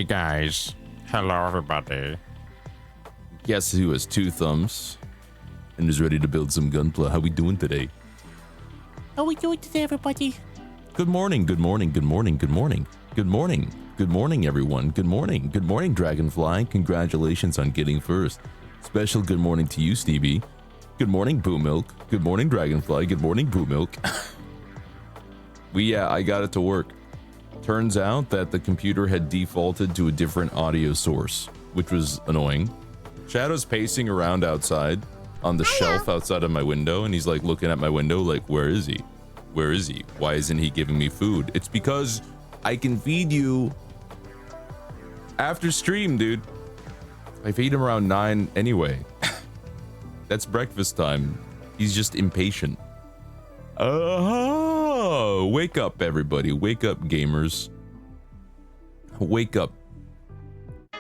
guys. Hello, everybody. Guess who has two thumbs and is ready to build some gunpla? How we doing today? How we doing today, everybody? Good morning, good morning, good morning, good morning, good morning, good morning, everyone. Good morning, Dragonfly. Congratulations on getting first. Special good morning to you, Stevie. Good morning, Boo Milk. Good morning, Dragonfly. Good morning, Boo Milk. I got it to work. Turns out that the computer had defaulted to a different audio source, which was annoying. Shadow's pacing around outside on the shelf outside of my window, and he's like looking at my window like, where is he? Where is he? Why isn't he giving me food? It's because I can feed you after stream, dude. I feed him around 9 anyway. That's breakfast time. He's just impatient. Oh, wake up, everybody. Wake up, gamers. Wake up.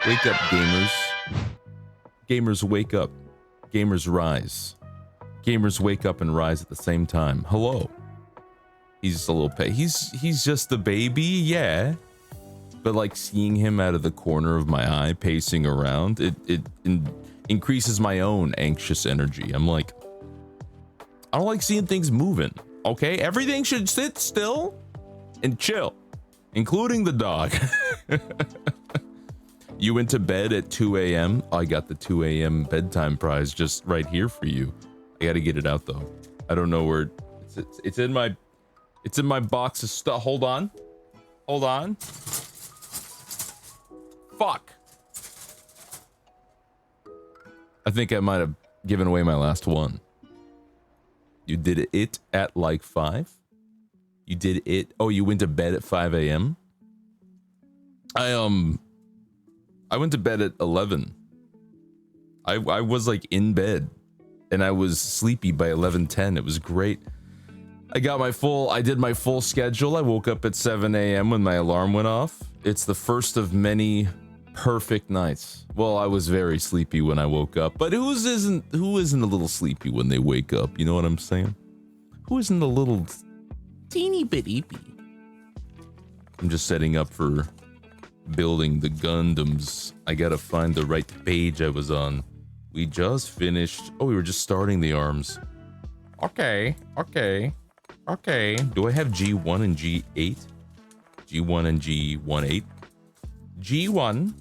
Wake up, gamers. Gamers, wake up. Gamers, rise. Gamers, wake up and rise at the same time. Hello. He's just a little he's just a baby, yeah. But like seeing him out of the corner of my eye pacing around, it increases my own anxious energy. I'm like, I don't like seeing things moving. Okay, everything should sit still and chill, including the dog. You went to bed at 2 a.m. I got the 2 a.m. bedtime prize just right here for you. I gotta get it out though. I don't know where it's in my box of stuff. Hold on. Fuck. I think I might have given away my last one. You did it at like 5? You did it? Oh, you went to bed at 5 a.m.? I went to bed at 11. I was like in bed and I was sleepy by 11:10. It was great. I did my full schedule. I woke up at 7 a.m. when my alarm went off. It's the first of many perfect nights. Well, I was very sleepy when I woke up, but who isn't a little sleepy when they wake up? You know what I'm saying? Who isn't a little teeny bit eepy? I'm just setting up for building the Gundams. I gotta find the right page I was on. We just finished. Oh, we were just starting the arms. Okay. Do I have G1 and G8? G1 and G18? G1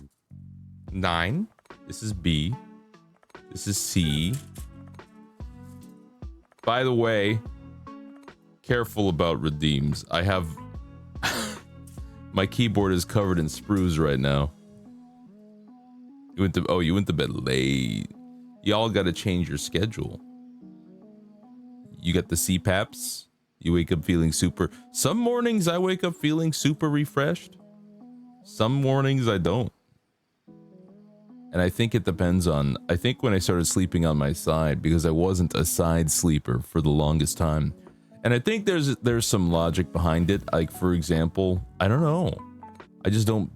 9. This is B. This is C. By the way, careful about redeems. I have my keyboard is covered in sprues right now. You went to bed late. Y'all got to change your schedule. You got the CPAPs. You wake up feeling super. Some mornings I wake up feeling super refreshed. Some mornings I don't. And I think it depends on, I think when I started sleeping on my side, because I wasn't a side sleeper for the longest time. And I think there's some logic behind it. Like, for example, I don't know. I just don't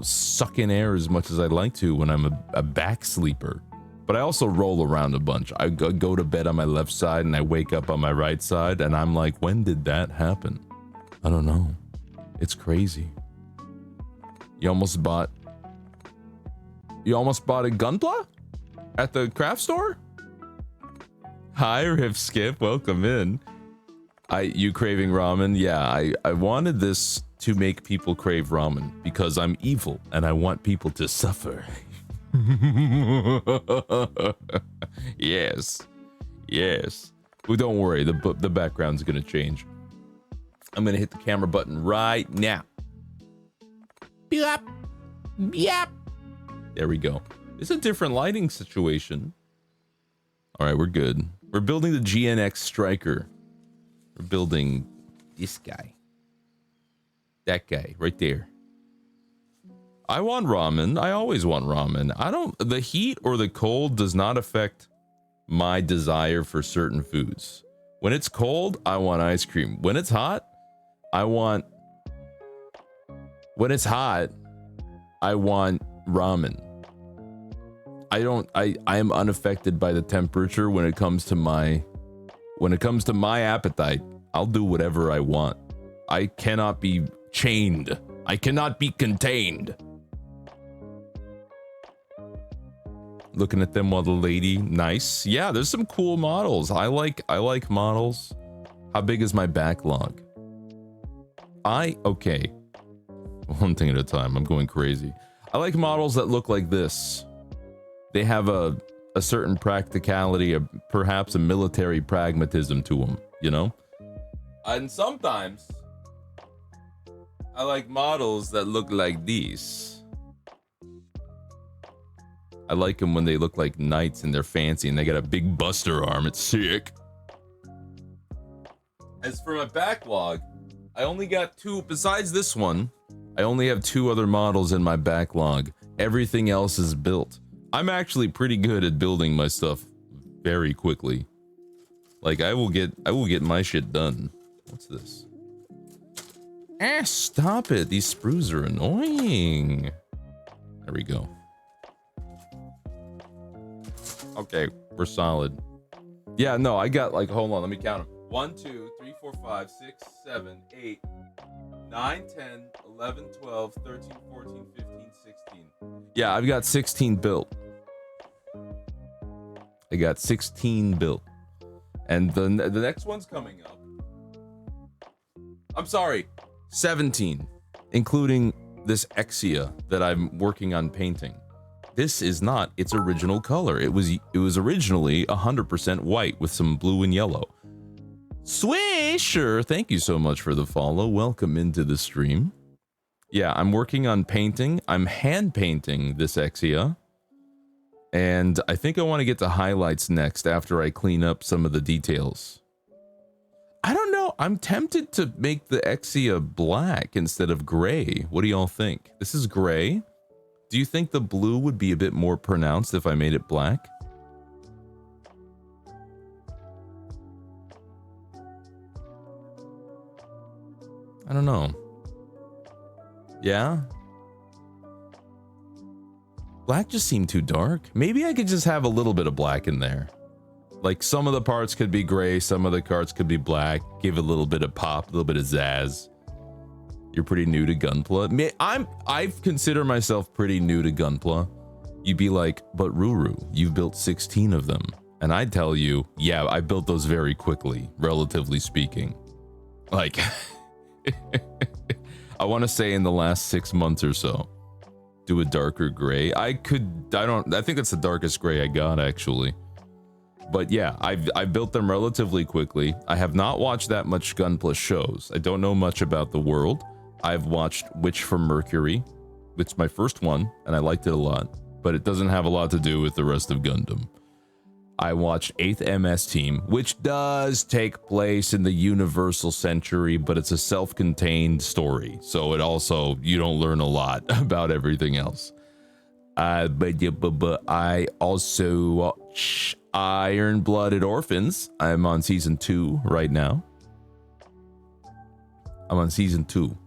suck in air as much as I'd like to when I'm a back sleeper. But I also roll around a bunch. I go to bed on my left side and I wake up on my right side. And I'm like, when did that happen? I don't know. It's crazy. You almost bought a gunpla at the craft store? Hi, Riff Skip. Welcome in. You craving ramen? Yeah, I wanted this to make people crave ramen because I'm evil and I want people to suffer. Yes. Well, don't worry. The background's gonna change. I'm gonna hit the camera button right now. Yep. There we go. It's a different lighting situation. All right, we're good. We're building the GNX Striker. We're building this guy. That guy right there. I want ramen. I always want ramen. The heat or the cold does not affect my desire for certain foods. When it's cold, I want ice cream. When it's hot, I want ramen. I am unaffected by the temperature when it comes to my appetite. I'll do whatever I want. I cannot be chained I cannot be contained. Looking at them while the lady, nice. Yeah, there's some cool models. I like models. How big is my backlog? Okay. One thing at a time. I'm going crazy. I like models that look like this. They have a certain practicality, perhaps a military pragmatism to them, you know? And sometimes I like models that look like these. I like them when they look like knights and they're fancy and they got a big buster arm. It's sick. As for my backlog, I only got 2. Besides this one, I only have 2 other models in my backlog. Everything else is built. I'm actually pretty good at building my stuff very quickly. Like I will get my shit done. What's this? Stop it. These sprues are annoying. There we go. Okay, we're solid. Yeah, no, I got like, hold on, let me count them. 1, 2, 3, 4, 5, 6, 7, 8, 9, 10, 11, 12, 13, 14, 15, 16. Yeah, I've got 16 built. I got 16 built. And the next one's coming up. I'm sorry, 17, including this Exia that I'm working on painting. This is not its original color. It was originally 100% white with some blue and yellow. Swisher, thank you so much for the follow. Welcome into the stream. Yeah, I'm working on painting. I'm hand painting this Exia. And I think I want to get to highlights next after I clean up some of the details. I don't know. I'm tempted to make the Exia black instead of gray. What do y'all think? This is gray. Do you think the blue would be a bit more pronounced if I made it black? I don't know. Yeah? Black just seemed too dark. Maybe I could just have a little bit of black in there. Like some of the parts could be gray, some of the parts could be black. Give it a little bit of pop, a little bit of zazz. You're pretty new to Gunpla. I consider myself pretty new to Gunpla. You'd be like, but Ruru, you've built 16 of them. And I'd tell you, yeah, I built those very quickly, relatively speaking. Like, I want to say in the last 6 months or so. Do a darker gray. I think that's the darkest gray I got, actually. But yeah, I built them relatively quickly. I have not watched that much Gunpla shows. I don't know much about the world. I've watched Witch from Mercury. It's my first one, and I liked it a lot. But it doesn't have a lot to do with the rest of Gundam. I watched 8th MS Team, which does take place in the Universal Century, but it's a self-contained story. So it also, you don't learn a lot about everything else. But I also watch Iron-Blooded Orphans. I'm on season 2 right now. I'm on season 2.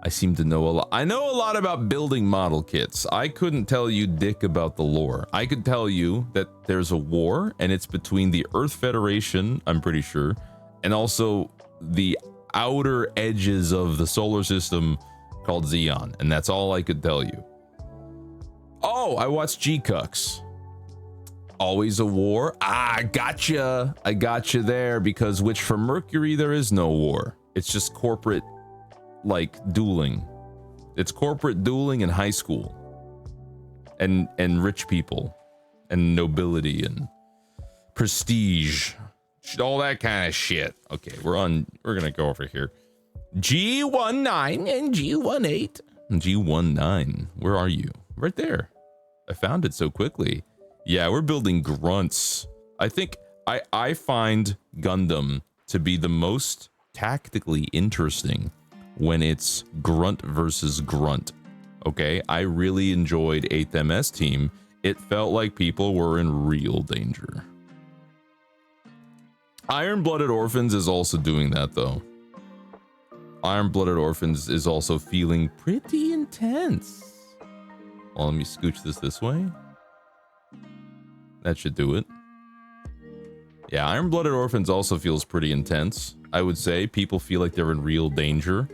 I seem to know a lot. I know a lot about building model kits. I couldn't tell you dick about the lore. I could tell you that there's a war, and it's between the Earth Federation, I'm pretty sure, and also the outer edges of the solar system called Xeon, and that's all I could tell you. Oh, I watched G-Cucks. Always a war? I gotcha there, because Witch from Mercury, there is no war. It's just corporate, like, dueling. It's corporate dueling in high school. And rich people. And nobility and prestige. All that kind of shit. Okay, we're gonna go over here. G19 and G18. G19. Where are you? Right there. I found it so quickly. Yeah, we're building grunts. I think I find Gundam to be the most tactically interesting when it's grunt versus grunt. Okay, I really enjoyed 8th MS Team. It felt like people were in real danger. Iron-Blooded Orphans is also doing that, though. Iron-Blooded Orphans is also feeling pretty intense. Well, let me scooch this way. That should do it. Yeah, Iron-Blooded Orphans also feels pretty intense. I would say people feel like they're in real danger.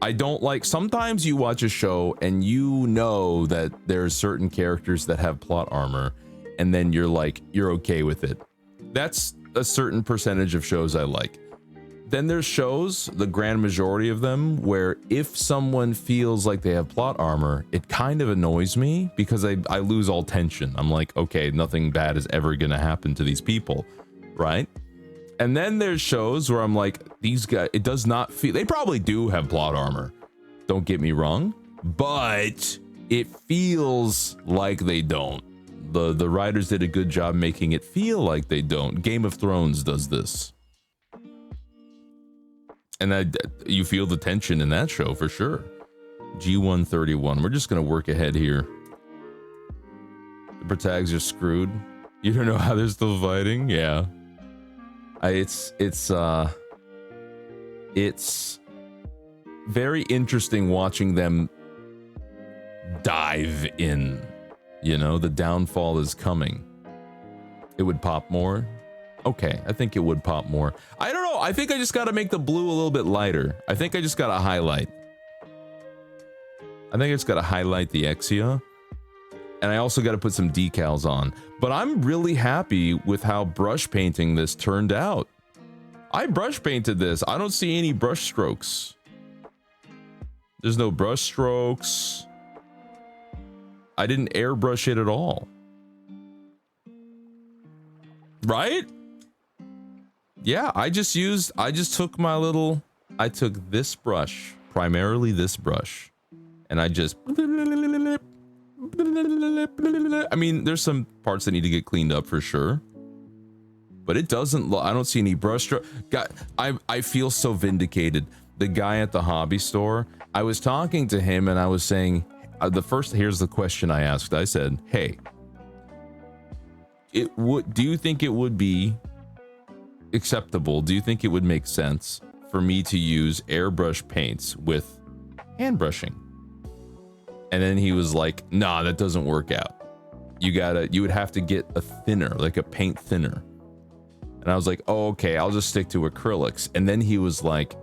I don't like, sometimes you watch a show and you know that there's certain characters that have plot armor, and then you're like, you're okay with it. That's a certain percentage of shows I like. Then there's shows, the grand majority of them, where if someone feels like they have plot armor, it kind of annoys me because I lose all tension. I'm like, okay, nothing bad is ever gonna happen to these people, right? And then there's shows where I'm like, these guys, it does not feel, they probably do have plot armor, don't get me wrong, but it feels like they don't. The writers did a good job making it feel like they don't. Game of Thrones does this. And you feel the tension in that show for sure. G131. We're just gonna work ahead here. The protags are screwed. You don't know how they're still fighting? Yeah. It's very interesting watching them dive in. You know, the downfall is coming. It would pop more. Okay, I think it would pop more. I don't know. I think I just got to make the blue a little bit lighter. I think I just got to highlight. I think I just got to highlight the Exia. And I also got to put some decals on. But I'm really happy with how brush painting this turned out. I brush painted this. I don't see any brush strokes. There's no brush strokes. I didn't airbrush it at all. Right? Yeah, I just took my little, I took this brush, primarily this brush, and I just, I mean, there's some parts that need to get cleaned up for sure, but it doesn't, I don't see any brush stroke. God, I feel so vindicated. The guy at the hobby store, I was talking to him and I was saying, here's the question I asked. I said, hey, do you think it would be acceptable? Do you think it would make sense for me to use airbrush paints with hand brushing? And then he was like, nah, that doesn't work out. You would have to get a thinner, like a paint thinner. And I was like, oh, okay, I'll just stick to acrylics. And then he was like,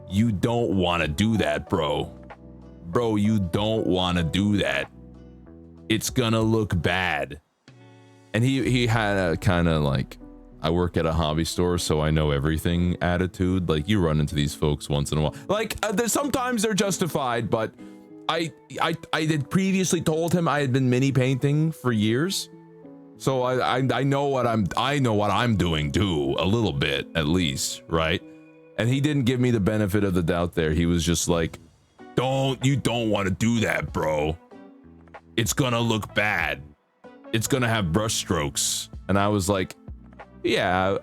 you don't want to do that, bro. Bro, you don't want to do that. It's gonna look bad. And he had a kind of like, I work at a hobby store, so I know everything attitude. Like, you run into these folks once in a while. Like, sometimes they're justified, but I had previously told him I had been mini painting for years, so I know what I'm doing too, a little bit at least, right? And he didn't give me the benefit of the doubt there. He was just like, you don't want to do that, bro. It's gonna look bad. It's gonna have brush strokes. And I was like, yeah,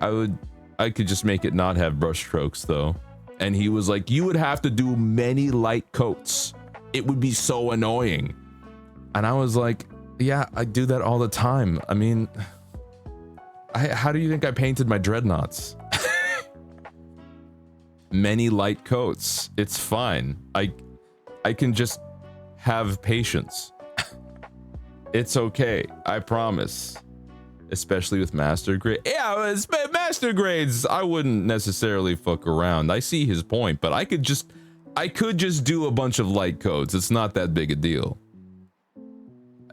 I could just make it not have brush strokes though. And he was like, you would have to do many light coats. It would be so annoying. And I was like, yeah, I do that all the time. I mean, how do you think I painted my dreadnoughts? Many light coats. It's fine. I can just have patience. It's okay. I promise. Especially with master grade. Yeah, it's master grades. I wouldn't necessarily fuck around. I see his point, but I could just do a bunch of light coats. It's not that big a deal.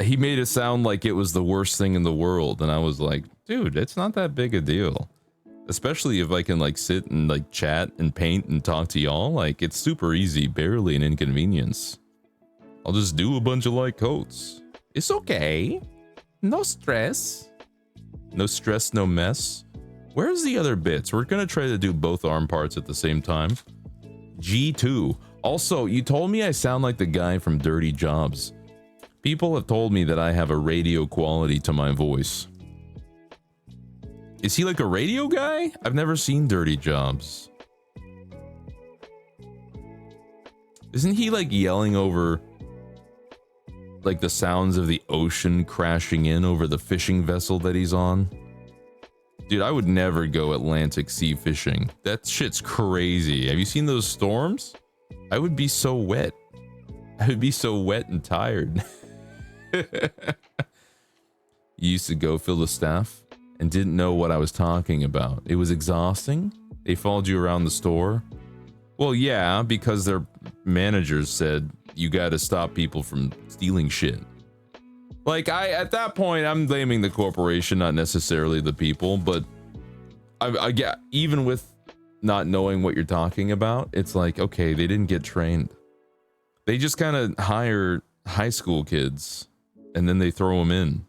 He made it sound like it was the worst thing in the world, and I was like, dude, it's not that big a deal. Especially if I can like sit and like chat and paint and talk to y'all. Like, it's super easy, barely an inconvenience. I'll just do a bunch of light coats. It's okay. No stress. No stress, no mess. Where's the other bits? We're gonna try to do both arm parts at the same time. G2. Also, you told me I sound like the guy from Dirty Jobs. People have told me that I have a radio quality to my voice. Is he like a radio guy? I've never seen Dirty Jobs. Isn't he like yelling over like the sounds of the ocean crashing in over the fishing vessel that he's on? Dude, I would never go Atlantic sea fishing. That shit's crazy. Have you seen those storms? I would be so wet. I would be so wet and tired. You used to go fill the staff and didn't know what I was talking about. It was exhausting. They followed you around the store. Well, yeah, because their managers said you got to stop people from stealing shit. Like, at that point, I'm blaming the corporation, not necessarily the people, but I get, even with not knowing what you're talking about, it's like, okay, they didn't get trained. They just kind of hire high school kids and then they throw them in.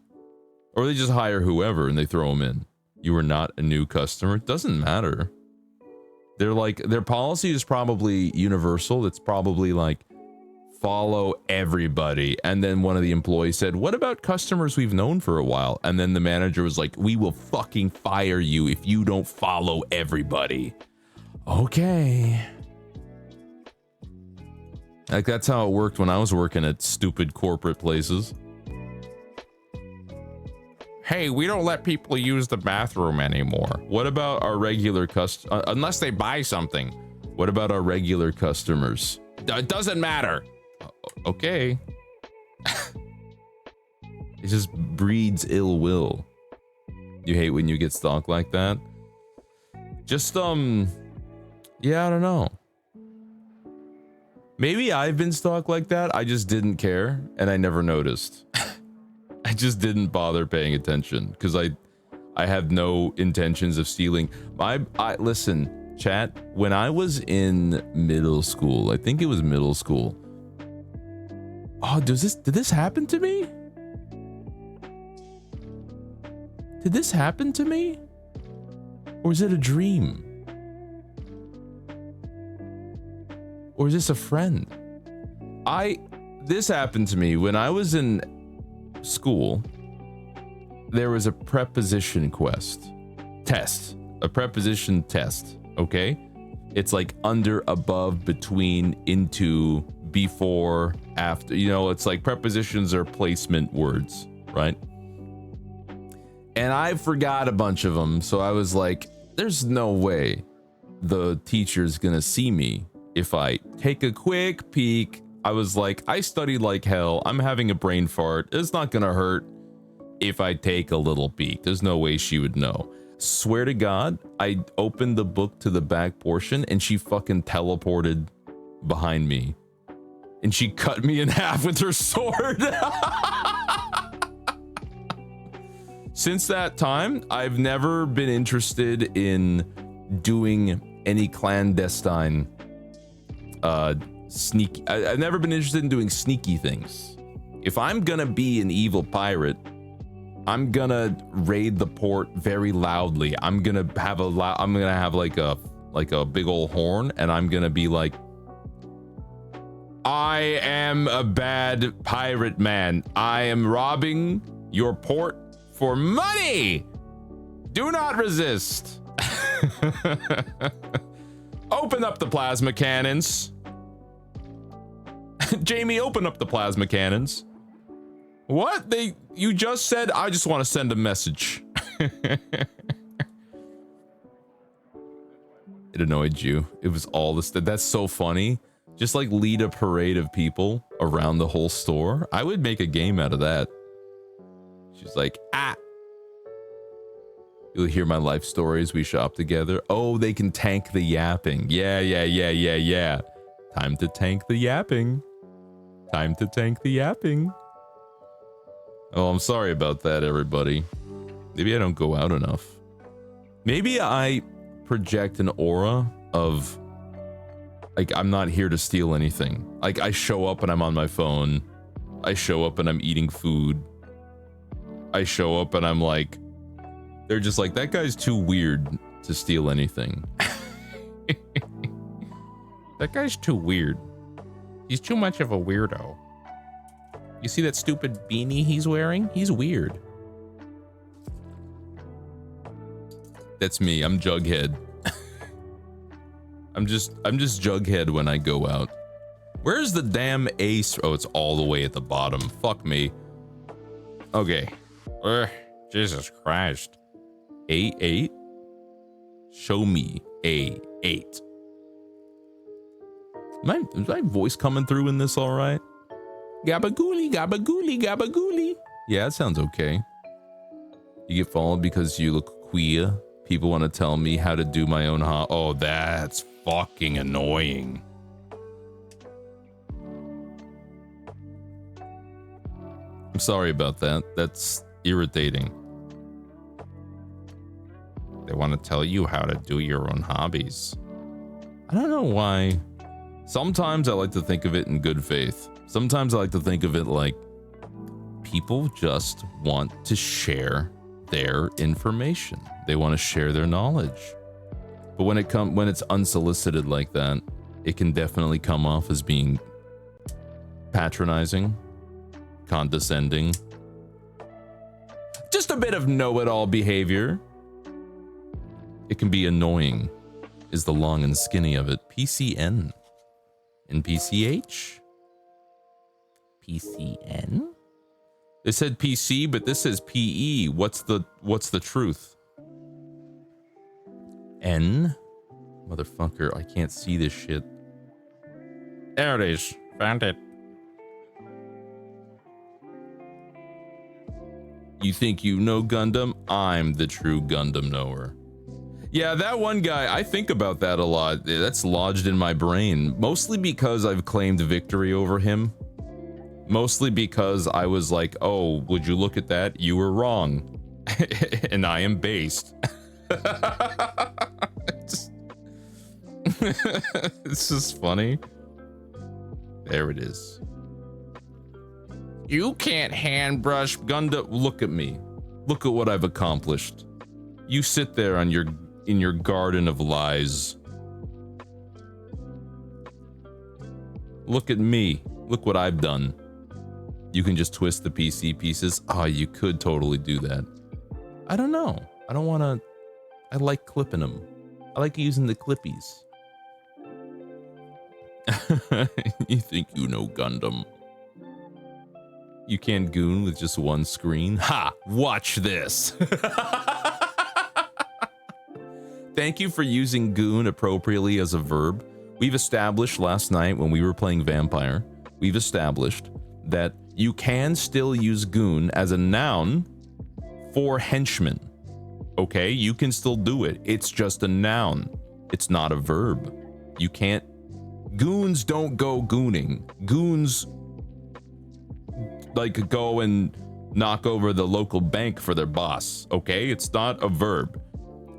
Or they just hire whoever and they throw them in. You are not a new customer. It doesn't matter. They're like, their policy is probably universal. It's probably like, follow everybody. And then one of the employees said, what about customers we've known for a while? And then the manager was like, we will fucking fire you if you don't follow everybody. Okay. Like, that's how it worked when I was working at stupid corporate places. Hey, we don't let people use the bathroom anymore. What about our regular unless they buy something. What about our regular customers? It doesn't matter. Okay. It just breeds ill will. You hate when you get stalked like that? Just, yeah, I don't know. Maybe I've been stalked like that. I just didn't care and I never noticed. I just didn't bother paying attention because I have no intentions of stealing. Listen, chat, when I was in middle school, I think it was middle school. Oh, did this happen to me? Did this happen to me? Or is it a dream? Or is this a friend? This happened to me when I was in school. There was a preposition test, a preposition test, okay? It's like under, above, between, into, before, after, you know, it's like prepositions are placement words, right? And I forgot a bunch of them, so I was like, there's no way the teacher's gonna see me if I take a quick peek. I was like, I studied like hell, I'm having a brain fart, it's not gonna hurt if I take a little peek. There's no way she would know. Swear to God, I opened the book to the back portion and she fucking teleported behind me. And she cut me in half with her sword. Since that time, I've never been interested in doing any clandestine sneaky. I've never been interested in doing sneaky things. If I'm gonna be an evil pirate, I'm gonna raid the port very loudly. I'm gonna have like a big old horn, and I'm gonna be like, I am a bad pirate man. I am robbing your port for money. Do not resist. Open up the plasma cannons. Jamie, open up the plasma cannons. What? You just said, I just want to send a message. It annoyed you. It was all this. That's so funny. Just like lead a parade of people around the whole store. I would make a game out of that. She's like, ah. You'll hear my life stories. We shop together. Oh, they can tank the yapping. Yeah. Time to tank the yapping. Time to tank the yapping. Oh, I'm sorry about that, everybody. Maybe I don't go out enough. Maybe I project an aura of, like, I'm not here to steal anything. Like, I show up and I'm on my phone. I show up and I'm eating food. I show up and I'm like, they're just like, that guy's too weird to steal anything. That guy's too weird. He's too much of a weirdo. You see that stupid beanie he's wearing? He's weird. That's me. I'm Jughead. I'm just Jughead when I go out. Where's the damn ace? Oh, it's all the way at the bottom. Fuck me. Okay. Jesus Christ. A8? Show me A8. Is my voice coming through in this all right? Gabagooli, gabagooli, gabagooli. Yeah, that sounds okay. You get followed because you look queer. People want to tell me how to do my own Oh, that's fucking annoying. I'm sorry about that. That's irritating. They want to tell you how to do your own hobbies. I don't know why. Sometimes I like to think of it in good faith. Sometimes I like to think of it like people just want to share their information. They want to share their knowledge. But when it's unsolicited like that, it can definitely come off as being patronizing, condescending, just a bit of know-it-all behavior. It can be annoying, is the long and skinny of it. PCN and PCH. PCN? They said PC, but this says PE. What's the truth? N? Motherfucker, I can't see this shit. There it is. Found it. You think you know Gundam? I'm the true Gundam knower. Yeah, that one guy, I think about that a lot. That's lodged in my brain. Mostly because I've claimed victory over him. Mostly because I was like, oh, would you look at that? You were wrong. And I am based. It's just funny. There it is. You can't hand brush Gundam. Look at me. Look at what I've accomplished. You sit there on in your garden of lies. Look at me. Look what I've done. You can just twist the PC pieces. Oh, you could totally do that. I don't know. I don't want to. I like clipping them. I like using the clippies. You think you know Gundam? You can't goon with just one screen? Ha! Watch this! Thank you for using goon appropriately as a verb. We've established last night when we were playing Vampire, we've established that you can still use goon as a noun for henchman. Okay? You can still do it. It's just a noun. It's not a verb. You can't. Goons don't go gooning. Goons like go and knock over the local bank for their boss. Okay? It's not a verb.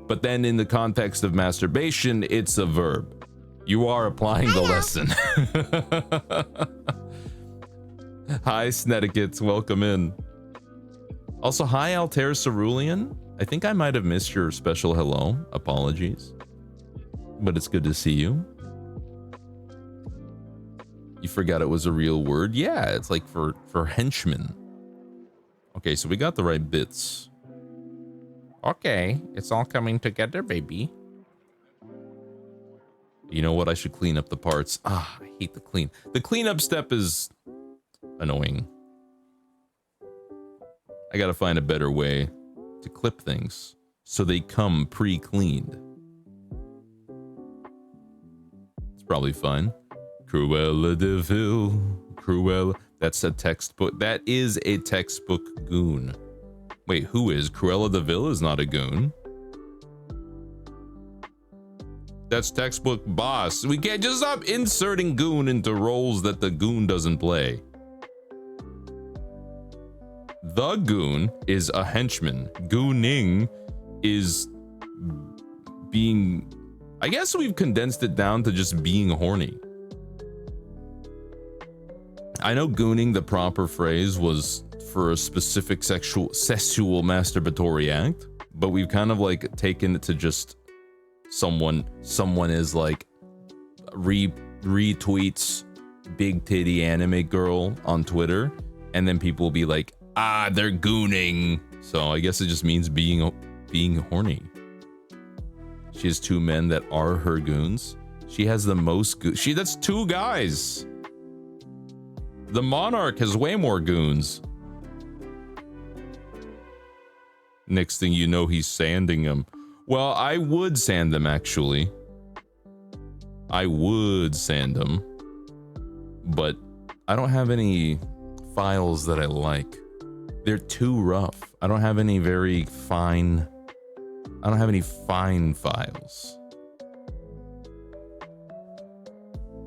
But then in the context of masturbation, it's a verb. You are applying the lesson. Hi, Snedicats. Welcome in. Also, hi, Altair Cerulean. I think I might have missed your special hello. Apologies. But it's good to see you. You forgot it was a real word? Yeah, it's like for henchmen. Okay, so we got the right bits. Okay, it's all coming together, baby. You know what? I should clean up the parts. Ah, I hate the clean. The cleanup step is annoying. I gotta find a better way to clip things so they come pre-cleaned. It's probably fine. Cruella de Vil. Cruella. That's a textbook. That is a textbook goon. Wait, who is? Cruella de Vil is not a goon. That's textbook boss. We can't just stop inserting goon into roles that the goon doesn't play. The goon is a henchman. Gooning is being... I guess we've condensed it down to just being horny. I know gooning, the proper phrase, was for a specific sexual masturbatory act, but we've kind of like taken it to just someone is like retweets big titty anime girl on Twitter, and then people will be like, ah, they're gooning. So I guess it just means being horny. She has two men that are her goons. She has the most that's two guys. The Monarch has way more goons. Next thing you know, he's sanding them. Well, I would sand them, actually. I would sand them. But I don't have any files that I like. They're too rough. I don't have any very fine... I don't have any fine files.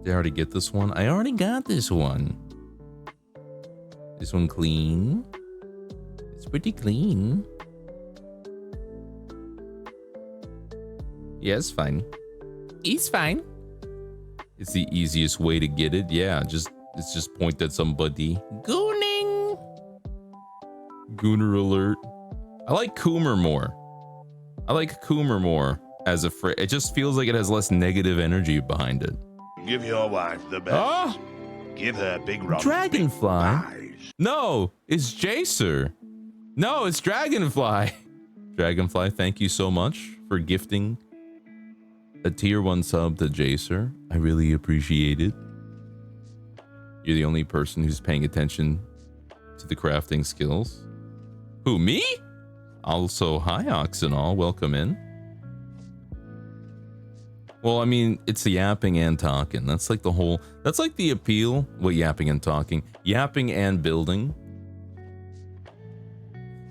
Did I already get this one? I already got this one. This one clean. It's pretty clean. Yeah, it's fine. He's fine. It's the easiest way to get it. Yeah, it's just point at somebody. Gooning. Gooner alert. I like Coomer more. I like Coomer more as a phrase. It just feels like it has less negative energy behind it. Give your wife the best. Oh, Give her big rock. Dragonfly. No, it's Jacer. No, it's Dragonfly. Dragonfly, thank you so much for gifting a tier 1 sub to Jacer. I really appreciate it. You're the only person who's paying attention to the crafting skills. Who, me? Also, hi Oxenall, welcome in. Well, I mean, it's the yapping and talking. That's like that's like the appeal. Well, yapping and talking. Yapping and building.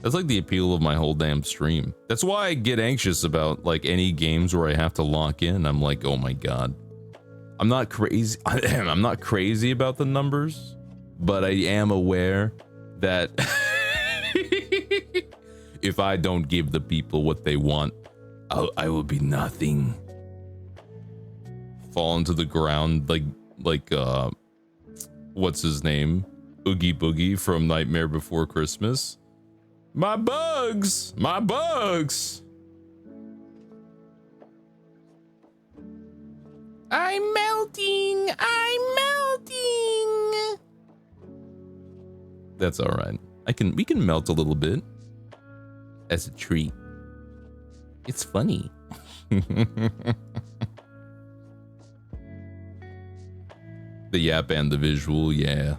That's like the appeal of my whole damn stream. That's why I get anxious about like any games where I have to lock in. I'm like, oh my god. I'm not crazy. I'm not crazy about the numbers, but I am aware that if I don't give the people what they want, I will be nothing. Fall into the ground like what's his name? Oogie Boogie from Nightmare Before Christmas. My bugs! My bugs! I'm melting. I'm melting. That's all right. We can melt a little bit as a treat. It's funny. The yap and the visual, yeah.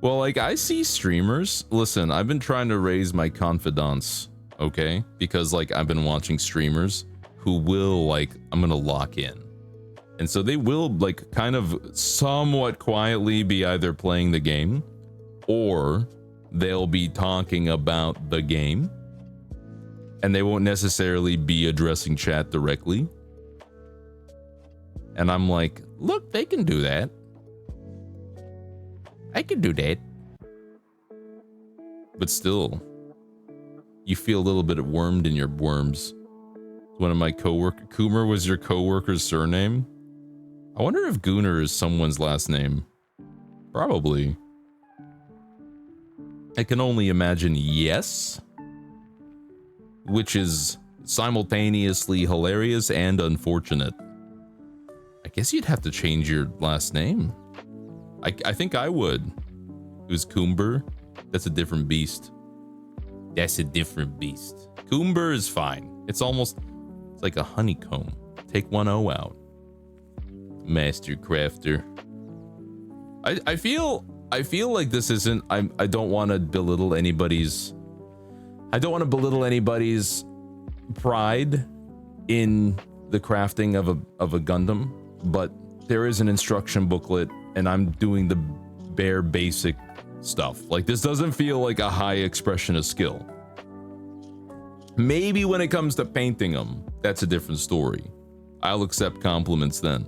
Well, like, I see streamers. Listen, I've been trying to raise my confidence, okay? Because, like, I've been watching streamers who will, like, I'm gonna lock in. And so they will, like, kind of somewhat quietly be either playing the game or they'll be talking about the game. And they won't necessarily be addressing chat directly. And I'm like, look, they can do that. I can do that. But still, you feel a little bit wormed in your worms. One of my coworker, Coomer was your coworker's surname? I wonder if Gooner is someone's last name. Probably. I can only imagine yes. Which is simultaneously hilarious and unfortunate. I guess you'd have to change your last name. I think I would. It was Coomber. That's a different beast. That's a different beast. Coomber is fine. It's like a honeycomb. Take one O out. Master Crafter. I feel like this isn't. I don't want to belittle anybody's. I don't want to belittle anybody's pride in the crafting of a Gundam, but there is an instruction booklet. And I'm doing the bare basic stuff. Like, this doesn't feel like a high expression of skill. Maybe when it comes to painting them, that's a different story. I'll accept compliments then.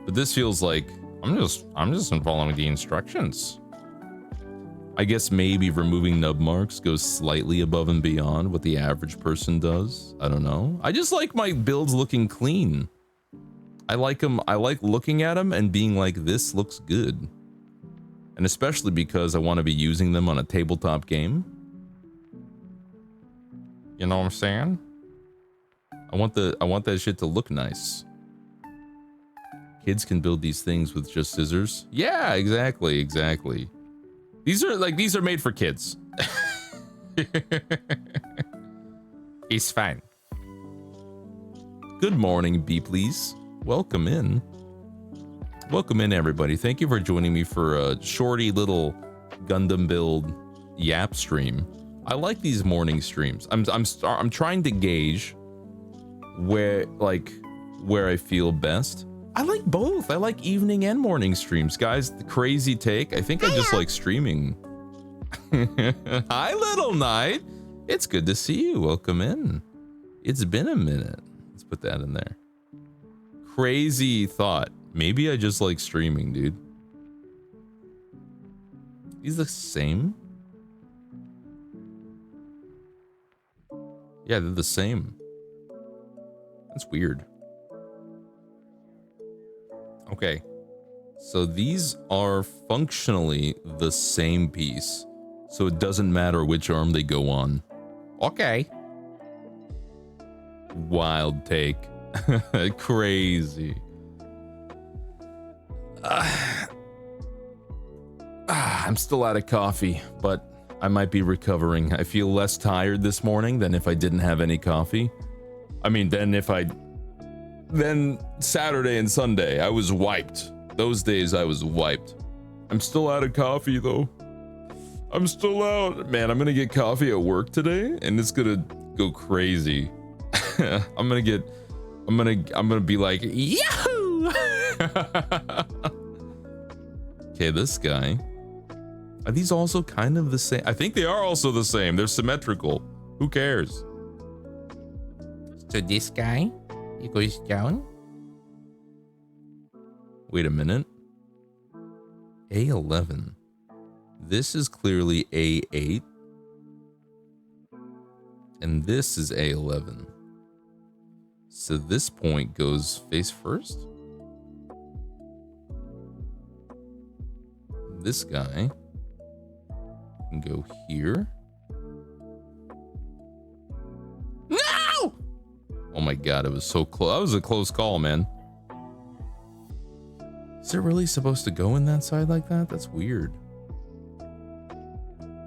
But this feels like I'm just following the instructions. I guess maybe removing nub marks goes slightly above and beyond what the average person does. I don't know. I just like my builds looking clean. I like them. I like looking at them and being like, this looks good. And especially because I want to be using them on a tabletop game. You know what I'm saying? I want that shit to look nice. Kids can build these things with just scissors. Yeah, exactly. These are made for kids. He's fine. Good morning, B please. Welcome in. Welcome in, everybody. Thank you for joining me for a shorty little Gundam build yap stream. I like these morning streams. I'm trying to gauge where I feel best. I like both. I like evening and morning streams, guys. The crazy take. I think I just like streaming. Hi, Little Knight. It's good to see you. Welcome in. It's been a minute. Let's put that in there. Crazy thought. Maybe I just like streaming, dude. These the same? Yeah, they're the same. That's weird. Okay. So these are functionally the same piece. So it doesn't matter which arm they go on. Okay. Wild take. Crazy. I'm still out of coffee, but I might be recovering. I feel less tired this morning than if I didn't have any coffee. I mean, then Saturday and Sunday, I was wiped. Those days I was wiped. I'm still out of coffee though. I'm still out. Man, I'm gonna get coffee at work today and it's gonna go crazy. I'm gonna be like, Yahoo! Okay, this guy. Are these also kind of the same? I think they are also the same. They're symmetrical. Who cares? So this guy, he goes down. Wait a minute. A11. This is clearly A8. And this is A11. So this point goes face first. This guy can go here. No! Oh my god, it was so close. That was a close call, man. Is it really supposed to go in that side like that? That's weird.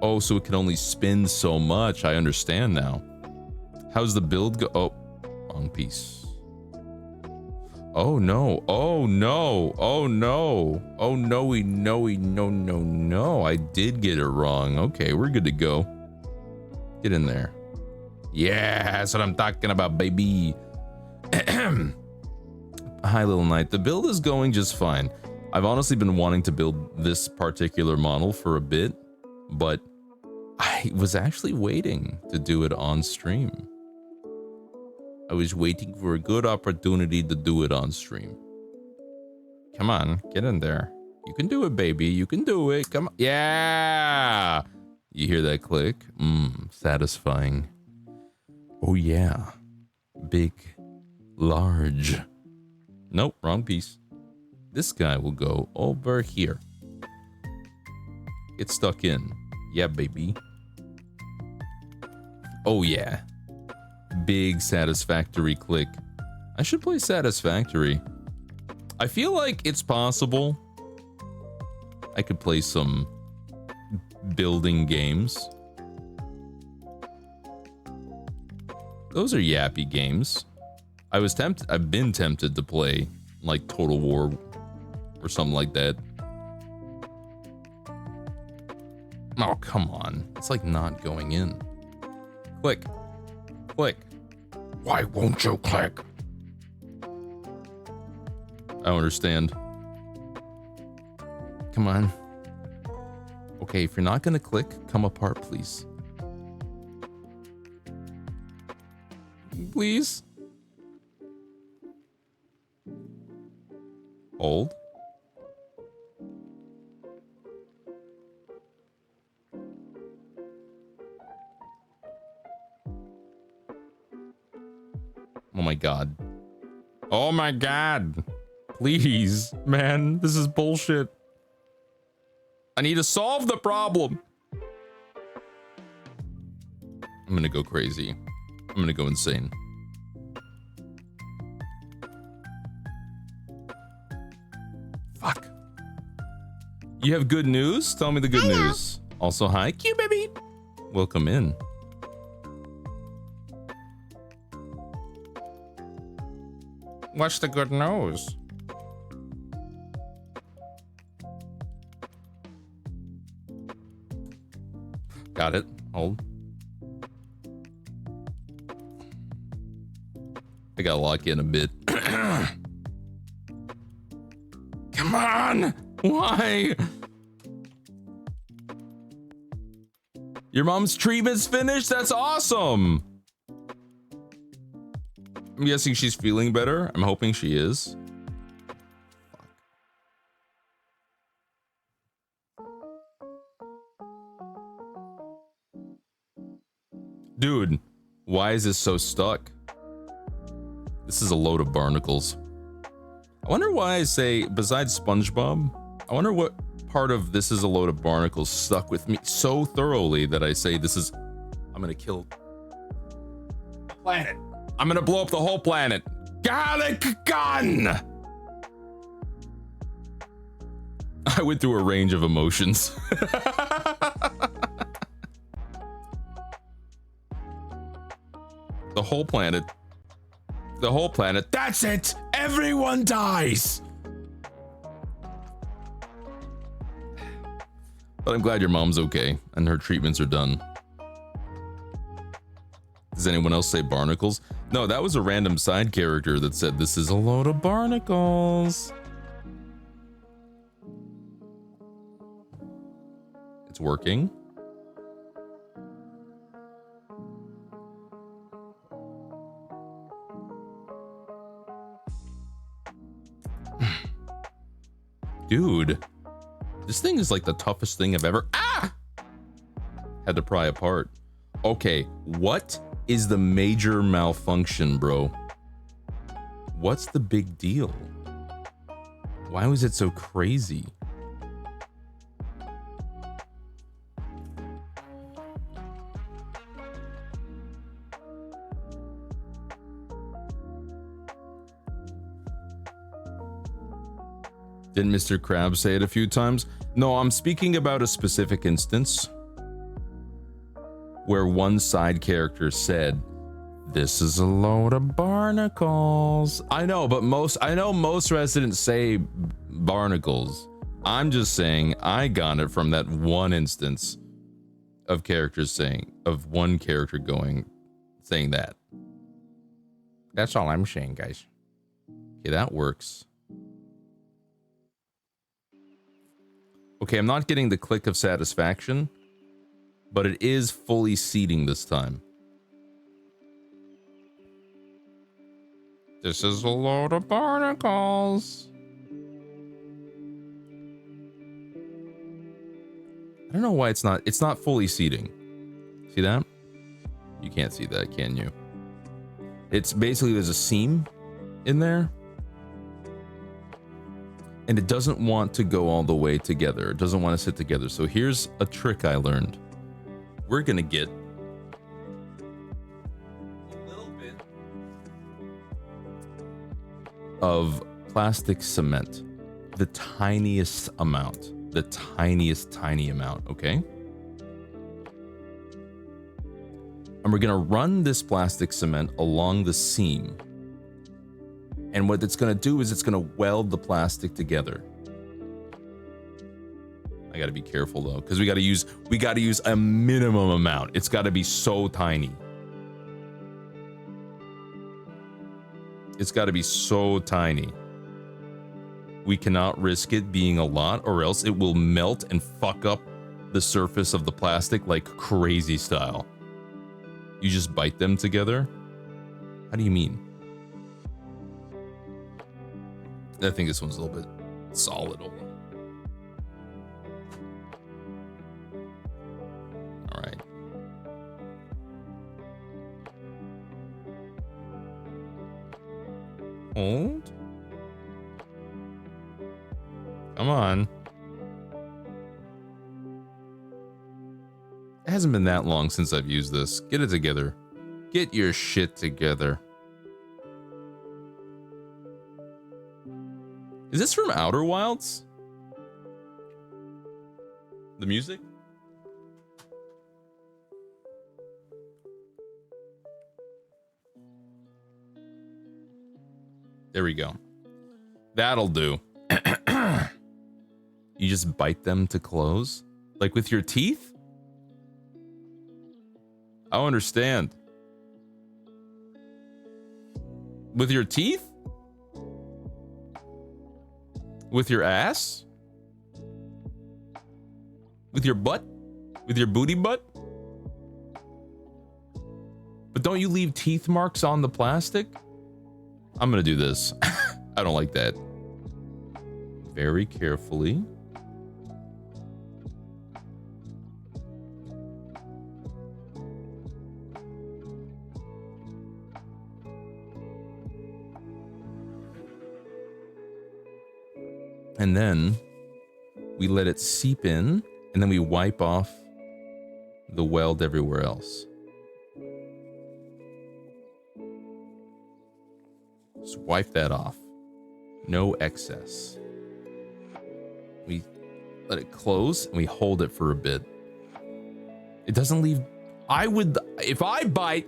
Oh, so it can only spin so much. I understand now. How's the build go? Oh, wrong piece. Oh no. Oh no. Oh no. Oh no. No. I did get it wrong. Okay, we're good to go. Get in there. Yeah, that's what I'm talking about, baby. Hi, Little Knight. The build is going just fine. I've honestly been wanting to build this particular model for a bit, but I was actually waiting to do it on stream. I was waiting for a good opportunity to do it on stream. Come on, get in there. You can do it, baby. You can do it. Come on. Yeah! You hear that click? Satisfying. Oh yeah. Big. Large. Nope, wrong piece. This guy will go over here. Get stuck in. Yeah, baby. Oh yeah. Big satisfactory click. I should play Satisfactory. I feel like it's possible I could play some building games. Those are yappy games. I've been tempted to play like Total War or something like that. Oh, come on. It's like not going in. Click. Click. Why won't you click? I don't understand. Come on. Okay, if you're not gonna click, come apart, please. Please? Hold. Oh my god. Oh my god. Please, man, this is bullshit. I need to solve the problem. I'm gonna go crazy. I'm gonna go insane. Fuck. You have good news? Tell me the good news. Also, hi, Q baby. Welcome in. What's the good news? Got it. Hold. I gotta lock in a bit. Come on! Why? Your mom's treatment's finished? That's awesome. I'm guessing she's feeling better. I'm hoping she is. Dude, why is this so stuck? This is a load of barnacles. I wonder why I say, besides SpongeBob, I wonder what part of this is a load of barnacles stuck with me so thoroughly that I say this is, I'm gonna kill the planet. I'm gonna blow up the whole planet. Garlic gun! I went through a range of emotions. The whole planet. The whole planet. That's it! Everyone dies! But I'm glad your mom's okay and her treatments are done. Does anyone else say barnacles? No, that was a random side character that said this is a load of barnacles. It's working. Dude, this thing is like the toughest thing I've ever had to pry apart. Okay, what is the major malfunction, bro? What's the big deal? Why was it so crazy? Didn't Mr. Krabs say it a few times? No, I'm speaking about a specific instance where one side character said, "This is a load of barnacles." I know, but most residents say barnacles. I'm just saying I got it from that one instance of characters saying, of one character saying that. That's all I'm saying, guys. Okay, that works. Okay, I'm not getting the click of satisfaction, but it is fully seating this time. This is a load of barnacles. I don't know why it's not fully seating. See that? You can't see that, can you? It's basically, there's a seam in there. And it doesn't want to go all the way together. It doesn't want to sit together. So here's a trick I learned. We're gonna get a little bit of plastic cement. The tiniest amount. The tiny amount, okay? And we're gonna run this plastic cement along the seam. And what it's gonna do is it's gonna weld the plastic together. I gotta be careful though, because we gotta use a minimum amount. It's gotta be so tiny. It's gotta be so tiny. We cannot risk it being a lot, or else it will melt and fuck up the surface of the plastic like crazy style. You just bite them together? How do you mean? I think this one's a little bit solid. All right. Hold. Come on. It hasn't been that long since I've used this. Get it together. Get your shit together. Is this from Outer Wilds? The music? There we go. That'll do. You just bite them to close? Like with your teeth? I don't understand. With your teeth? With your ass? With your butt? With your booty butt? But don't you leave teeth marks on the plastic? I'm gonna do this. I don't like that. Very carefully. And then we let it seep in, and then we wipe off the weld everywhere else. Just wipe that off. No excess. We let it close and we hold it for a bit. It doesn't leave. If I bite,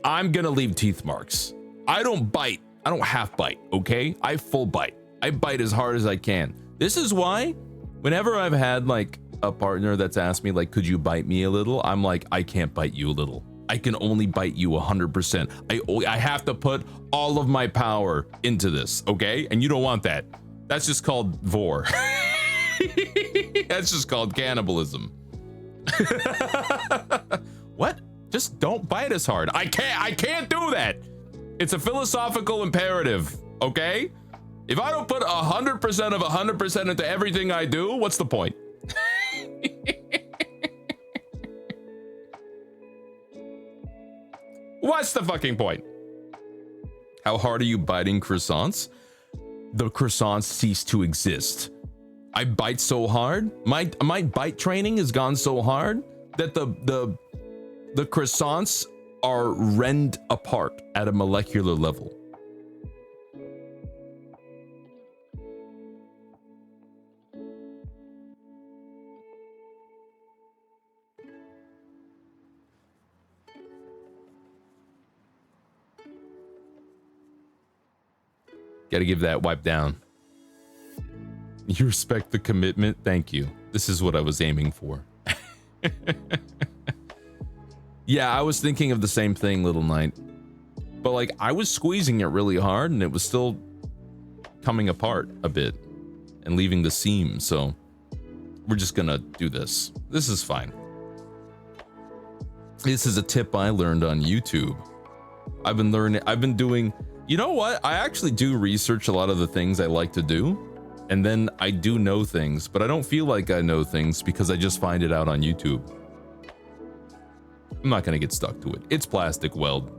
I'm gonna leave teeth marks. I don't bite. I don't half bite, okay? I full bite. I bite as hard as I can. This is why whenever I've had like a partner that's asked me like, could you bite me a little? I'm like, I can't bite you a little. I can only bite you 100%. I have to put all of my power into this, okay? And you don't want that. That's just called vor. That's just called cannibalism. What? Just don't bite as hard. I can't do that. It's a philosophical imperative, okay? If I don't put 100% of 100% into everything I do, what's the point? What's the fucking point? How hard are you biting croissants? The croissants cease to exist. I bite so hard. My bite training has gone so hard that the croissants are rend apart at a molecular level. Got to give that wipe down. You respect the commitment? Thank you. This is what I was aiming for. Yeah, I was thinking of the same thing, Little Knight. But like, I was squeezing it really hard and it was still coming apart a bit and leaving the seam. So we're just gonna do this. This is fine. This is a tip I learned on YouTube. I've been doing, you know what? I actually do research a lot of the things I like to do. And then I do know things, but I don't feel like I know things because I just find it out on YouTube. I'm not gonna get stuck to it. It's plastic weld.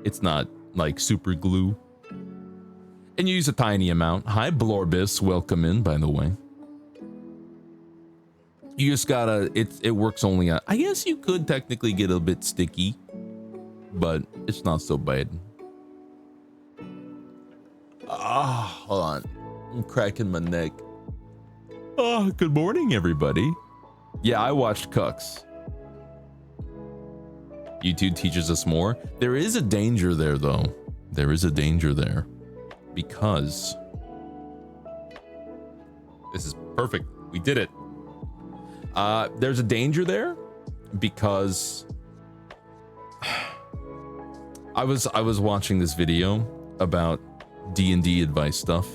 It's not like super glue. And you use a tiny amount. Hi Blorbis, welcome in, by the way. You just gotta, it works only on, I guess you could technically get a bit sticky, but it's not so bad. Hold on. I'm cracking my neck. Oh, good morning, everybody. Yeah, I watched Cucks. YouTube teaches us more. There is a danger there, though. There is a danger there. Because... This is perfect. We did it. There's a danger there because... I was watching this video about D&D advice stuff,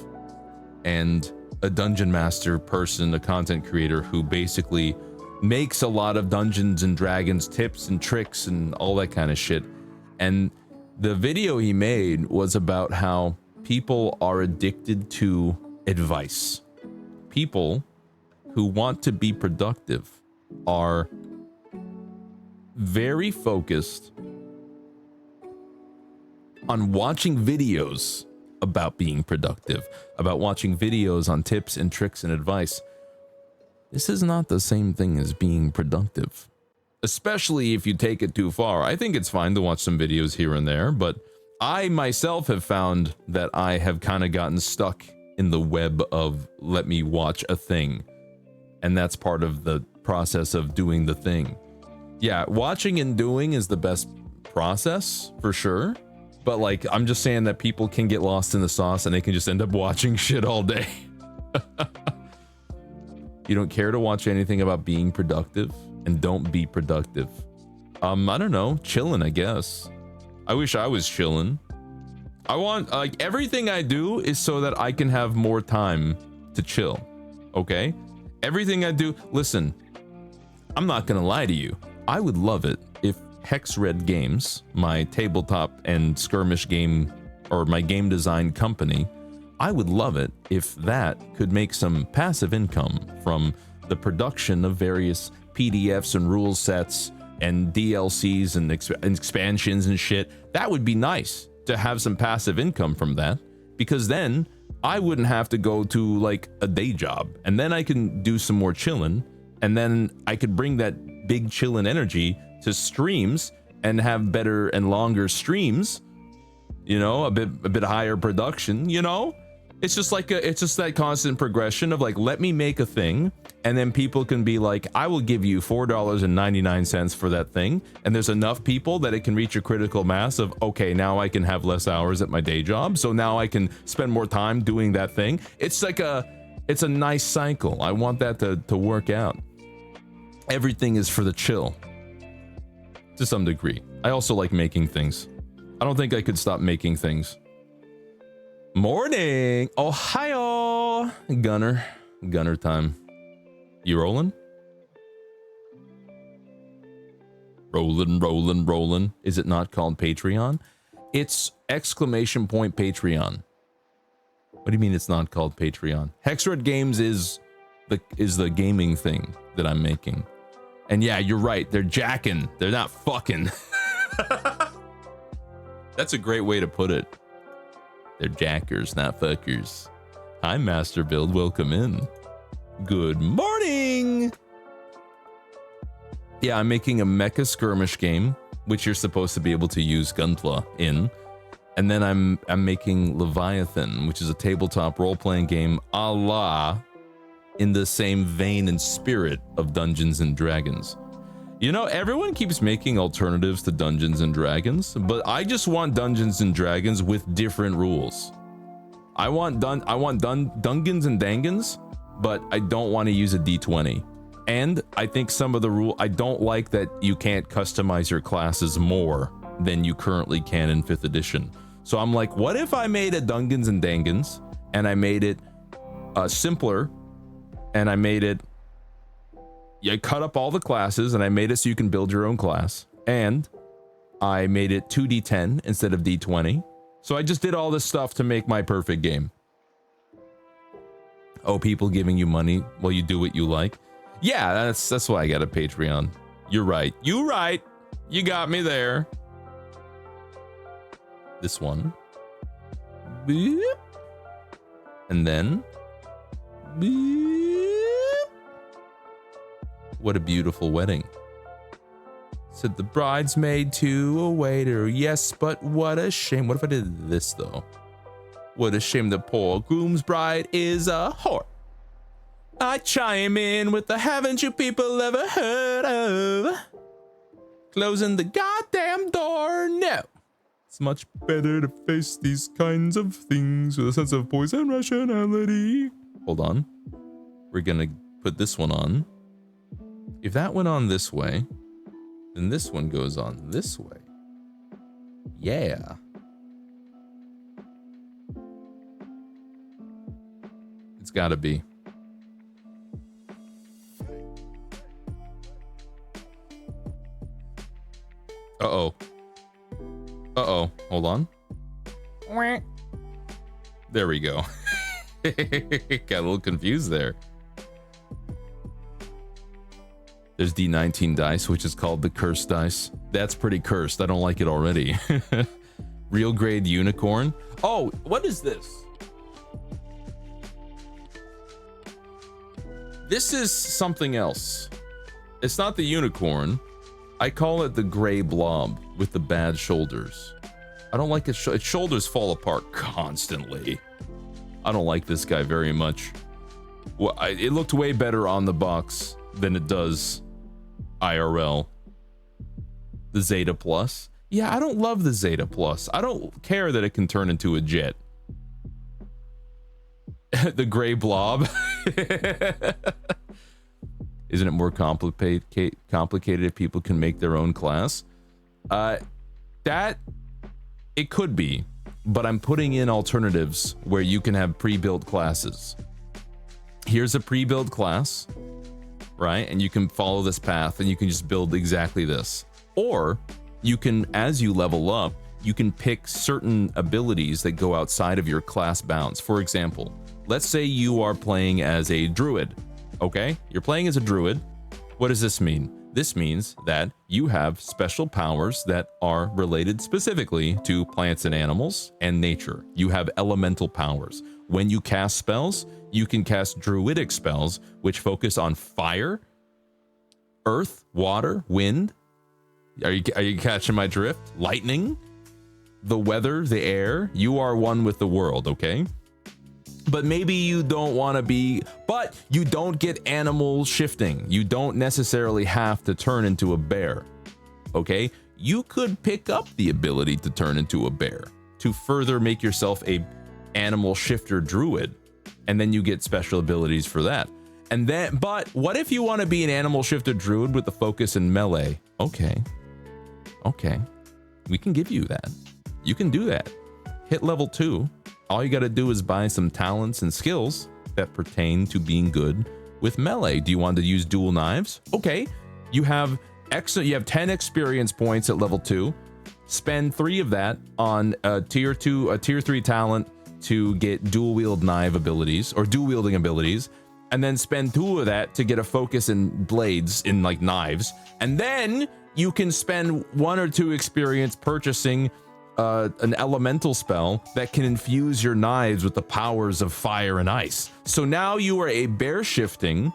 and a dungeon master person, a content creator who basically makes a lot of Dungeons and Dragons tips and tricks and all that kind of shit. And the video he made was about how people are addicted to advice. People who want to be productive are very focused on watching videos about being productive, about watching videos on tips and tricks and advice. This is not the same thing as being productive, especially if you take it too far. I think it's fine to watch some videos here and there, but I myself have found that I have kind of gotten stuck in the web of let me watch a thing. And that's part of the process of doing the thing. Yeah, watching and doing is the best process for sure. But like, I'm just saying that people can get lost in the sauce and they can just end up watching shit all day. You don't care to watch anything about being productive, and don't be productive. I don't know, chilling, I guess. I wish I was chilling. I want, like, everything I do is so that I can have more time to chill, okay? Everything I do, listen, I'm not gonna lie to you. I would love it if Hex Red Games, my tabletop and skirmish game, or my game design company, I would love it if that could make some passive income from the production of various PDFs and rule sets and DLCs and expansions and shit. That would be nice to have some passive income from that, because then I wouldn't have to go to like a day job, and then I can do some more chilling, and then I could bring that big chillin' energy to streams and have better and longer streams, you know, a bit higher production, you know. It's just like it's just that constant progression of like, let me make a thing, and then people can be like, I will give you $4.99 for that thing, and there's enough people that it can reach a critical mass of, okay, now I can have less hours at my day job, so now I can spend more time doing that thing. It's like it's a nice cycle. I want that to work out. Everything is for the chill, to some degree. I also like making things. I don't think I could stop making things. Morning, Ohio, Gunner time. You rolling? Rolling. Is it not called Patreon? It's exclamation point Patreon. What do you mean it's not called Patreon? Hexred Games is the gaming thing that I'm making. And yeah, you're right. They're jacking. They're not fucking. That's a great way to put it. They're jackers, not fuckers. Hi, Master Build. Welcome in. Good morning. Yeah, I'm making a mecha skirmish game, which you're supposed to be able to use gunpla in. And then I'm making Leviathan, which is a tabletop role-playing game a la in the same vein and spirit of Dungeons and Dragons. You know, everyone keeps making alternatives to Dungeons and Dragons, but I just want Dungeons and Dragons with different rules. I want Dungans and Dangans, but I don't want to use a D20. And I think some of the I don't like that you can't customize your classes more than you currently can in 5th edition. So I'm like, what if I made a Dungans and Dangans and I made it simpler, and I made it, I cut up all the classes and I made it so you can build your own class, and I made it 2d10 instead of d20. So I just did all this stuff to make my perfect game. Oh, people giving you money while you do what you like. Yeah, that's why I got a Patreon. You're right. You right. You got me there. This one. Beep. And then. Beep. What a beautiful wedding. Said the bridesmaid to a waiter. Yes, but what a shame. What if I did this, though? What a shame the poor groom's bride is a whore. I chime in with the haven't you people ever heard of? Closing the goddamn door, no. It's much better to face these kinds of things with a sense of poise and rationality. Hold on. We're gonna put this one on. If that went on this way, then this one goes on this way. Yeah. It's gotta be. Uh-oh. Uh-oh. Hold on. There we go. Got a little confused there. There's D19 dice, which is called the cursed dice. That's pretty cursed. I don't like it already. Real grade unicorn. Oh, what is this? This is something else. It's not the unicorn. I call it the gray blob with the bad shoulders. I don't like its shoulders fall apart constantly. I don't like this guy very much. Well, it looked way better on the box than it does IRL. The Zeta Plus. Yeah, I don't love the Zeta Plus. I don't care that it can turn into a jet. The gray blob. Isn't it more complicated if people can make their own class? That it could be, but I'm putting in alternatives where you can have pre-built classes. Here's a pre-built class, right? And you can follow this path and you can just build exactly this. Or you can, as you level up, you can pick certain abilities that go outside of your class bounds. For example, let's say you are playing as a druid, okay? You're playing as a druid. What does this mean? This means that you have special powers that are related specifically to plants and animals and nature. You have elemental powers. When you cast spells, you can cast druidic spells, which focus on fire, earth, water, wind. Are you catching my drift? Lightning, the weather, the air. You are one with the world, okay? But maybe you don't want to be, but you don't get animal shifting. You don't necessarily have to turn into a bear, okay? You could pick up the ability to turn into a bear to further make yourself a animal shifter druid, and then you get special abilities for that. And then, but what if you want to be an animal shifter druid with the focus in melee? Okay, we can give you that. You can do that. Hit level 2. All you got to do is buy some talents and skills that pertain to being good with melee. Do you want to use dual knives? Okay, you have 10 experience points at level 2. Spend 3 of that on a tier 3 talent to get dual wield knife abilities or dual wielding abilities, and then spend 2 of that to get a focus in blades in like knives, and then you can spend 1 or 2 experience purchasing an elemental spell that can infuse your knives with the powers of fire and ice. So now you are a bear shifting,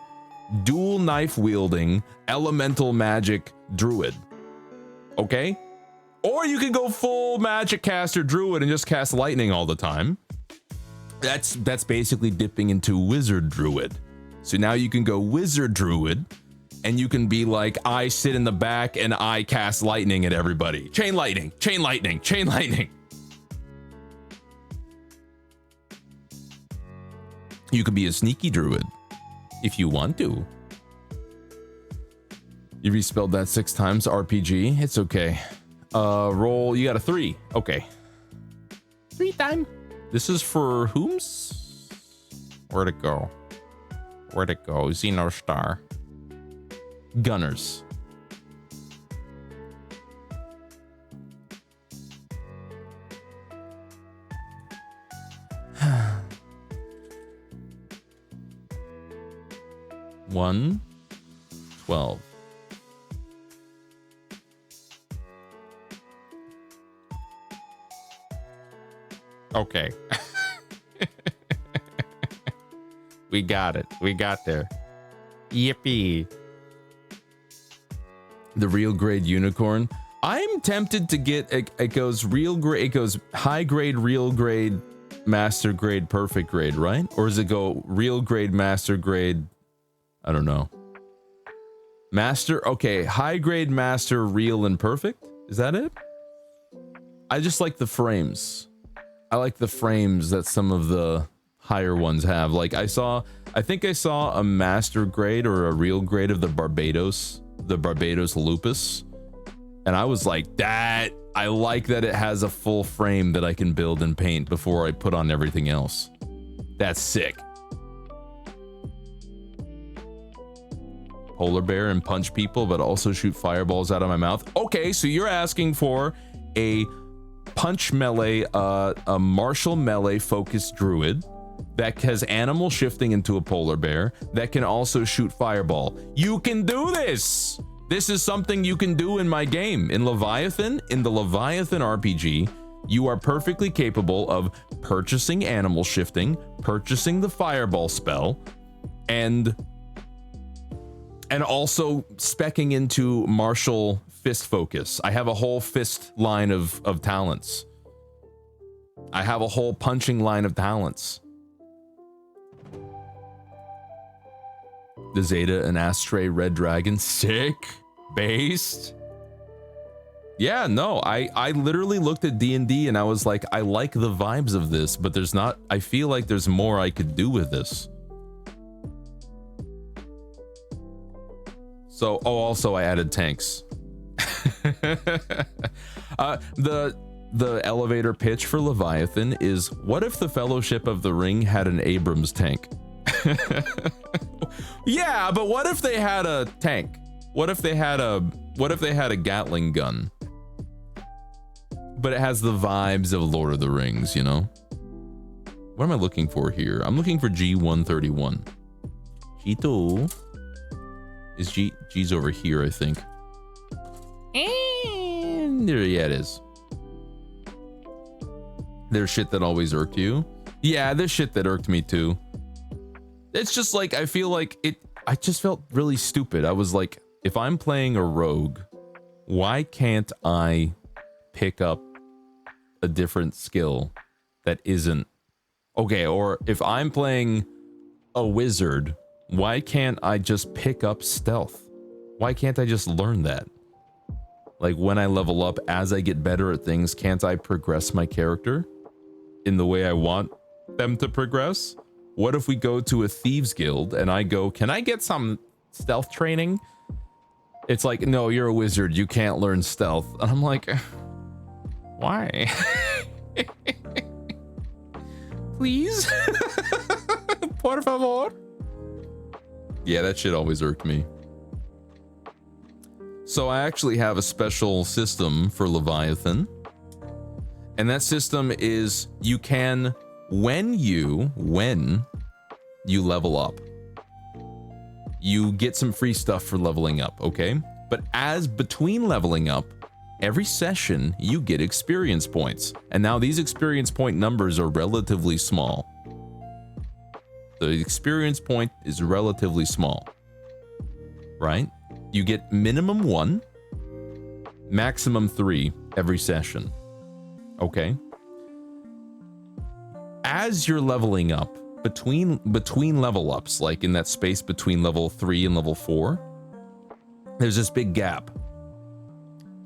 dual knife wielding, elemental magic druid. Okay? Or you can go full magic caster druid and just cast lightning all the time. That's basically dipping into wizard druid. So now you can go wizard druid, and you can be like, I sit in the back and I cast lightning at everybody. Chain lightning, chain lightning, chain lightning. You could be a sneaky druid if you want to. You respelled that 6 times, RPG. It's okay. Roll, you got a 3. Okay. 3 time. This is for whom's? Where'd it go? Where'd it go? Xeno Star. Gunners. One, 12. Okay. We got it. We got there. Yippee. The real grade unicorn. I'm tempted to get it goes real grade, it goes high grade, real grade, master grade, perfect grade, right? Or does it go real grade, master grade? I don't know. Master, okay, high grade, master, real, and perfect. Is that it? I just like the frames. I like the frames that some of the higher ones have. Like I think I saw a master grade or a real grade of the Barbados lupus, and I was like, that I like that it has a full frame that I can build and paint before I put on everything else. That's sick. Polar bear and punch people but also shoot fireballs out of my mouth. Okay, so you're asking for a punch melee, a martial melee focused druid that has animal shifting into a polar bear that can also shoot fireball. You can do this. This is something you can do in my game. In Leviathan, in the Leviathan RPG, you are perfectly capable of purchasing animal shifting, purchasing the fireball spell, and also specking into martial fist focus. I have a whole fist line of talents. I have a whole punching line of talents. The Zeta and Astray Red Dragon, sick, based. Yeah, no, I literally looked at D&D and I was like, I like the vibes of this, but there's not, I feel like there's more I could do with this. So, oh, also I added tanks. The elevator pitch for Leviathan is, what if the Fellowship of the Ring had an Abrams tank? Yeah, but what if they had a tank? What if they had a Gatling gun? But it has the vibes of Lord of the Rings, you know? What am I looking for here? I'm looking for G131. G2 is G's over here, I think. And there, yeah, it is. There's shit that always irked you. Yeah, there's shit that irked me too. It's just like, I feel like I just felt really stupid. I was like, if I'm playing a rogue, why can't I pick up a different skill that isn't okay? Or if I'm playing a wizard, why can't I just pick up stealth? Why can't I just learn that? Like when I level up, as I get better at things, can't I progress my character in the way I want them to progress? What if we go to a thieves guild and I go, can I get some stealth training? It's like, no, you're a wizard, you can't learn stealth. And I'm like, why? Please? Por favor? Yeah, that shit always irked me. So I actually have a special system for Leviathan. And that system is you can, when you level up, you get some free stuff for leveling up, okay? But as between leveling up, every session you get experience points. And now these experience point numbers are relatively small. The experience point is relatively small, right? You get minimum 1, maximum 3 every session. Okay. As you're leveling up, between level ups, like in that space between level 3 and level 4, there's this big gap.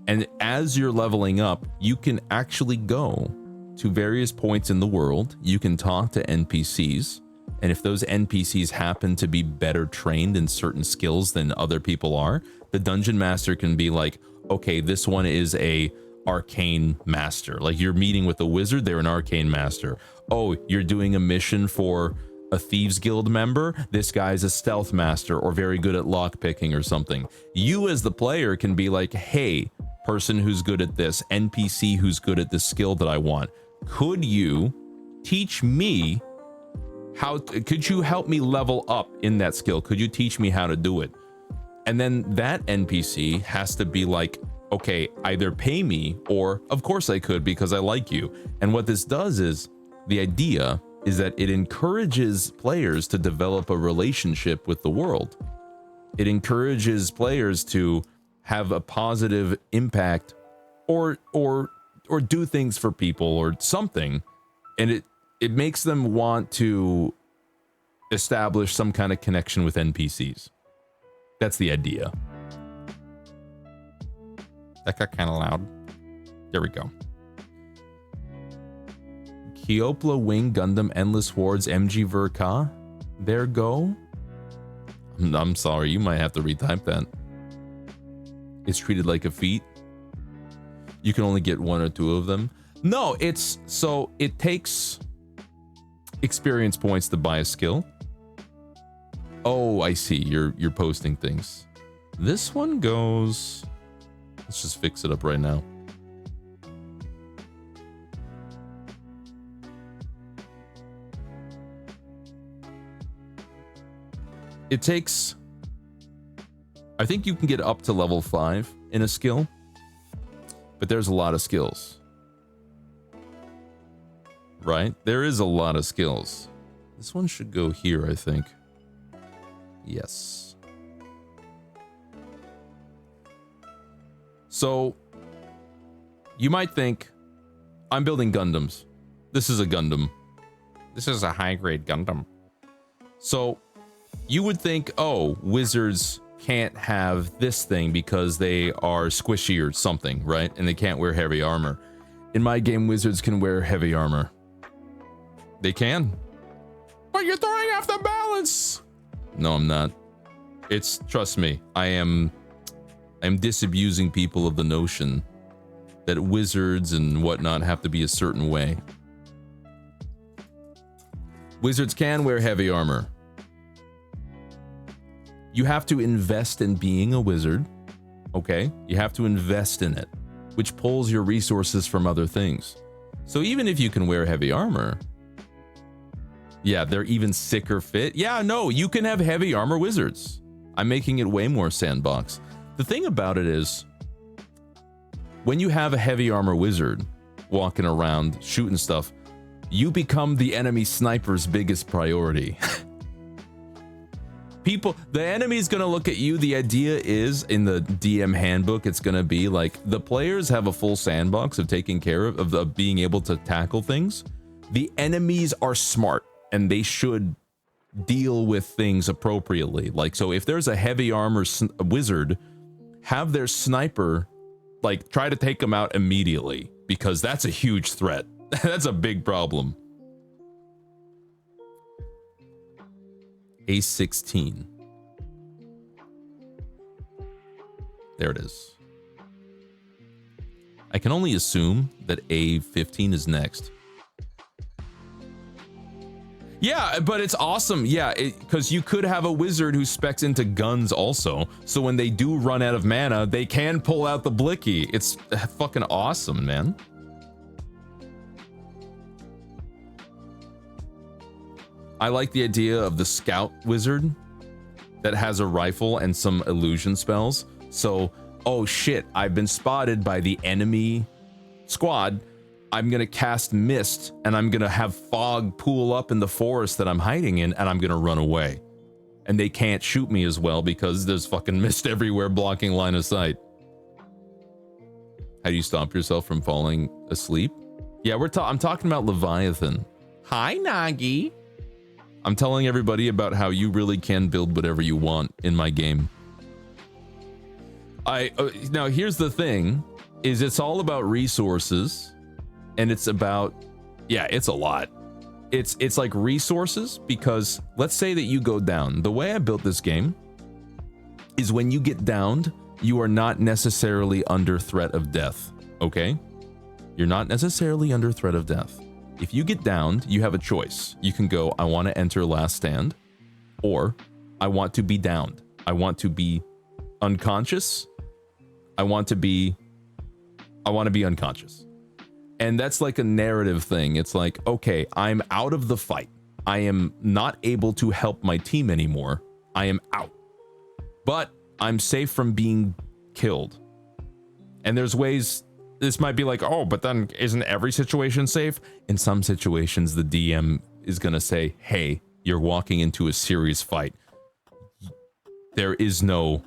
And as you're leveling up, you can actually go to various points in the world. You can talk to NPCs. And if those NPCs happen to be better trained in certain skills than other people are, the dungeon master can be like, okay, this one is a arcane master. Like you're meeting with a wizard, they're an arcane master. Oh, you're doing a mission for a thieves guild member, this guy's a stealth master or very good at lockpicking or something. You as the player can be like, hey, person who's good at this, NPC who's good at this skill that I want, could you teach me could you help me level up in that skill? Could you teach me how to do it? And then that NPC has to be like, okay, either pay me or of course I could because I like you. And what this does is, the idea is that it encourages players to develop a relationship with the world. It encourages players to have a positive impact or do things for people or something. And it makes them want to establish some kind of connection with NPCs. That's the idea. That got kind of loud. There we go. Keopla Wing Gundam Endless Wars MG Verka. There go. I'm sorry, you might have to retype that. It's treated like a feat. You can only get 1 or 2 of them. No, it's so it takes experience points to buy a skill. Oh, I see. You're posting things. This one goes. Let's just fix it up right now. It takes. I think you can get up to level 5 in a skill, but there's a lot of skills. Right? There is a lot of skills. This one should go here, I think. Yes. So, you might think, I'm building Gundams. This is a Gundam. This is a high-grade Gundam. So, you would think, oh, wizards can't have this thing because they are squishy or something, right? And they can't wear heavy armor. In my game, wizards can wear heavy armor. They can. But you're throwing off the balance. No, I'm not. It's, trust me, I'm disabusing people of the notion that wizards and whatnot have to be a certain way. Wizards can wear heavy armor. You have to invest in being a wizard, okay? You have to invest in it, which pulls your resources from other things. So even if you can wear heavy armor, yeah, they're even sicker fit. Yeah, no, you can have heavy armor wizards. I'm making it way more sandbox. The thing about it is, when you have a heavy armor wizard walking around shooting stuff, you become the enemy sniper's biggest priority. The enemy's gonna look at you. The idea is, in the DM handbook, it's gonna be like, the players have a full sandbox of taking care of being able to tackle things. The enemies are smart, and they should deal with things appropriately. Like, so if there's a heavy armor wizard, have their sniper, like, try to take them out immediately, because that's a huge threat. That's a big problem. A16. There it is. I can only assume that A15 is next. Yeah, but it's awesome. Yeah, because you could have a wizard who specs into guns also. So when they do run out of mana, they can pull out the blicky. It's fucking awesome, man. I like the idea of the scout wizard that has a rifle and some illusion spells. So, oh shit, I've been spotted by the enemy squad. I'm gonna cast mist, and I'm gonna have fog pool up in the forest that I'm hiding in, and I'm gonna run away. And they can't shoot me as well because there's fucking mist everywhere blocking line of sight. How do you stop yourself from falling asleep? Yeah, I'm talking about Leviathan. Hi, Nagi. I'm telling everybody about how you really can build whatever you want in my game. Now here's the thing, is it's all about resources, and it's about, yeah, it's a lot. It's like resources, because let's say that you go down. The way I built this game is when you get downed, you are not necessarily under threat of death, okay? You're not necessarily under threat of death. If you get downed, you have a choice. You can go, I want to enter last stand, or I want to be downed. I want to be unconscious. I want to be unconscious. And that's like a narrative thing. It's like, okay, I'm out of the fight. I am not able to help my team anymore. I am out. But I'm safe from being killed. And there's ways. This might be like, oh, but then isn't every situation safe? In some situations, the DM is going to say, hey, you're walking into a serious fight. There is no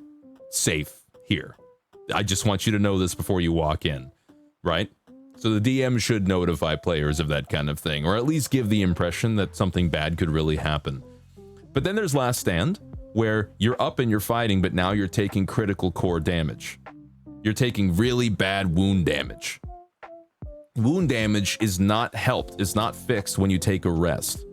safe here. I just want you to know this before you walk in, right? So the DM should notify players of that kind of thing, or at least give the impression that something bad could really happen. But then there's Last Stand, where you're up and you're fighting, but now you're taking critical core damage. You're taking really bad wound damage. Wound damage is not helped, is not fixed when you take a rest.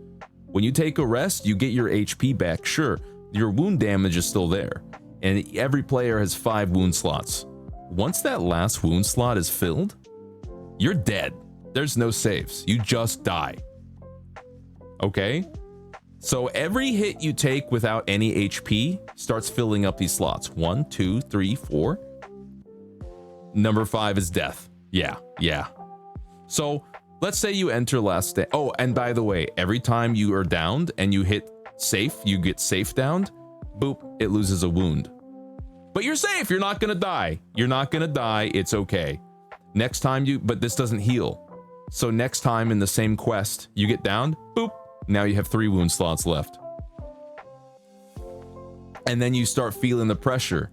When you take a rest, you get your HP back, sure. Your wound damage is still there. And every player has 5 wound slots. Once that last wound slot is filled, you're dead. There's no saves. You just die. Okay? So every hit you take without any HP starts filling up these slots. 1, 2, 3, 4. Number 5 is death. Yeah. So let's say you enter last stand. Oh, and by the way, every time you are downed and you hit safe, you get safe downed, boop, it loses a wound. But you're safe. You're not gonna die. You're not gonna die. It's okay. Next time but this doesn't heal. So next time in the same quest, you get downed, boop, now you have 3 wound slots left. And then you start feeling the pressure.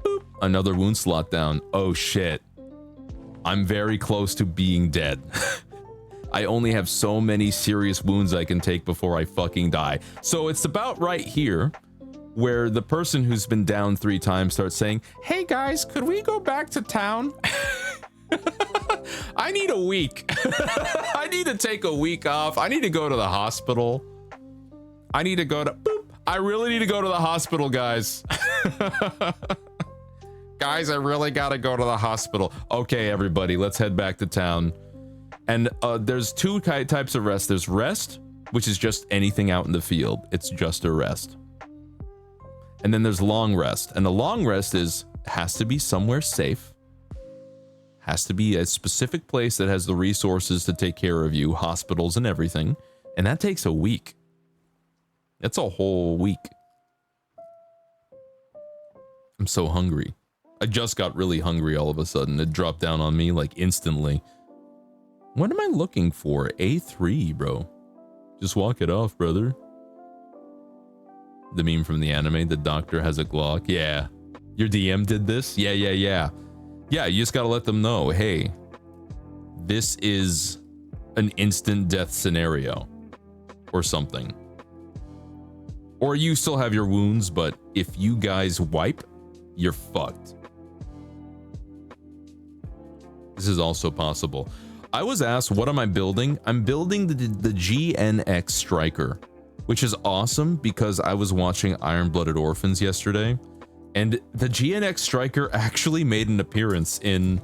Boop, another wound slot down. Oh shit. I'm very close to being dead. I only have so many serious wounds I can take before I fucking die. So it's about right here where the person who's been down 3 times starts saying, hey guys, could we go back to town? I need a week. I need to take a week off. I need to go to the hospital. I need to go to, boop. I really need to go to the hospital, guys. Guys, I really gotta go to the hospital. Okay, everybody, let's head back to town. And there's 2 types of rest. There's rest, which is just anything out in the field. It's just a rest. And then there's long rest. And the long rest has to be somewhere safe. Has to be a specific place that has the resources to take care of you, hospitals and everything. And that takes a week. That's a whole week. I'm so hungry. I just got really hungry all of a sudden. It dropped down on me like instantly. What am I looking for? A3, bro. Just walk it off, brother. The meme from the anime, the doctor has a Glock. Yeah. Your DM did this? Yeah. Yeah, you just gotta let them know, hey, this is an instant death scenario. Or something. Or you still have your wounds, but if you guys wipe, you're fucked. This is also possible. I was asked, what am I building? I'm building the GNX Striker, which is awesome because I was watching Iron-Blooded Orphans yesterday, and the GNX Striker actually made an appearance in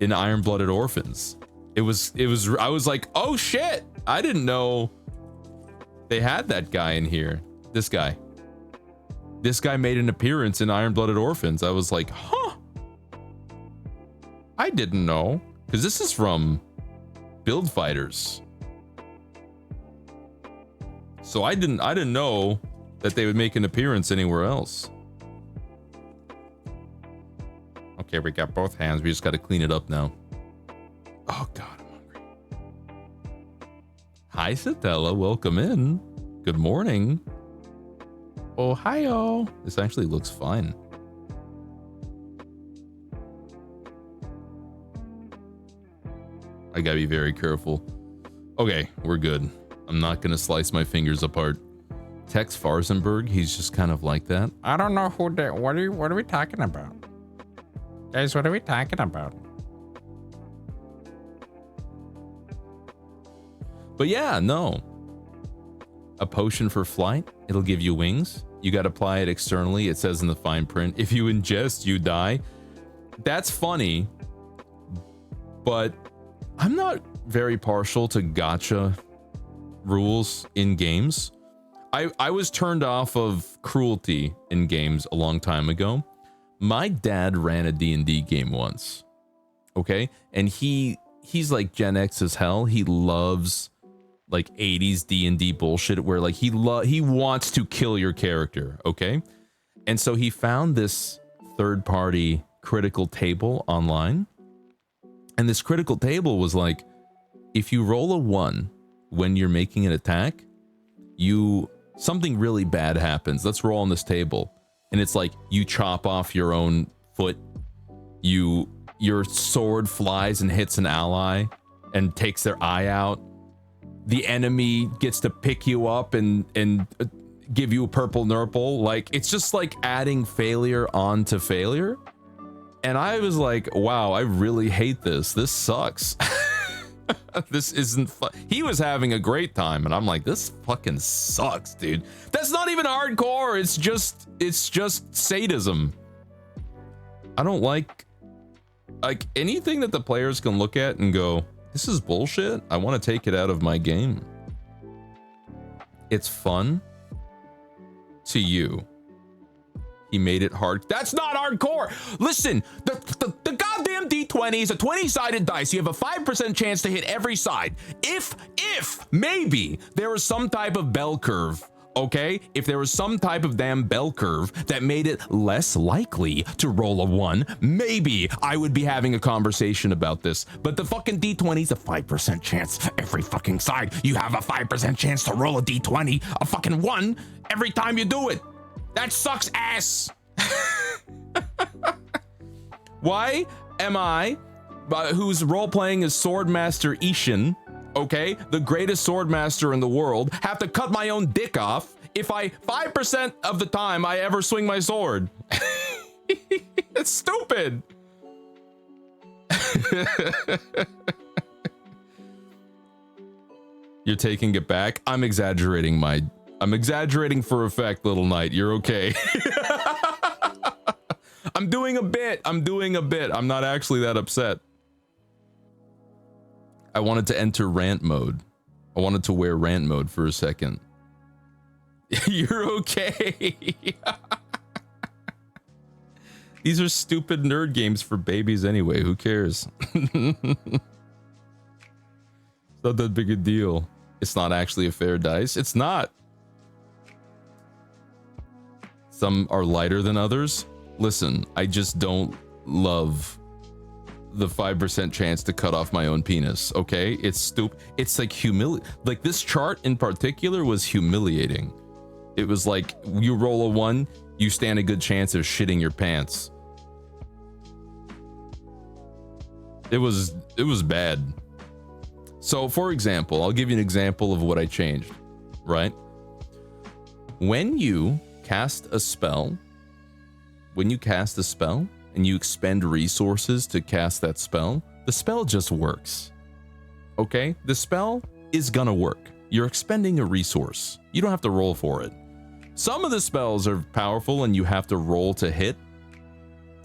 Iron-Blooded Orphans. I was like, oh shit, I didn't know they had that guy in here. This guy made an appearance in Iron-Blooded Orphans. I was like, huh, I didn't know, because this is from Build Fighters. So I didn't know that they would make an appearance anywhere else. Okay, we got both hands. We just got to clean it up now. Oh god, I'm hungry. Hi, Satella. Welcome in. Good morning. Ohio. This actually looks fine. I gotta be very careful. Okay, we're good. I'm not gonna slice my fingers apart. Tex Farsenberg, he's just kind of like that. I don't know who the, what are we talking about? Guys, what are we talking about? But yeah, no. A potion for flight, it'll give you wings. You gotta apply it externally. It says in the fine print, if you ingest, you die. That's funny, but I'm not very partial to gacha rules in games. I was turned off of cruelty in games a long time ago. My dad ran a D&D game once, okay? And he's like Gen X as hell. He loves like 80s D&D bullshit where like he wants to kill your character, okay? And so he found this third-party critical table online. And this critical table was like, if you roll a 1 when you're making an attack, something really bad happens. Let's roll on this table. And it's like you chop off your own foot, your sword flies and hits an ally and takes their eye out. The enemy gets to pick you up and give you a purple nurple. Like, it's just like adding failure onto failure. And I was like, wow, I really hate this. This sucks. This isn't fun. He was having a great time, and I'm like, this fucking sucks, dude. That's not even hardcore. It's just sadism. I don't like anything that the players can look at and go, this is bullshit. I want to take it out of my game. It's fun to you. He made it hard. That's not hardcore. Listen, the goddamn D20 is a 20-sided dice. You have a 5% chance to hit every side. If maybe there was some type of bell curve, okay? If there was some type of damn bell curve that made it less likely to roll a 1, maybe I would be having a conversation about this. But the fucking D20 is a 5% chance every fucking side. You have a 5% chance to roll a D20, a fucking 1, every time you do it. That sucks ass. Why am I, whose role-playing is Swordmaster Ishin, okay, the greatest swordmaster in the world, have to cut my own dick off if 5% of the time I ever swing my sword? It's stupid. You're taking it back? I'm exaggerating for effect, little knight. You're okay. I'm doing a bit. I'm not actually that upset. I wanted to enter rant mode. I wanted to wear rant mode for a second. You're okay. These are stupid nerd games for babies anyway. Who cares? It's not that big a deal. It's not actually a fair dice. It's not. Some are lighter than others. Listen, I just don't love the 5% chance to cut off my own penis, okay? It's stupid. It's like like this chart in particular was humiliating. It was like you roll a 1, you stand a good chance of shitting your pants. It was bad. So for example, I'll give you an example of what I changed, right? When you cast a spell and you expend resources to cast that spell, the spell just works. Okay? The spell is gonna work. You're expending a resource. You don't have to roll for it. Some of the spells are powerful and you have to roll to hit,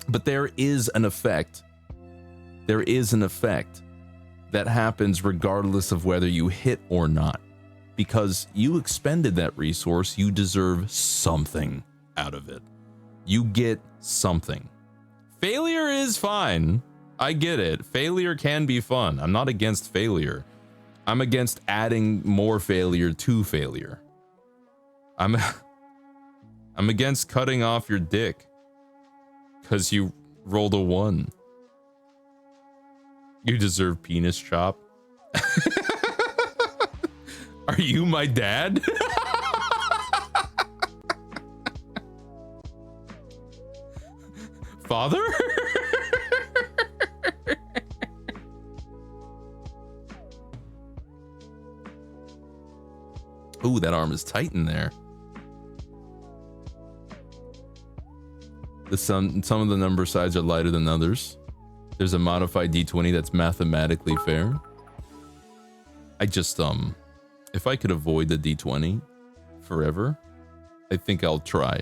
but there is an effect. There is an effect that happens regardless of whether you hit or not. Because you expended that resource, you deserve something out of it. You get something. Failure is fine. I get it. Failure can be fun. I'm not against failure. I'm against adding more failure to failure. I'm against cutting off your dick because you rolled a 1. You deserve penis chop. Are you my dad? Father? Ooh, that arm is tight in there. Some of the number sides are lighter than others. There's a modified d20 that's mathematically fair. I just if I could avoid the d20 forever, I think I'll try.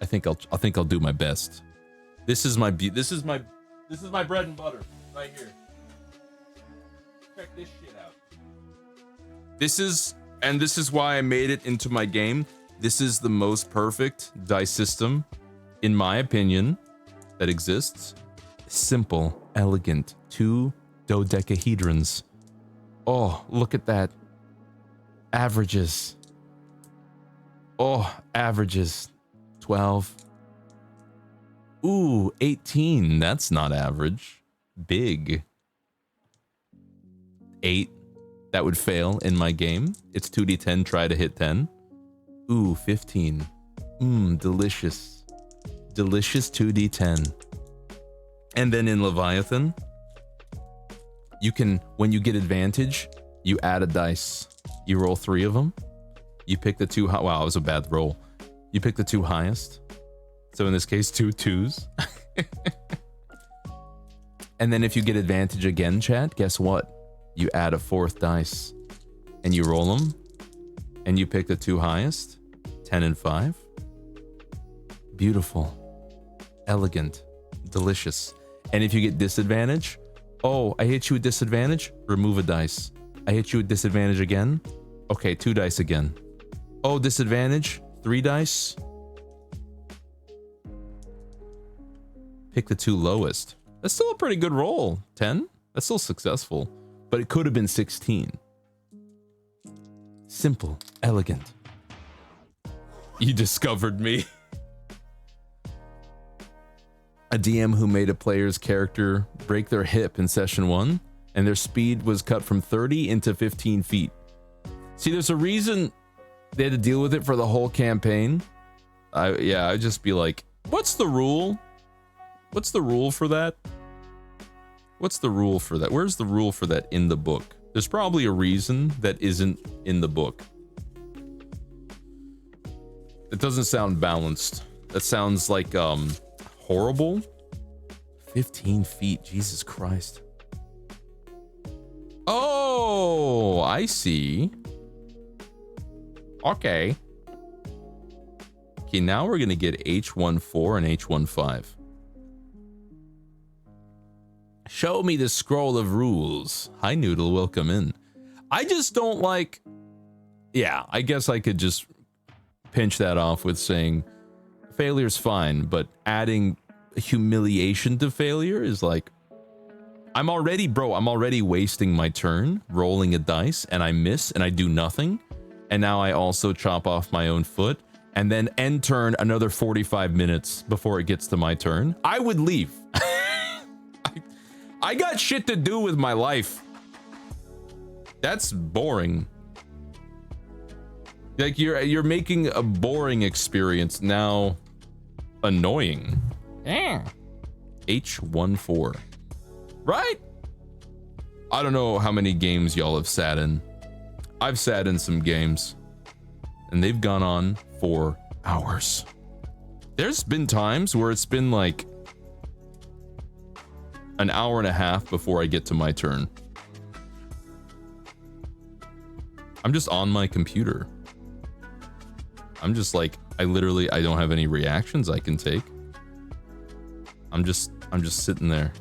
I think I'll do my best. This is my bread and butter right here. Check this shit out. This is why I made it into my game. This is the most perfect dice system, in my opinion, that exists. Simple, elegant, 2 dodecahedrons. Oh, look at that. Averages. Oh, averages. 12. Ooh, 18. That's not average. Big. 8. That would fail in my game. It's 2d10, try to hit 10. Ooh, 15. Delicious. Delicious 2d10. And then in Leviathan, you can, when you get advantage, you add a dice. You roll 3 of them. You pick the 2 wow, it was a bad roll. You pick the 2 highest. So in this case, 2 2s. And then if you get advantage again, chat, guess what? You add a 4th dice. And you roll them. And you pick the 2 highest. 10 and 5. Beautiful. Elegant. Delicious. And if you get disadvantage, oh, I hit you with disadvantage, remove a dice. I hit you with disadvantage again. Okay, 2 dice again. Oh, disadvantage, 3 dice. Pick the 2 lowest. That's still a pretty good roll. 10? That's still successful. But it could have been 16. Simple, elegant. You discovered me. A DM who made a player's character break their hip in session 1, and their speed was cut from 30 into 15 feet. See, there's a reason they had to deal with it for the whole campaign. I'd just be like, what's the rule? What's the rule for that? What's the rule for that? Where's the rule for that in the book? There's probably a reason that isn't in the book. It doesn't sound balanced. That sounds like, horrible. 15 feet, Jesus Christ. Oh, I see. Okay. Okay, now we're gonna get H14 and H15. Show me the scroll of rules. Hi, Noodle, welcome in. I just don't like... Yeah, I guess I could just pinch that off with saying Failure's fine, but adding humiliation to failure is like, I'm already wasting my turn rolling a dice and I miss and I do nothing. And now I also chop off my own foot and then end turn another 45 minutes before it gets to my turn. I would leave. I got shit to do with my life. That's boring. Like you're making a boring experience now annoying. Yeah. H14. Right? I don't know how many games y'all have sat in. I've sat in some games and they've gone on for hours. There's been times where it's been like an hour and a half before I get to my turn. I'm just on my computer. I'm just like, I don't have any reactions I can take. I'm just sitting there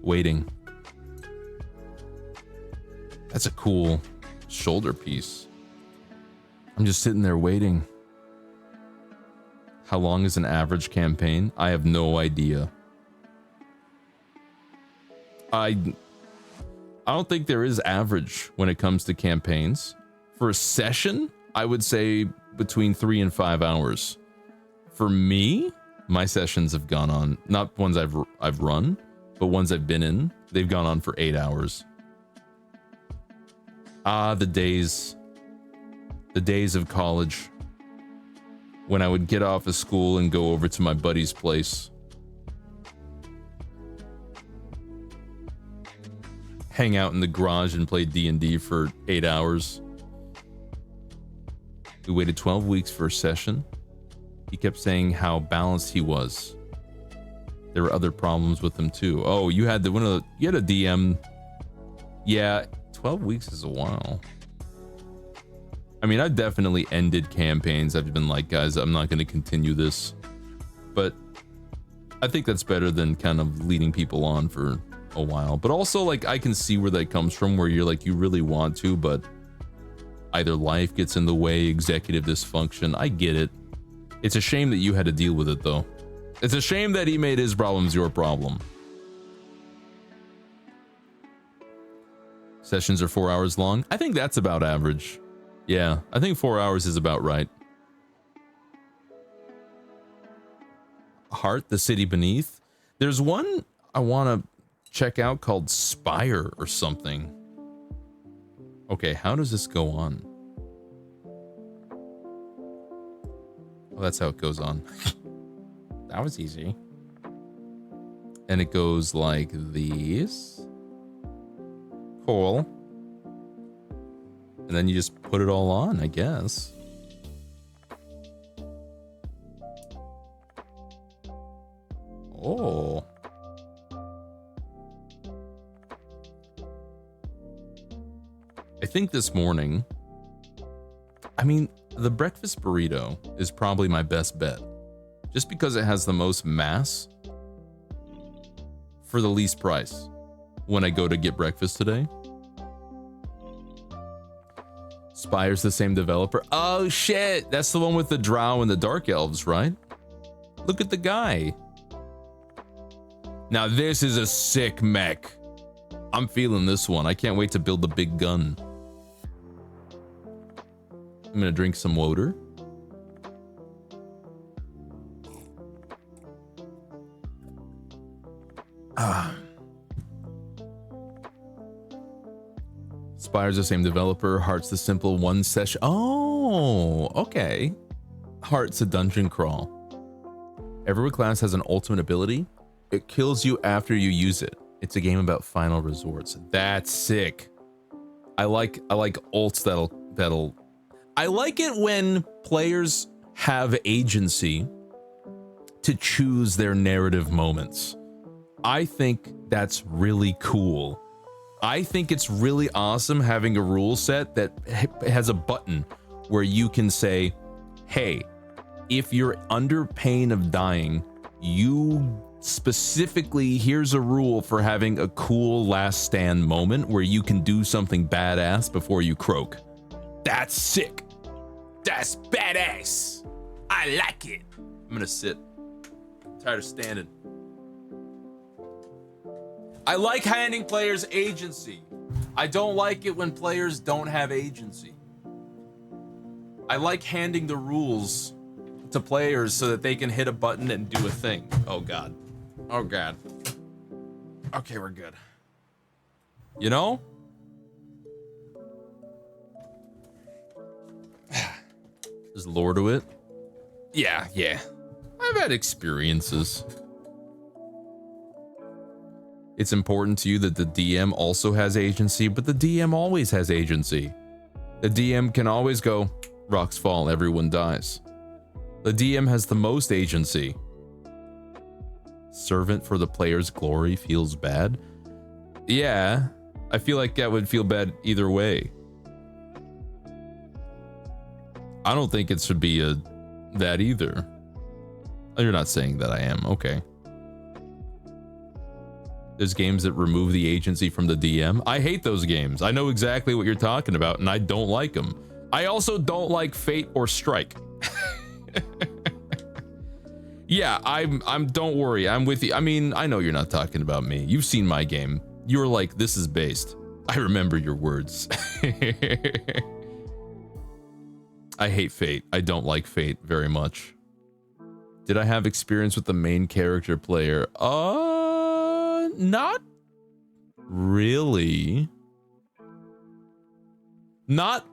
waiting. That's a cool shoulder piece. I'm just sitting there waiting. How long is an average campaign? I have no idea. I don't think there is average when it comes to campaigns. For a session, I would say between 3 and 5 hours. For me, my sessions have gone on, not ones I've run, but ones I've been in, they've gone on for 8 hours. Ah, the days of college when I would get off of school and go over to my buddy's place. Hang out in the garage and play D&D for 8 hours. We waited 12 weeks for a session. He kept saying how balanced he was. There were other problems with him too. Oh, you had a DM. Yeah, 12 weeks is a while. I mean, I've definitely ended campaigns. I've been like, guys, I'm not going to continue this. But I think that's better than kind of leading people on for a while. But also, like, I can see where that comes from, where you're like, you really want to, but either life gets in the way, executive dysfunction. I get it. It's a shame that you had to deal with it, though. It's a shame that he made his problems your problem. Sessions are 4 hours long. I think that's about average. Yeah, I think 4 hours is about right. Heart, the City Beneath. There's one I want to check out called Spire or something. Okay, how does this go on? Oh, that's how it goes on. That was easy. And it goes like this. Cool. And then you just put it all on, I guess. Oh. I think this morning, I mean, the breakfast burrito is probably my best bet. Just because it has the most mass for the least price when I go to get breakfast today. Spire's the same developer. Oh shit, that's the one with the drow and the dark elves, right? Look at the guy. Now this is a sick mech. I'm feeling this one. I can't wait to build the big gun. I'm gonna drink some water. Spire's the same developer. Heart's the simple one session. Oh, okay. Heart's a dungeon crawl. Every class has an ultimate ability. It kills you after you use it. It's a game about final resorts. That's sick. I like ults that'll I like it when players have agency to choose their narrative moments. I think that's really cool. I think it's really awesome having a rule set that has a button where you can say, hey, if you're under pain of dying, you specifically, here's a rule for having a cool last stand moment where you can do something badass before you croak. That's sick. That's badass. I I like it. I'm gonna sit. I'm tired of standing. I like handing players agency. I don't like it when players don't have agency. I like handing the rules to players so that they can hit a button and do a thing. Oh God. Oh God. Okay, we're good. You know? There's lore to it. Yeah. I've had experiences. It's important to you that the DM also has agency, but the DM always has agency. The DM can always go, rocks fall, everyone dies. The DM has the most agency. Servant for the player's glory feels bad. Yeah, I feel like that would feel bad either way. I don't think it should be that either. Oh, you're not saying that I am, okay. There's games that remove the agency from the DM. I hate those games. I know exactly what you're talking about, and I don't like them. I also don't like Fate or Strike. Yeah, I'm don't worry, I'm with you. I mean, I know you're not talking about me. You've seen my game. You were like, this is based. I remember your words. I hate Fate. I don't like Fate very much. Did I have experience with the main character player? Not really. Not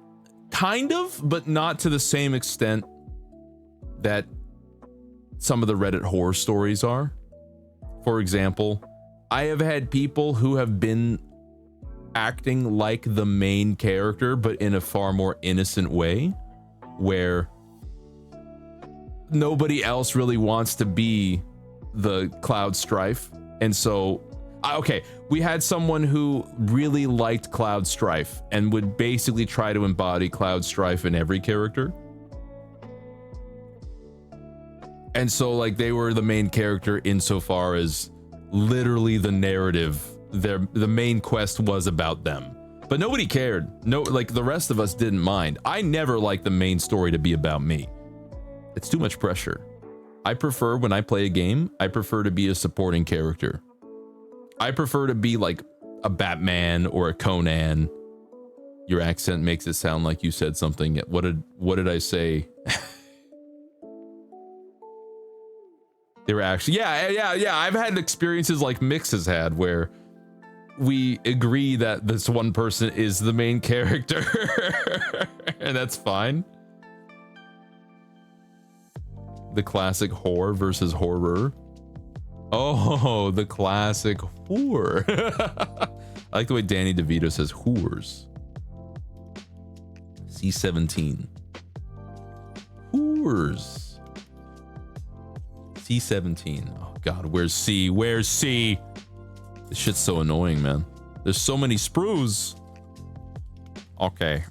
kind of, but not to the same extent that some of the Reddit horror stories are. For example, I have had people who have been acting like the main character, but in a far more innocent way, where nobody else really wants to be the Cloud Strife. And so, okay, we had someone who really liked Cloud Strife and would basically try to embody Cloud Strife in every character. And so, like, they were the main character insofar as literally the narrative, the main quest was about them. But nobody cared. No, like, the rest of us didn't mind. I never liked the main story to be about me. It's too much pressure. I prefer, when I play a game, I prefer to be a supporting character. I prefer to be like a Batman or a Conan. Your accent makes it sound like you said something. What did I say? They were actually, yeah. I've had experiences like Mix has had where we agree that this one person is the main character, and that's fine. The classic whore versus horror. Oh, the classic whore. I like the way Danny DeVito says whores. C17. Whores. C17. Oh God, where's C? Where's C? This shit's so annoying, man. There's so many sprues. Okay.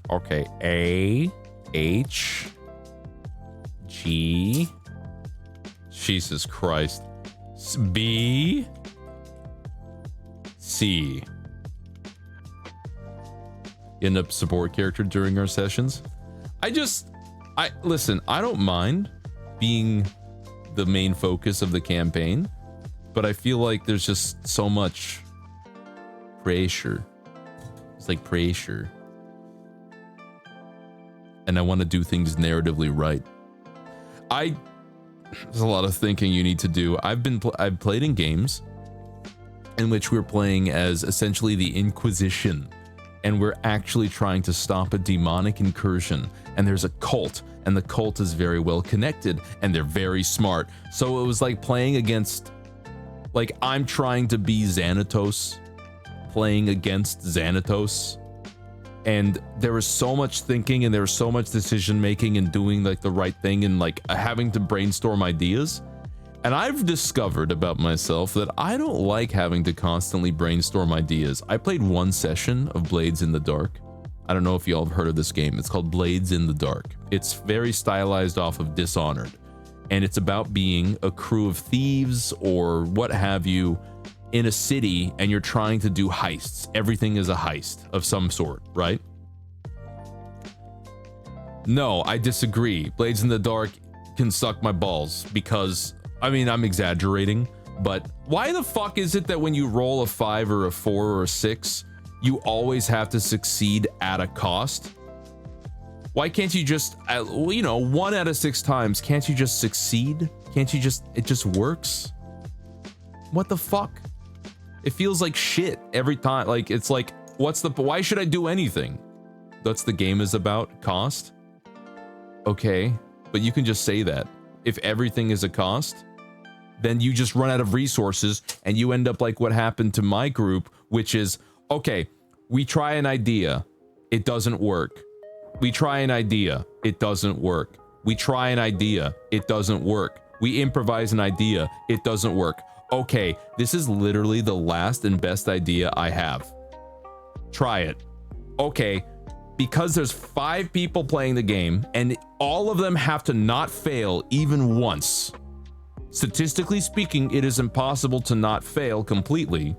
A, H, G. Jesus Christ. B, C. End up support character during our sessions. Listen, I don't mind being the main focus of the campaign, but I feel like there's just so much pressure. It's like pressure. And I want to do things narratively right. There's a lot of thinking you need to do. I've played in games in which we're playing as essentially the Inquisition, and we're actually trying to stop a demonic incursion, and there's a cult, and the cult is very well connected, and they're very smart. So it was like playing against, like, I'm trying to be Xanatos, playing against Xanatos. And there was so much thinking, and there was so much decision making, and doing like the right thing, and like having to brainstorm ideas. And I've discovered about myself that I don't like having to constantly brainstorm ideas. I played one session of Blades in the Dark. I don't know if y'all have heard of this game. It's called Blades in the Dark. It's very stylized off of Dishonored, and it's about being a crew of thieves or what have you in a city, and you're trying to do heists. Everything is a heist of some sort, right? No, I disagree. Blades in the Dark can suck my balls because, I mean, I'm exaggerating, but why the fuck is it that when you roll a 5 or a 4 or a 6, you always have to succeed at a cost? Why can't you just, you know, 1 out of 6 times, can't you just succeed? Can't you just, it just works? What the fuck? It feels like shit every time. Like, it's like, why should I do anything? That's the game is about, cost? Okay, but you can just say that. If everything is a cost, then you just run out of resources and you end up like what happened to my group, which is, okay, we try an idea, it doesn't work. We try an idea, it doesn't work. We try an idea, it doesn't work. We improvise an idea, it doesn't work. Okay, this is literally the last and best idea I have. Try it. Okay, because there's 5 people playing the game and all of them have to not fail even once. Statistically speaking, it is impossible to not fail completely.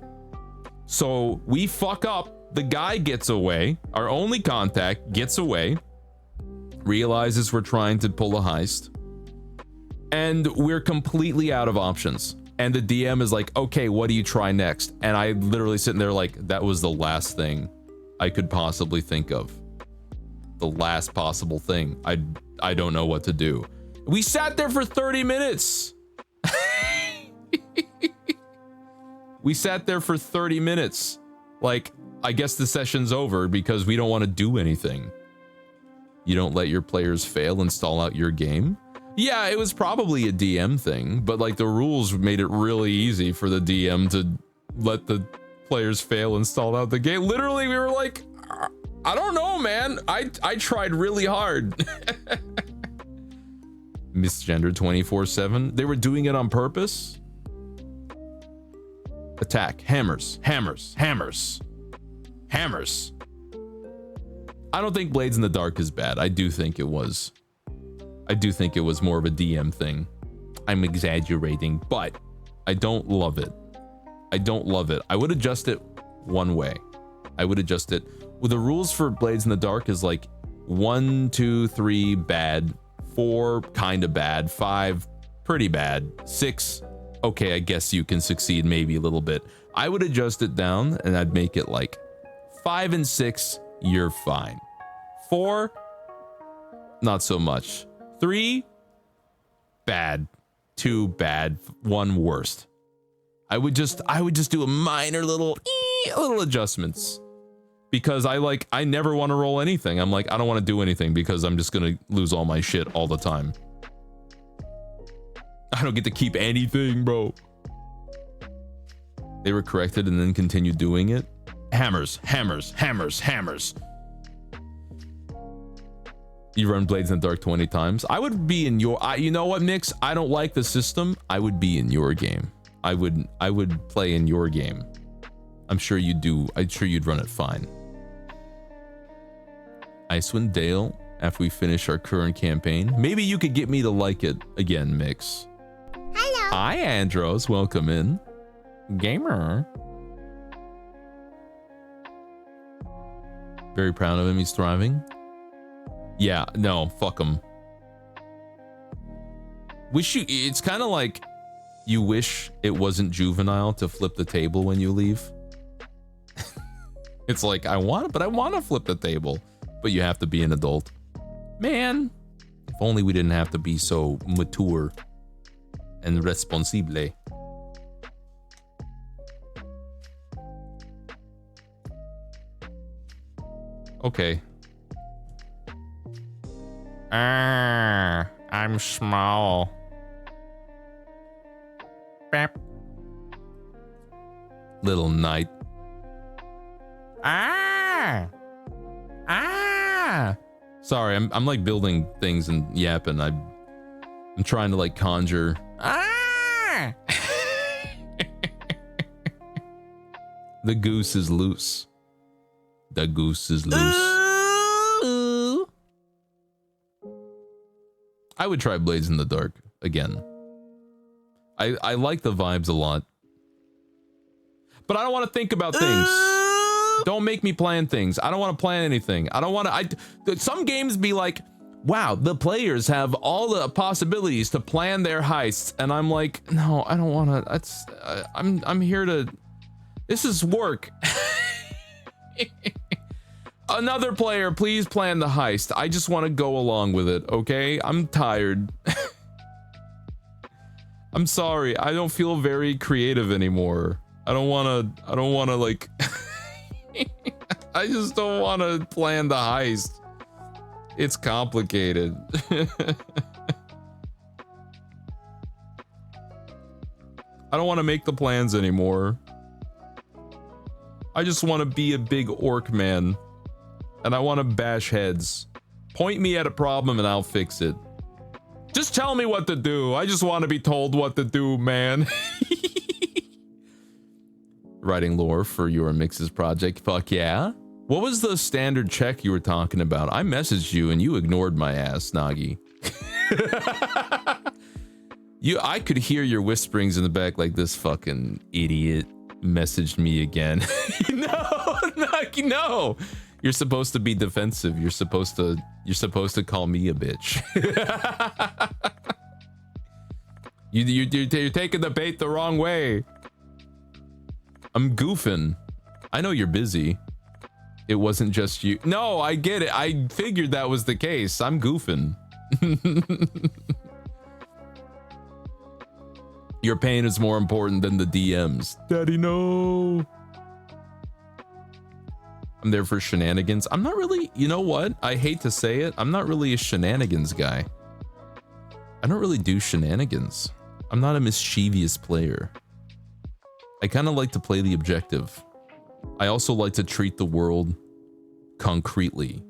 So we fuck up, the guy gets away, our only contact gets away, realizes we're trying to pull a heist, and we're completely out of options. And the DM is like, okay, what do you try next? And I literally sitting there like, that was the last thing I could possibly think of. The last possible thing. I don't know what to do. We sat there for 30 minutes. We sat there for 30 minutes. Like, I guess the session's over because we don't want to do anything. You don't let your players fail and stall out your game? Yeah, it was probably a DM thing, but like the rules made it really easy for the DM to let the players fail and stall out the game. Literally, we were like, I don't know, man. I tried really hard. Misgender 24/7. They were doing it on purpose. Attack. Hammers. Hammers. Hammers. Hammers. I don't think Blades in the Dark is bad. I do think it was more of a DM thing. I'm exaggerating, but I don't love it. I don't love it. I would adjust it one way. I would adjust it. Well, the rules for Blades in the Dark is like 1, 2, 3 bad, 4 kind of bad, 5 pretty bad, 6 okay, I guess you can succeed maybe a little bit. I would adjust it down and I'd make it like 5 and 6, you're fine. 4, not so much. 3, bad. 2, bad. 1, worst. I would just do a minor little adjustments. Because I never want to roll anything. I'm like, I don't want to do anything because I'm just gonna lose all my shit all the time. I don't get to keep anything, bro. They were corrected and then continued doing it. Hammers, hammers, hammers, hammers. You run Blades in the Dark 20 times. I would be in your, you know what, Mix? I don't like the system. I would be in your game. I would play in your game. I'm sure you do. I'm sure you'd run it fine. Icewind Dale, after we finish our current campaign. Maybe you could get me to like it again, Mix. Hello. Hi, Andros. Welcome in. Gamer. Very proud of him. He's thriving. Yeah, no, fuck him. It's kind of like you wish it wasn't juvenile to flip the table when you leave. It's like, I want to flip the table, but you have to be an adult. Man, if only we didn't have to be so mature and responsible. Okay. I'm small. Bap. Little knight. Sorry, I'm like building things and yapping. I'm trying to like conjure. The goose is loose. The goose is loose. Ooh. I would try Blades in the Dark again. I like the vibes a lot. But I don't want to think about things. Don't make me plan things. I don't want to plan anything. I don't want to. Some games be like, wow, the players have all the possibilities to plan their heists, and I'm like, no, I don't want to. That's I'm here to. This is work. Another player, please plan the heist. I just want to go along with it, okay? I'm tired. I'm sorry. I don't feel very creative anymore. I don't want to like I just don't want to plan the heist. It's complicated. I don't want to make the plans anymore. I just want to be a big orc man. And I want to bash heads. Point me at a problem and I'll fix it. Just tell me what to do. I just want to be told what to do, man. Writing lore for your Mixes project. Fuck yeah. What was the standard check you were talking about? I messaged you and you ignored my ass, Nagi. I could hear your whisperings in the back like, this fucking idiot messaged me again. No, Nagi, no. You're supposed to be defensive. You're supposed to call me a bitch. You're taking the bait the wrong way. I'm goofing. I know you're busy. It wasn't just you. No, I get it. I figured that was the case. I'm goofing. Your pain is more important than the DMs. Daddy, no. I'm there for shenanigans. I'm not really, you know what? I hate to say it. I'm not really a shenanigans guy. I don't really do shenanigans. I'm not a mischievous player. I kind of like to play the objective. I also like to treat the world concretely.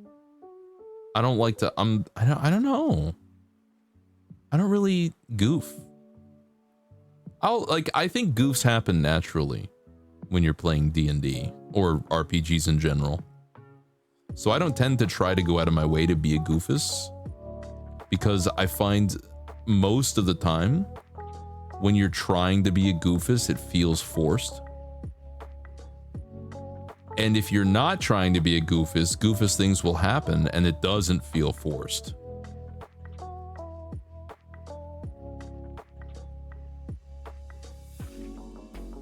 I don't like to, I don't know. I don't really goof. I think goofs happen naturally when you're playing D&D or RPGs in general. So I don't tend to try to go out of my way to be a goofus, because I find most of the time when you're trying to be a goofus, it feels forced. And if you're not trying to be a goofus things will happen and it doesn't feel forced.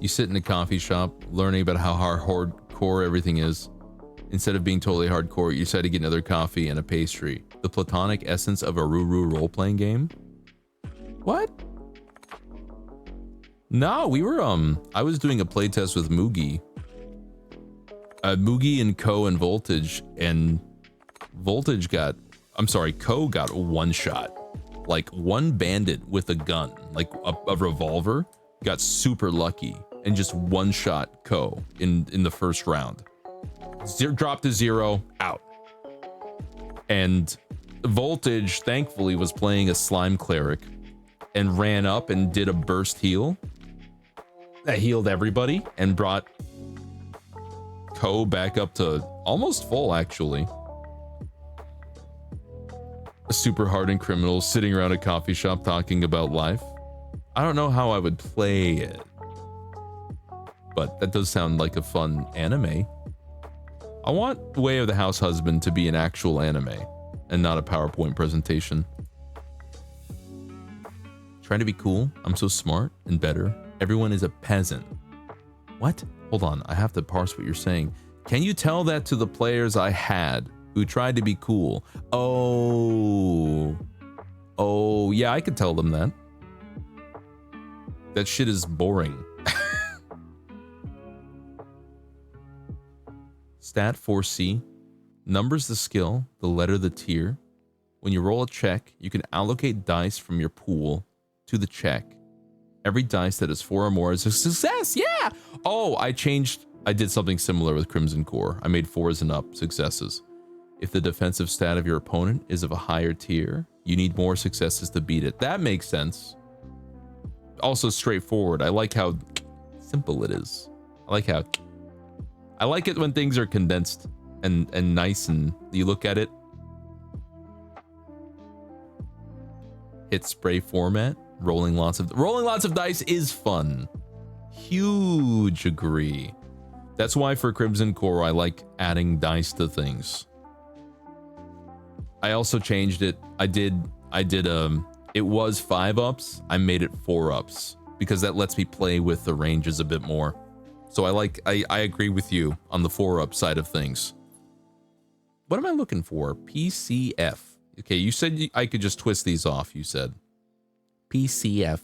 You sit in a coffee shop learning about how hardcore everything is. Instead of being totally hardcore, you decide to get another coffee and a pastry. The platonic essence of a Ruru role-playing game? What? No, we were, I was doing a playtest with Moogie. Moogie and Co and Voltage, and Co got one shot. Like one bandit with a gun, like a revolver, got super lucky and just one shot Co in the first round. Dropped to 0, out. And Voltage, thankfully, was playing a slime cleric and ran up and did a burst heal that healed everybody and brought Co back up to almost full, actually. A super hardened criminal sitting around a coffee shop talking about life. I don't know how I would play it, but that does sound like a fun anime. I want Way of the House Husband to be an actual anime and not a PowerPoint presentation. Trying to be cool. I'm so smart and better. Everyone is a peasant. What? Hold on, I have to parse what you're saying. Can you tell that to the players I had who tried to be cool? Oh, yeah, I could tell them that. That shit is boring. Stat 4C. Numbers the skill, the letter the tier. When you roll a check, you can allocate dice from your pool to the check. Every dice that is 4 or more is a success. Yeah. Oh, I did something similar with Crimson Core. I made 4s and up successes. If the defensive stat of your opponent is of a higher tier, you need more successes to beat it. That makes sense. Also straightforward. I like how simple it is. I like it when things are condensed and nice, and you look at it. Hit spray format. Rolling lots of dice is fun. Huge agree. That's why for Crimson Core I like adding dice to things. I also changed it. I did it was 5 ups. I made it 4 ups because that lets me play with the ranges a bit more. So I agree with you on the 4 up side of things. What am I looking for? PCF. Okay, you said I could just twist these off, you said. PCF.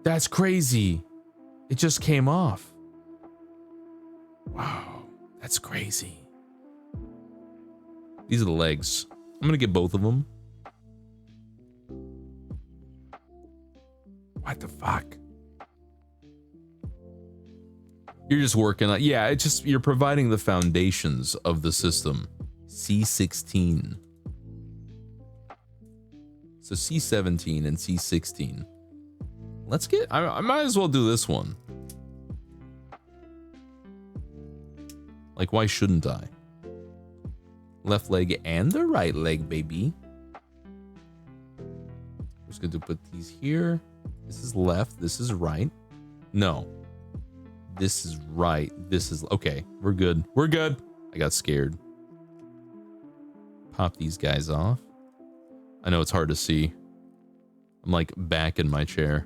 That's crazy. It just came off. Wow, that's crazy. These are the legs. I'm gonna get both of them. What the fuck? You're just working on, yeah, it's just, you're providing the foundations of the system. C16. So C17 and C16. Let's get, I might as well do this one. Like, why shouldn't I? Left leg and the right leg, baby. I'm just going to put these here. This is left. This is right. No. This is right. This is... Okay, we're good. We're good. I got scared. Pop these guys off. I know it's hard to see. I'm like back in my chair.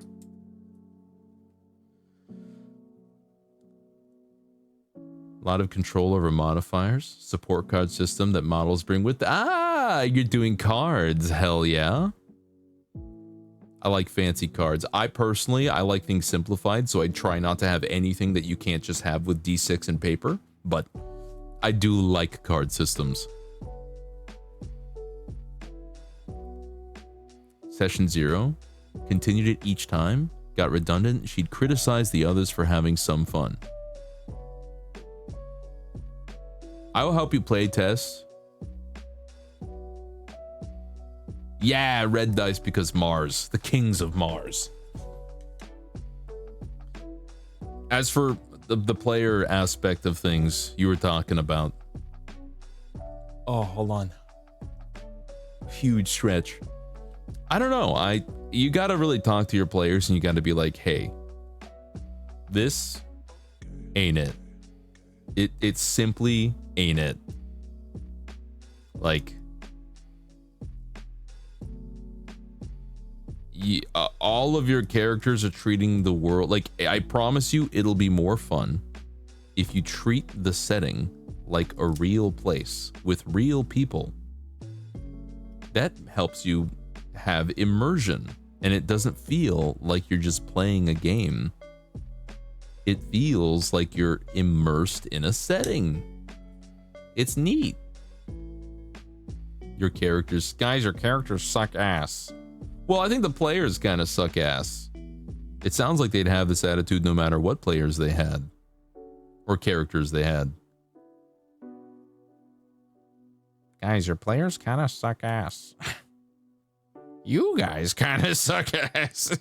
A lot of control over modifiers. Support card system that models bring with... Ah, you're doing cards. Hell yeah. I like fancy cards. I personally like things simplified, so I try not to have anything that you can't just have with D6 and paper, but I do like card systems. Session 0. Continued it each time. Got redundant. She'd criticize the others for having some fun. I will help you play test. Yeah, red dice because Mars. The kings of Mars. As for the player aspect of things you were talking about. Oh, hold on. Huge stretch. I don't know. You gotta really talk to your players and you gotta be like, hey, this ain't it. It simply ain't it. Like, all of your characters are treating the world like, I promise you it'll be more fun if you treat the setting like a real place with real people. That helps you have immersion and it doesn't feel like you're just playing a game. It feels like you're immersed in a setting. It's neat. Your characters suck ass. Well, I think the players kind of suck ass. It sounds like they'd have this attitude no matter what players they had. Or characters they had. Guys, your players kind of suck ass. You guys kind of suck ass.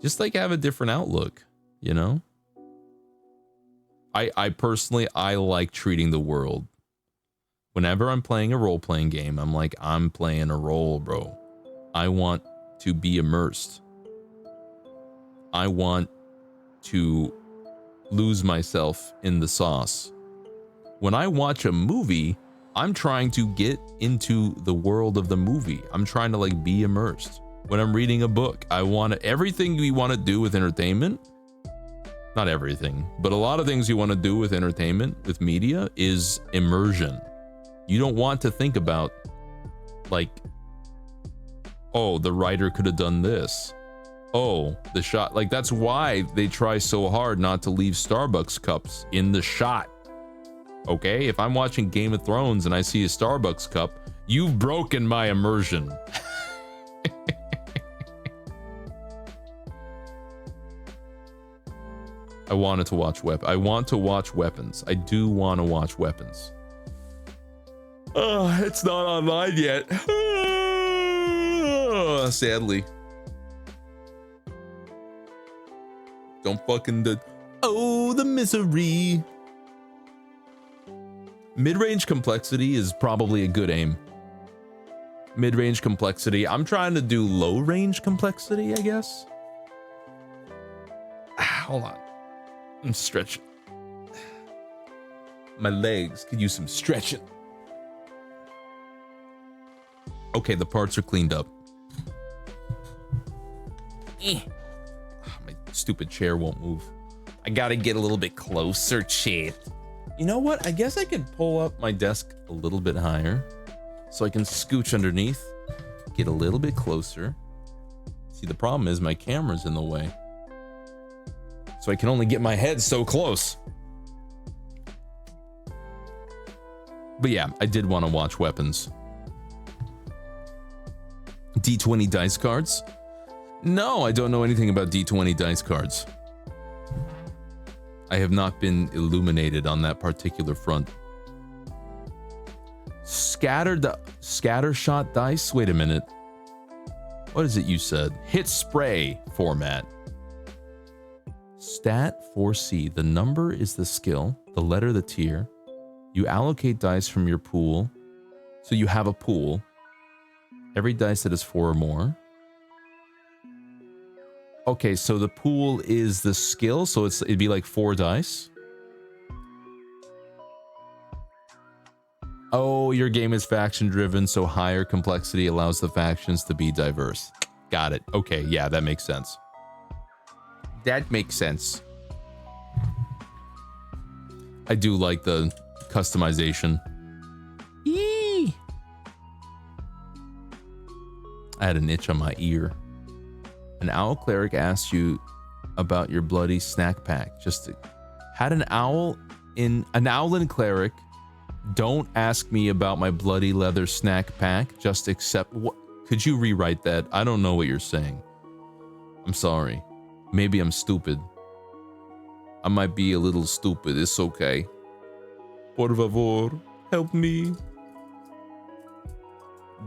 Just like have a different outlook, you know? I personally, I like treating the world. Whenever I'm playing a role-playing game, I'm like, I'm playing a role, bro. I want to be immersed. I want to lose myself in the sauce. When I watch a movie, I'm trying to get into the world of the movie. I'm trying to like be immersed. When I'm reading a book, I want to, everything we want to do with entertainment, not everything, but a lot of things you want to do with entertainment, with media, is immersion. You don't want to think about like, oh, the writer could have done this. Oh, the shot, like that's why they try so hard not to leave Starbucks cups in the shot. Okay, if I'm watching Game of Thrones and I see a Starbucks cup, you've broken my immersion. I wanted to watch I want to watch Weapons. I do want to watch Weapons. It's not online yet. Sadly. Don't fucking oh, the misery. Mid-range complexity is probably a good aim. Mid-range complexity. I'm trying to do low-range complexity, I guess. Hold on. I'm stretching. My legs could use some stretching. Okay, the parts are cleaned up. My stupid chair won't move. I gotta get a little bit closer, chat. You know what? I guess I could pull up my desk a little bit higher so I can scooch underneath, get a little bit closer. See, the problem is my camera's in the way, so I can only get my head so close. But yeah, I did want to watch weapons. D20 dice cards? No, I don't know anything about D20 dice cards. I have not been illuminated on that particular front. Scatter shot dice? Wait a minute. What is it you said? Hit spray format. Stat 4C. The number is the skill, the letter the tier. You allocate dice from your pool. So you have a pool. Every dice that is 4 or more. Okay, so the pool is the skill, so it'd be like 4 dice. Oh, your game is faction driven, so higher complexity allows the factions to be diverse. Got it. Okay, yeah, that makes sense. That makes sense. I do like the customization. Yee! I had an itch on my ear. An owl cleric asked you about your bloody snack pack. Had an owl in cleric. Don't ask me about my bloody leather snack pack. Just accept what. Could you rewrite that? I don't know what you're saying. I'm sorry. Maybe I'm stupid. I might be a little stupid. It's okay. Por favor, help me.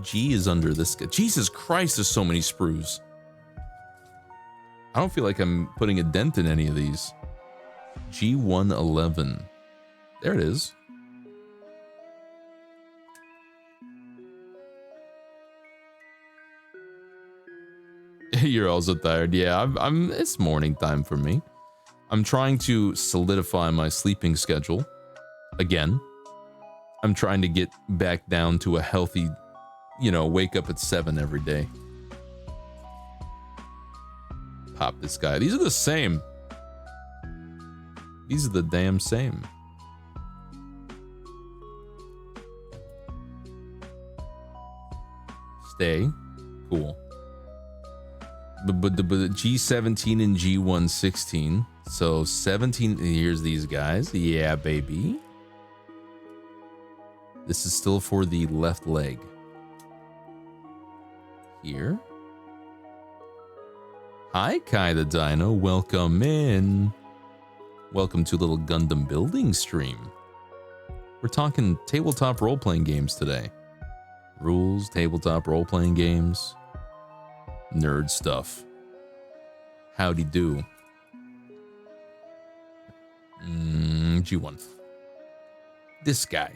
G is under this guy. Jesus Christ, there's so many sprues. I don't feel like I'm putting a dent in any of these. G111. There it is. You're also tired. Yeah, it's morning time for me. I'm trying to solidify my sleeping schedule. Again. I'm trying to get back down to a healthy, wake up at 7 every day. Pop this guy. These are the same. These are the damn same. Stay. Cool. But G17 and G116. So 17, here's these guys. Yeah, baby. This is still for the left leg. Here. Hi, Kai the Dino. Welcome in. Welcome to little Gundam building stream. We're talking tabletop role-playing games today. Rules, tabletop role-playing games. Nerd stuff. Howdy do. G1. This guy.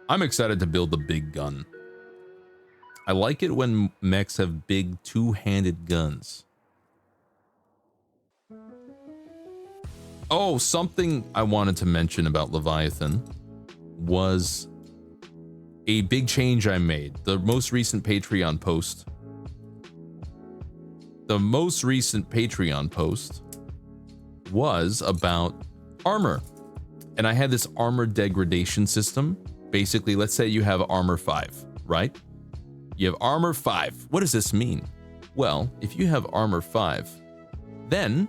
I'm excited to build the big gun. I like it when mechs have big two-handed guns. Oh, something I wanted to mention about Leviathan was a big change I made. The most recent Patreon post. The most recent Patreon post was about armor. And I had this armor degradation system. Basically, let's say you have armor 5, right? You have armor 5. What does this mean? Well, if you have armor 5, then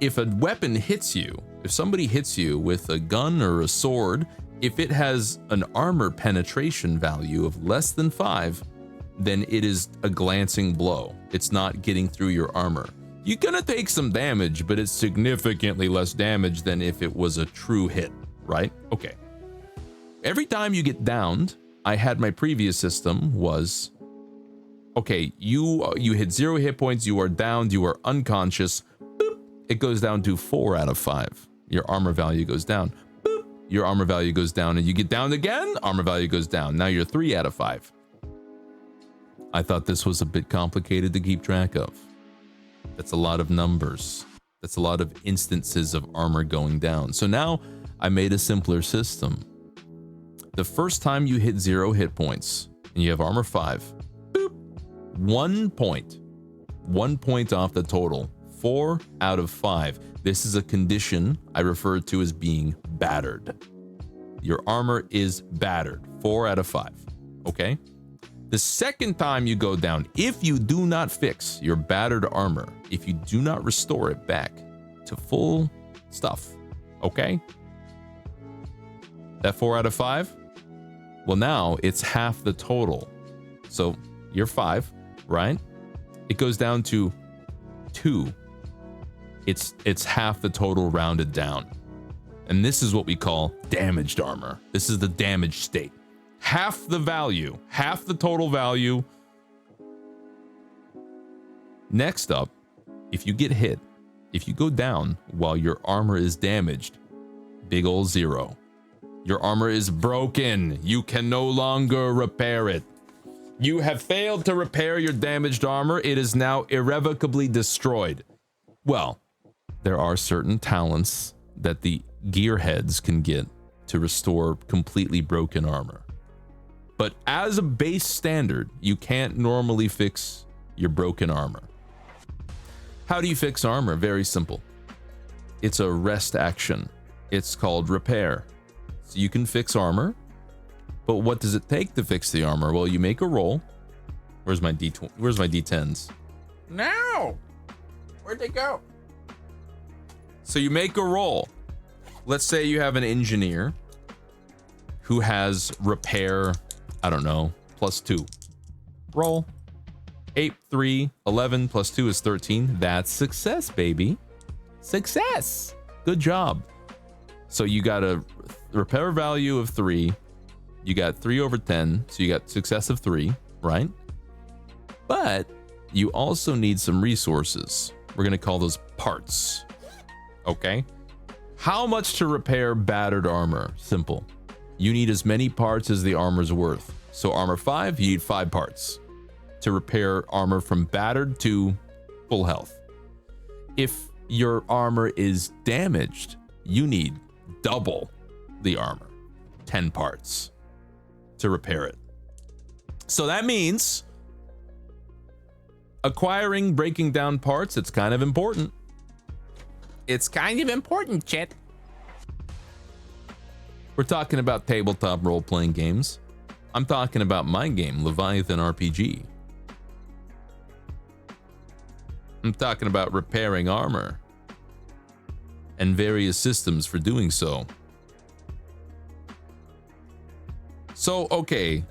if a weapon hits you, if somebody hits you with a gun or a sword, if it has an armor penetration value of less than 5, then it is a glancing blow. It's not getting through your armor. You're gonna take some damage, but it's significantly less damage than if it was a true hit, right? Okay. Every time you get downed, I had my previous system was, okay, you hit 0 hit points, you are downed, you are unconscious, boop, it goes down to 4 out of 5. Your armor value goes down, boop, your armor value goes down, and you get downed again, armor value goes down. Now you're 3 out of 5. I thought this was a bit complicated to keep track of. That's a lot of numbers. That's a lot of instances of armor going down. So now I made a simpler system. The first time you hit 0 hit points and you have armor 5, boop, 1 point. 1 point off the total. 4 out of 5. This is a condition I refer to as being battered. Your armor is battered. 4 out of 5. Okay? The second time you go down, if you do not fix your battered armor, if you do not restore it back to full stuff, okay? That 4 out of 5? Well, now it's half the total. So you're 5, right? It goes down to 2. It's half the total rounded down. And this is what we call damaged armor. This is the damaged state. Half the value, half the total value. Next up, if you get hit, if you go down while your armor is damaged, big ol' 0. Your armor is broken. You can no longer repair it. You have failed to repair your damaged armor. It is now irrevocably destroyed. Well, there are certain talents that the gearheads can get to restore completely broken armor. But as a base standard, you can't normally fix your broken armor. How do you fix armor? Very simple. It's a rest action. It's called repair. So you can fix armor, but what does it take to fix the armor? Well, you make a roll. Where's my D10s? No! Where'd they go? So you make a roll. Let's say you have an engineer who has repair, I don't know, +2. Roll. 8, 3, 11 plus 2 is 13. That's success, baby. Success. Good job. So you got a repair value of 3. You got 3 over 10. So you got success of 3, right? But you also need some resources. We're going to call those parts. Okay? How much to repair battered armor? Simple. You need as many parts as the armor's worth. So armor 5, you need 5 parts to repair armor from battered to full health. If your armor is damaged, you need double the armor, 10 parts to repair it. So that means acquiring, breaking down parts, it's kind of important. It's kind of important, Chet. We're talking about tabletop role-playing games. I'm talking about my game, Leviathan RPG. I'm talking about repairing armor and various systems for doing so. So, okay.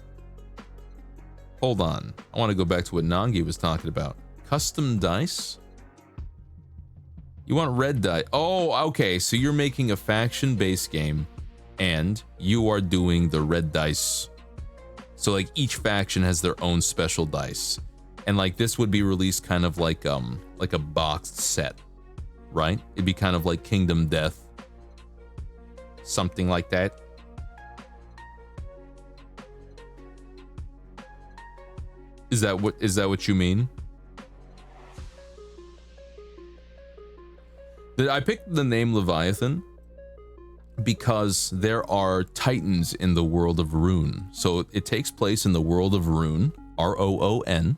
Hold on. I want to go back to what Nangi was talking about. Custom dice? You want red die? Oh, okay. So you're making a faction-based game and you are doing the red dice. So like each faction has their own special dice. And like this would be released kind of like a boxed set, right? It'd be kind of like Kingdom Death. Something like that. Is that what you mean? I picked the name Leviathan because there are titans in the world of Rune. So it takes place in the world of Rune, R-O-O-N.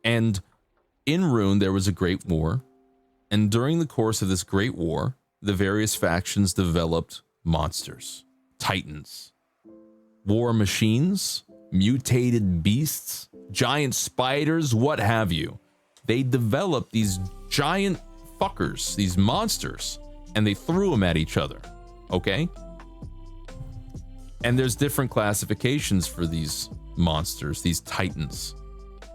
And in Rune, there was a great war. And during the course of this great war, the various factions developed monsters, titans, war machines, mutated beasts, giant spiders, what have you. They developed these giant fuckers, these monsters, and they threw them at each other, okay? And there's different classifications for these monsters, these titans.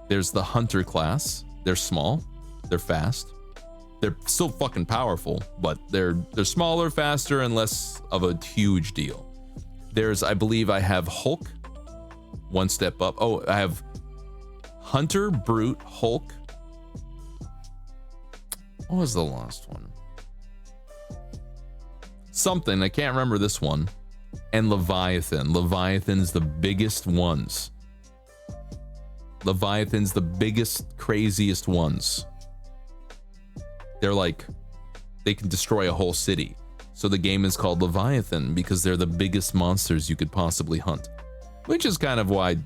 There's the hunter class. They're small, they're fast. They're still fucking powerful, but they're smaller, faster, and less of a huge deal. There's, I believe I have Hulk, one step up. Oh, I have Hunter, Brute, Hulk. What was the last one? Something, I can't remember this one. And Leviathan. Leviathan's the biggest ones. Leviathan's the biggest, craziest ones. They're like, they can destroy a whole city. So the game is called Leviathan because they're the biggest monsters you could possibly hunt. Which is kind of why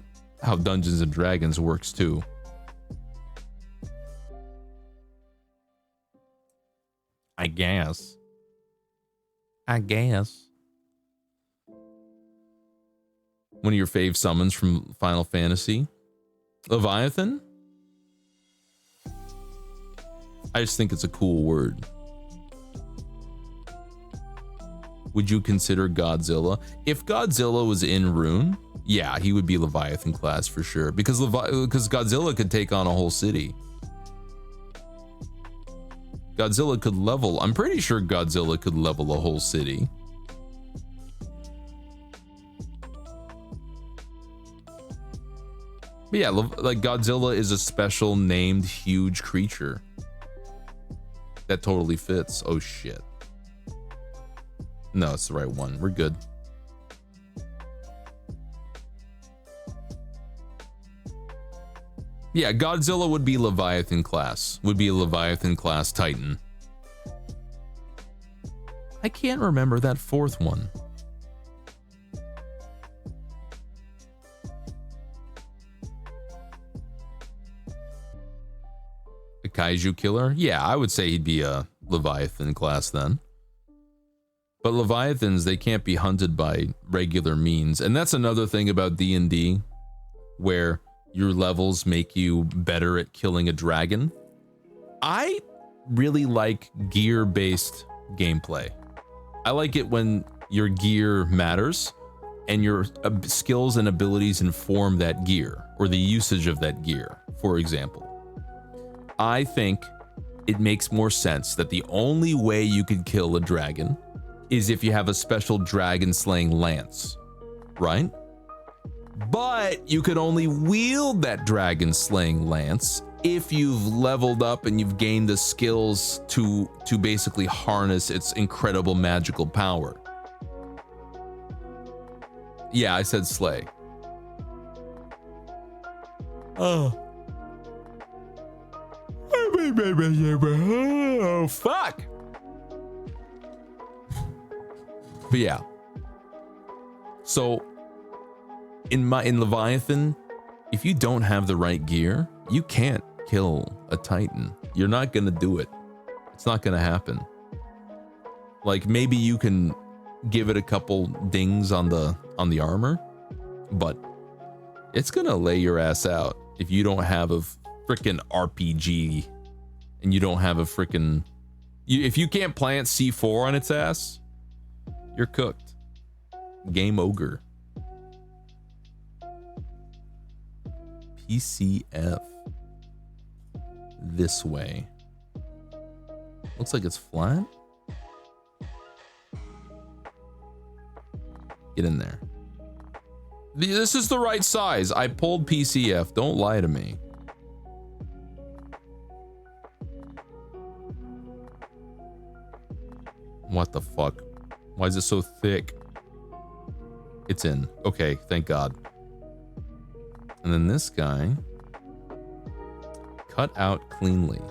how Dungeons and Dragons works too. I guess. I guess. One of your fave summons from Final Fantasy? Leviathan? I just think it's a cool word. Would you consider Godzilla? If Godzilla was in Rune, yeah, he would be Leviathan class for sure. Because Godzilla could take on a whole city. Godzilla could level. I'm pretty sure Godzilla could level a whole city. But yeah, like Godzilla is a special named huge creature. That totally fits. Oh shit. No, it's the right one. We're good. Yeah, Godzilla would be Leviathan class. Would be a Leviathan class Titan. I can't remember that fourth one. A Kaiju killer? Yeah, I would say he'd be a Leviathan class then. But Leviathans, they can't be hunted by regular means. And that's another thing about D&D, where your levels make you better at killing a dragon. I really like gear-based gameplay. I like it when your gear matters and your skills and abilities inform that gear or the usage of that gear, for example. I think it makes more sense that the only way you could kill a dragon is if you have a special dragon slaying lance, right? But you could only wield that dragon slaying lance if you've leveled up and you've gained the skills to basically harness its incredible magical power. Yeah, I said slay. Oh. Oh, fuck. But yeah. So in Leviathan, if you don't have the right gear, you can't kill a Titan. You're not gonna do it. It's not gonna happen. Like maybe you can give it a couple dings on the armor, but it's gonna lay your ass out if you don't have a freaking RPG and you don't have a freaking if you can't plant C4 on its ass, you're cooked. Game ogre. PCF. This way. Looks like it's flat. Get in there. This is the right size. I pulled PCF. Don't lie to me. What the fuck? Why is it so thick? It's in. Okay, thank God. And then this guy. Cut out cleanly.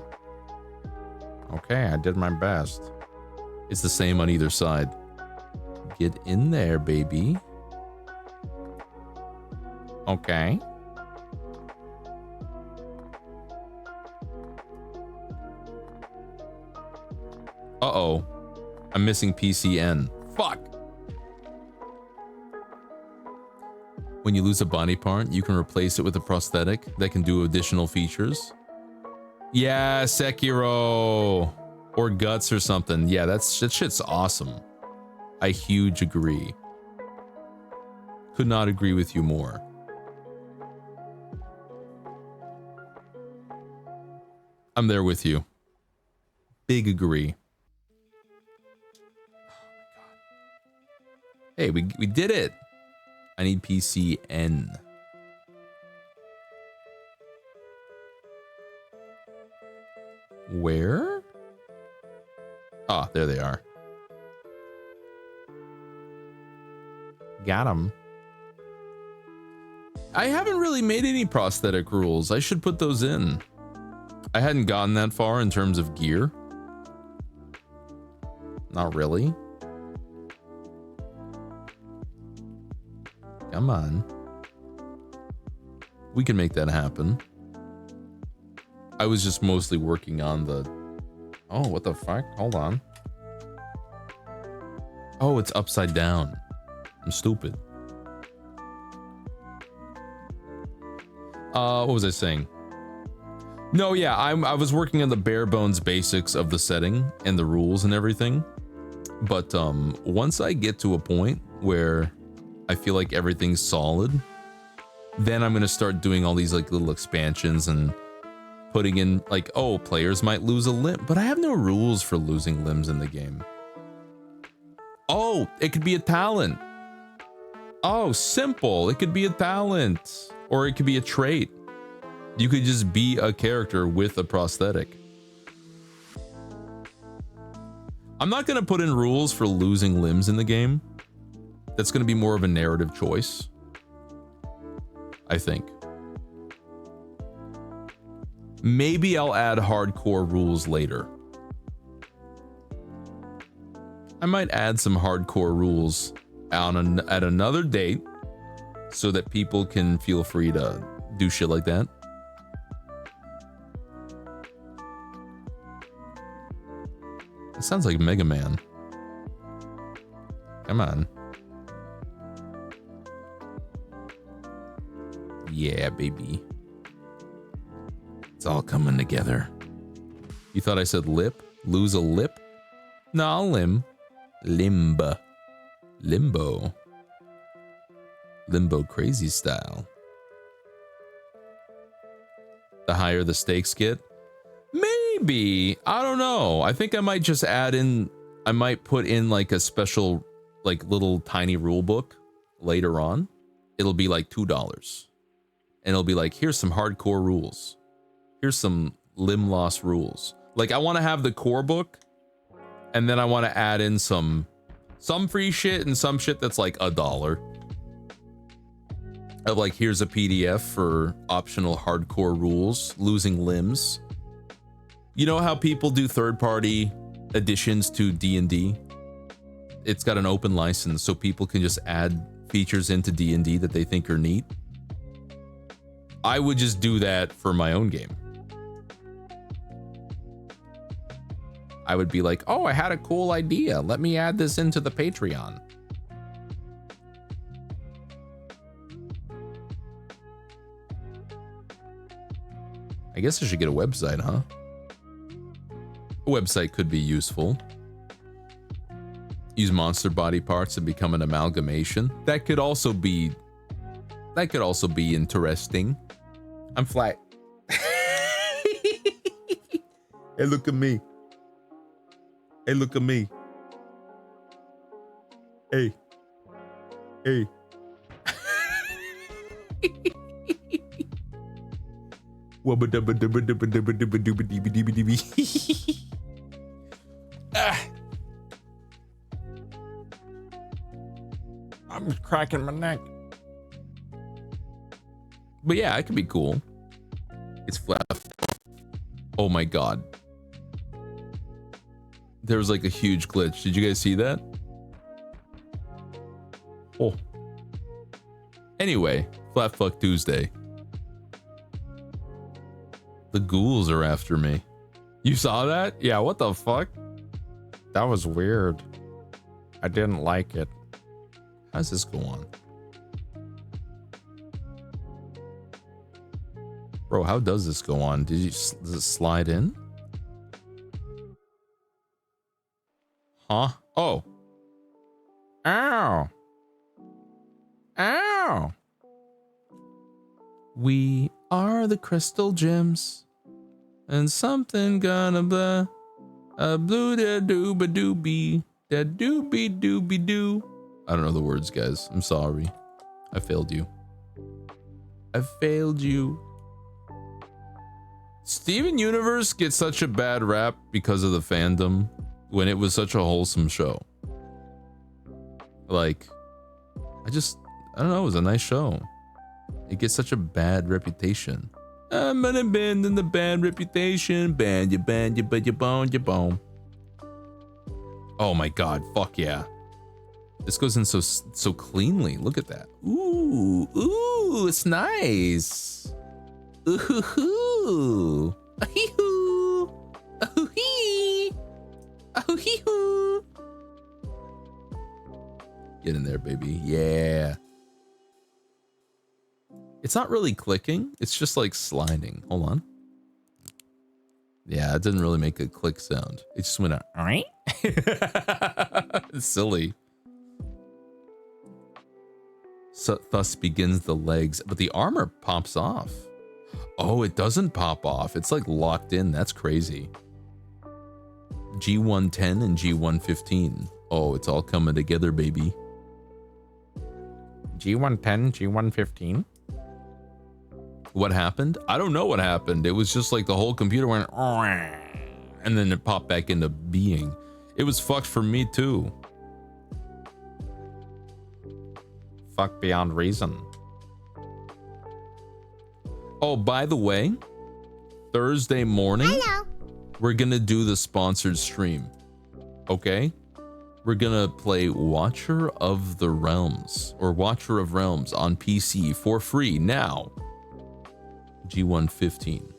Okay, I did my best. It's the same on either side. Get in there, baby. Okay. Uh-oh. I'm missing PCN. Fuck. When you lose a body part, you can replace it with a prosthetic that can do additional features. Yeah, Sekiro. Or Guts or something. Yeah, that shit's awesome. I huge agree. Could not agree with you more. I'm there with you. Big agree. Hey, we did it. I need PCN. Where? Ah, there they are. Got him. I haven't really made any prosthetic rules. I should put those in. I hadn't gotten that far in terms of gear. Not really. Come on. We can make that happen. I was just mostly working on the... Oh, what the fuck? Hold on. Oh, it's upside down. I'm stupid. What was I saying? No, yeah, I was working on the bare bones basics of the setting and the rules and everything. But once I get to a point where I feel like everything's solid, then I'm gonna start doing all these like little expansions and putting in like, oh, players might lose a limb, but I have no rules for losing limbs in the game. Oh, it could be a talent. Oh, simple. It could be a talent, or it could be a trait. You could just be a character with a prosthetic. I'm not gonna put in rules for losing limbs in the game. That's gonna be more of a narrative choice, I think. Maybe I'll add hardcore rules later. I might add some hardcore rules at another date so that people can feel free to do shit like that. It sounds like Mega Man. Come on. Yeah, baby. It's all coming together. You thought I said lip? Lose a lip? Nah, limb. Limba. Limbo. Limbo crazy style. The higher the stakes get? Maybe. I don't know. I think I might just add in, I might put in like a special, like little tiny rule book later on. It'll be like $2. And it'll be like, here's some hardcore rules. Here's some limb loss rules. Like I want to have the core book, and then I want to add in some free shit and some shit that's like $1. Of like, here's a PDF for optional hardcore rules, losing limbs. You know how people do third-party additions to D&D? It's got an open license, so people can just add features into D&D that they think are neat. I would just do that for my own game. I would be like, oh, I had a cool idea. Let me add this into the Patreon. I guess I should get a website, huh? A website could be useful. Use monster body parts to become an amalgamation. That could also be interesting. I'm flat. Hey, look at me. Hey, look at me. Hey. Hey. I'm cracking my neck. But yeah, it could be cool. It's flat. Oh my god. There was like a huge glitch. Did you guys see that? Oh. Anyway, Flat Fuck Tuesday. The ghouls are after me. You saw that? Yeah, what the fuck? That was weird. I didn't like it. How does this go on? Bro, how does this go on? Does it slide in? Huh? Oh. Ow. Ow. We are the crystal gems. And something gonna blah. A blue da dooba doobie. Da doobie doobie doo. I don't know the words, guys. I'm sorry. I failed you. I failed you. Steven Universe gets such a bad rap because of the fandom when it was such a wholesome show. Like, I don't know, it was a nice show. It gets such a bad reputation. I'm gonna abandon the bad reputation. Ban you, but you bone, you bone. Oh my god, fuck yeah. This goes in so cleanly. Look at that. Ooh, ooh, it's nice. Ooh, hoo, hoo. Ahee-hoo. Ahoo-hee. Ahoo-hee-hoo. Get in there, baby. Yeah. It's not really clicking. It's just like sliding. Hold on. Yeah, it didn't really make a click sound. It just went out. It's silly. So thus begins the legs, but the armor pops off. Oh, it doesn't pop off. It's like locked in. That's crazy. G110 and G115. Oh, it's all coming together, baby. G110, G115. What happened? I don't know what happened. It was just like the whole computer went, and then it popped back into being. It was fucked for me too. Fuck beyond reason. Oh, by the way, Thursday morning, Hello. we're gonna do the sponsored stream. Okay? We're gonna play Watcher of the Realms or Watcher of Realms on PC for free now. G115.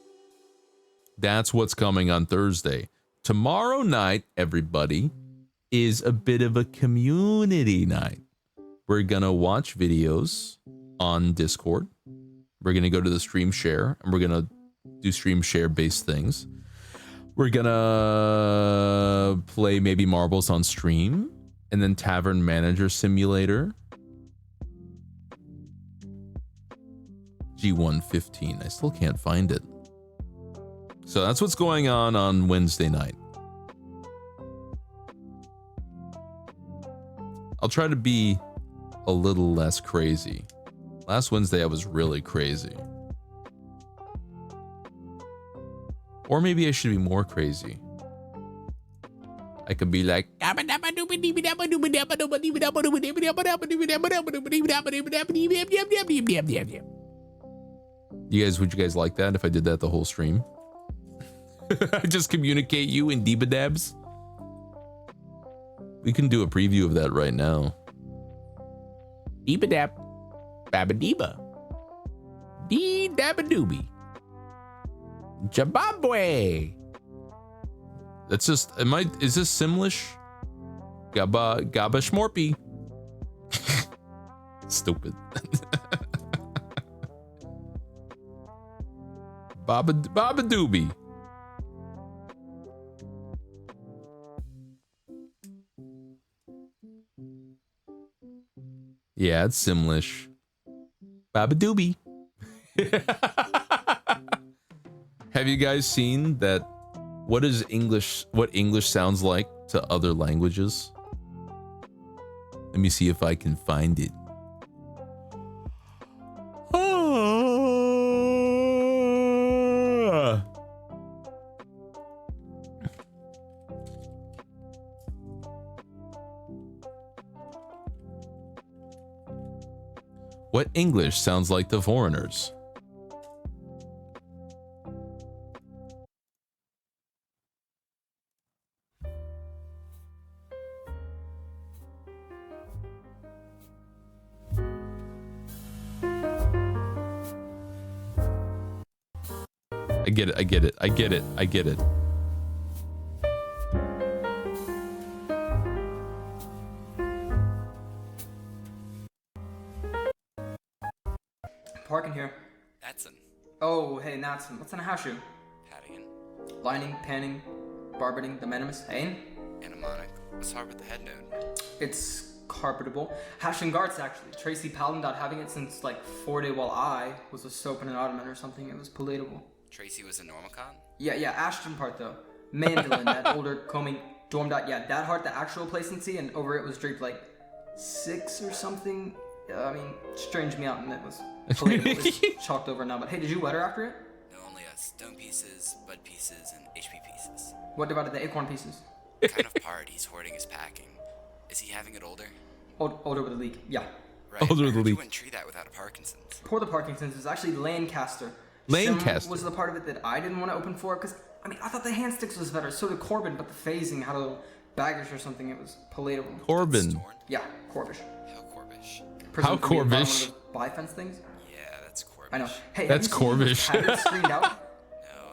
That's what's coming on Thursday. Tomorrow night, everybody, is a bit of a community night. We're gonna watch videos on Discord. We're gonna go to the stream share and we're gonna do stream share based things. We're gonna play maybe marbles on stream and then Tavern Manager Simulator. G115. I still can't find it. So that's what's going on Wednesday night. I'll try to be a little less crazy. Last Wednesday I was really crazy. Or maybe I should be more crazy. I could be like, you guys, would you guys like that if I did that the whole stream? Just communicate you in deeba-dabs? We can do a preview of that right now. Deeba-dab. Babba-deeba. Dee-dabba-doobie. Jababwe. That's just, is this Simlish? Gabba Shmorpy. Stupid. Baba Doobie. Yeah, it's Simlish. Baba Doobie. Have you guys seen that? What English sounds like to other languages? Let me see if I can find it. What English sounds like to foreigners? I get it, I get it, I get it, I get it. Parking here. Natson. Oh, hey, Natson. What's in a house shoe? Patting. Lining, panning, barbeting, the minimus. Hein? Anemonic. What's hard with the head node? It's carpetable. Hashing guards, actually. Tracy Paladin having it since like 4 day while I was a soap and an ottoman or something. It was palatable. Tracy was a Normicon? Yeah, Ashton part though. Mandolin, that older combing dorm dot. Yeah, that heart, the actual placency, and over it was draped like 6 or something. I mean, strange me out, and it was palatable. It's chalked over now. But hey, did you wet her after it? No, only stone pieces, bud pieces, and HP pieces. What divided the acorn pieces? What kind of part he's hoarding his packing? Is he having it older? Older with a leak, yeah. Right, Older I with a heard leak. you wouldn't treat that without a Parkinson's. Pour the Parkinson's is actually Lancaster. Lancaster. Sim was the part of it that I didn't want to open for, because, I mean, I thought the hand sticks was better, so did Corbin, but the phasing had a little Baggish or something. It was palatable. Corbin. Storn? Yeah, Corvish. How Corbish? How Presumed to be at the bottom of Corvish? those buy fence things. Yeah, that's Corbish. I know. Hey, That's have you seen these Corvish. patterns screened out? No,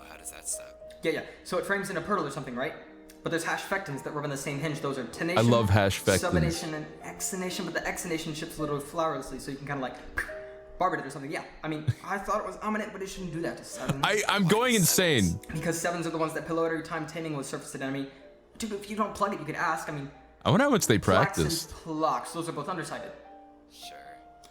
how does that suck? Yeah. So it frames in a purtle or something, right? But there's hash vectins that rub on the same hinge. Those are tenation. I love hash vectins. Subination and exination, but the exination ships a little flowerlessly, so you can kind of like barb it or something. Yeah. I mean, I thought it was ominous, but it shouldn't do that to sevens. I'm going insane. Because sevens are the ones that pillow every time taming with surfaced enemy. Dude, if you don't plug it, you could ask. I mean, I wonder how much they plaques practiced. and plucks, those are both undersided. Sure.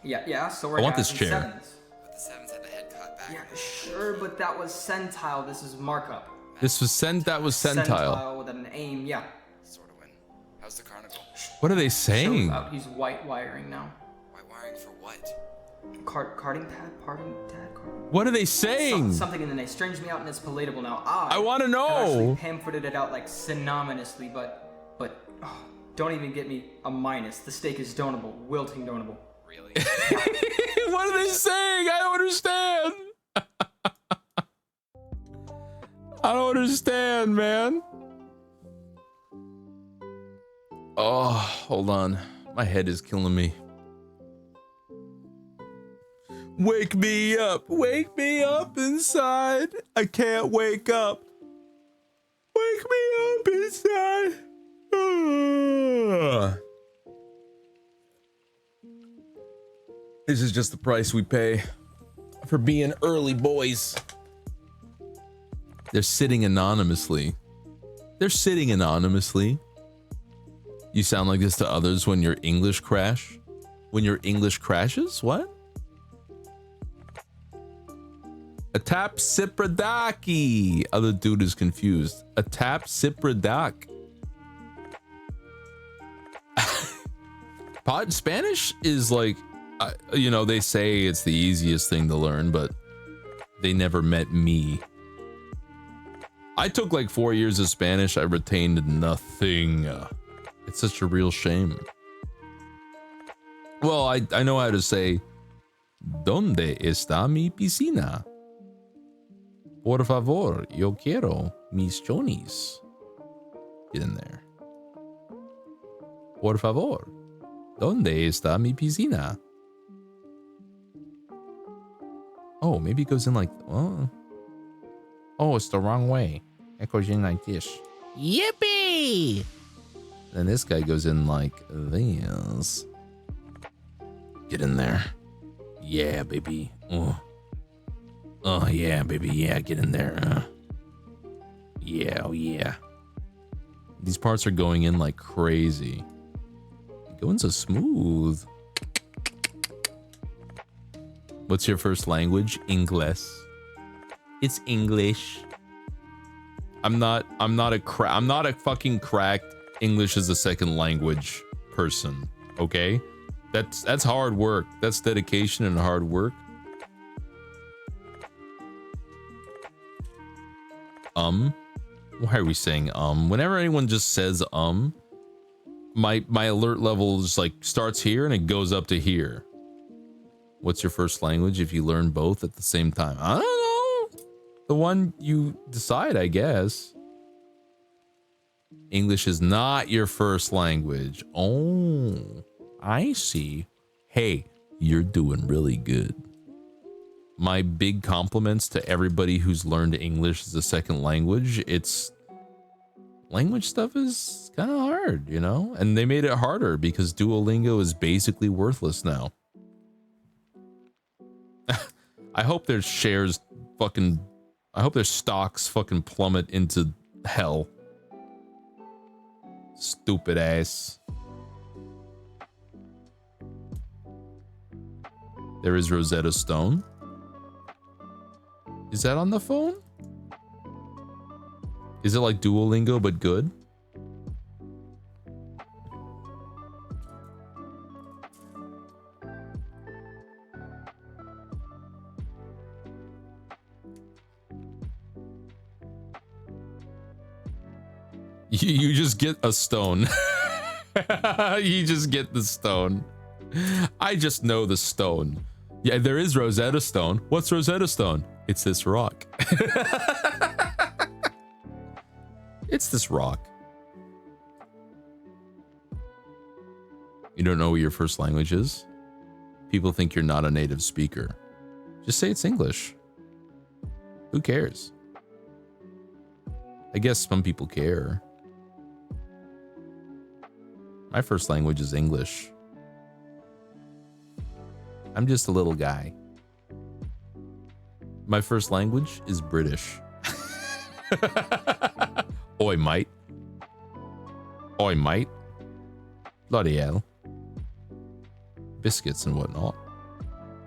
Yeah. So we're I want guys this in chair. sevens. But the sevens had the head caught back. Yeah, sure, but that was centile. This is markup. This was that was centile. Centile with an aim. Yeah. Sort of win. How's the carnival? What are they Shows saying? out. He's white wiring now. Why wiring for what? Carding pad, parting pad, carding. What are they saying? Something in the name. Strange me out and it's palatable now. I want to have actually know. pamphleted it out like synonymously, but oh, don't even get me a minus. The steak is donable, wilting donable. Really? What are they saying? I don't understand. I don't understand, man. Oh, hold on. My head is killing me. Wake me up. Wake me up inside. I can't wake up. Wake me up inside. This is just the price we pay for being early boys. They're sitting anonymously. They're sitting anonymously. You sound like this to others when your English crash? When your English crashes? What? A tap sipradaki. Other dude is confused. A tap sipradak. Spanish is like, you know, they say it's the easiest thing to learn, but they never met me. I took like 4 years of Spanish. I retained nothing. It's such a real shame. Well, I know how to say, ¿Dónde está mi piscina? Por favor, yo quiero mis chonis. Get in there. Por favor, ¿dónde está mi piscina? Oh, maybe it goes in like, oh, it's the wrong way. It goes in like this. Yippee! Then this guy goes in like this. Get in there. Yeah, baby. Oh, yeah, baby. Yeah, get in there. Yeah, oh, yeah. These parts are going in like crazy. Going so smooth. What's your first language? English. It's English. I'm not a fucking cracked English as a second language person. Okay? That's hard work. That's dedication and hard work. Why are we saying whenever anyone just says my alert level just like starts here and it goes up to here. What's your first language if you learn both at the same time? I don't know. The one you decide, I guess. English is not your first language. Oh, I see. Hey, you're doing really good. My big compliments to everybody who's learned English as a second language. It's language stuff is kind of hard, you know? And they made it harder because Duolingo is basically worthless now. I hope their shares fucking, I hope their stocks fucking plummet into hell. Stupid ass. There is Rosetta Stone. Is that on the phone? Is it like Duolingo but good? You just get a stone. You just get the stone. I just know the stone. Yeah, there is Rosetta Stone. What's Rosetta Stone? It's this rock. It's this rock. You don't know what your first language is? People think you're not a native speaker. Just say it's English. Who cares? I guess some people care. My first language is English. I'm just a little guy. My first language is British. Oi, mate. Oi, mate. Bloody hell. Biscuits and whatnot.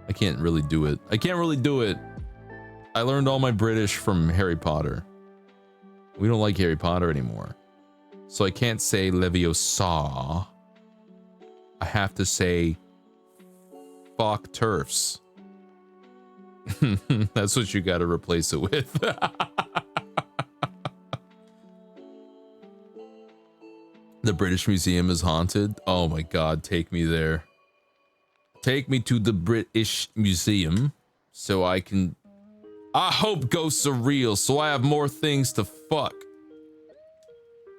I can't really do it. I learned all my British from Harry Potter. We don't like Harry Potter anymore. So I can't say Leviosa. I have to say fuck turfs. That's what you gotta replace it with. The British Museum is haunted. Oh my god, take me there. Take me to the British Museum so I hope ghosts are real so I have more things to fuck.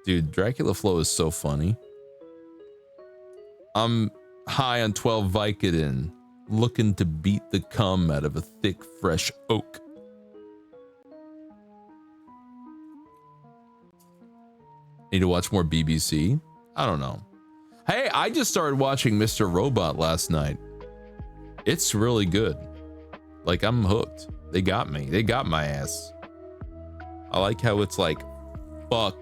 Dude, Dracula Flow is so funny. I'm high on 12 Vicodin, looking to beat the cum out of a thick, fresh oak. Need to watch more BBC? I don't know. Hey, I just started watching Mr. Robot last night. It's really good. Like, I'm hooked. They got me. They got my ass. I like how it's like, fuck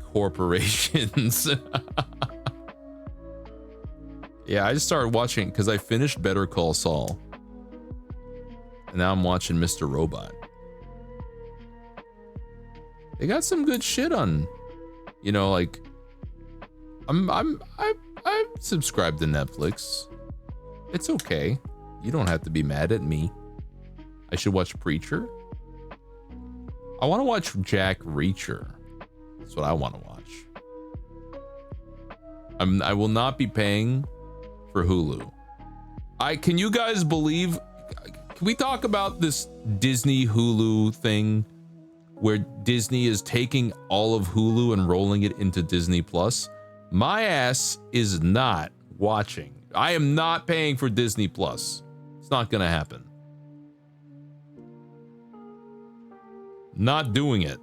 corporations. Yeah, I just started watching because I finished Better Call Saul. And now I'm watching Mr. Robot. They got some good shit on, you know, like I'm subscribed to Netflix. It's okay. You don't have to be mad at me. I should watch Preacher. I want to watch Jack Reacher. That's what I want to watch. I will not be paying for Hulu. Can you guys believe, can we talk about this Disney Hulu thing where Disney is taking all of Hulu and rolling it into Disney Plus? My ass is not watching. I am not paying for Disney Plus. It's not gonna happen. Not doing it.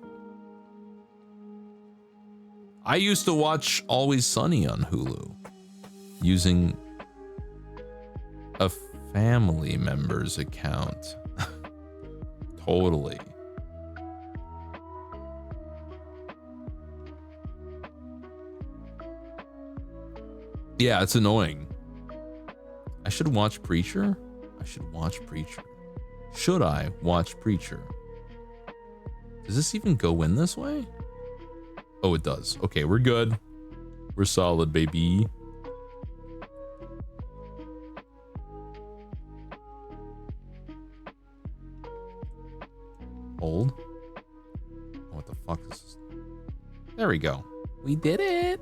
I used to watch Always Sunny on Hulu using a family member's account. Totally. Yeah, it's annoying. I should watch Preacher. I should watch Preacher. Should I watch Preacher? Does this even go in this way? Oh, it does. Okay, we're good. We're solid, baby. Hold. Oh, what the fuck is this? There we go. We did it.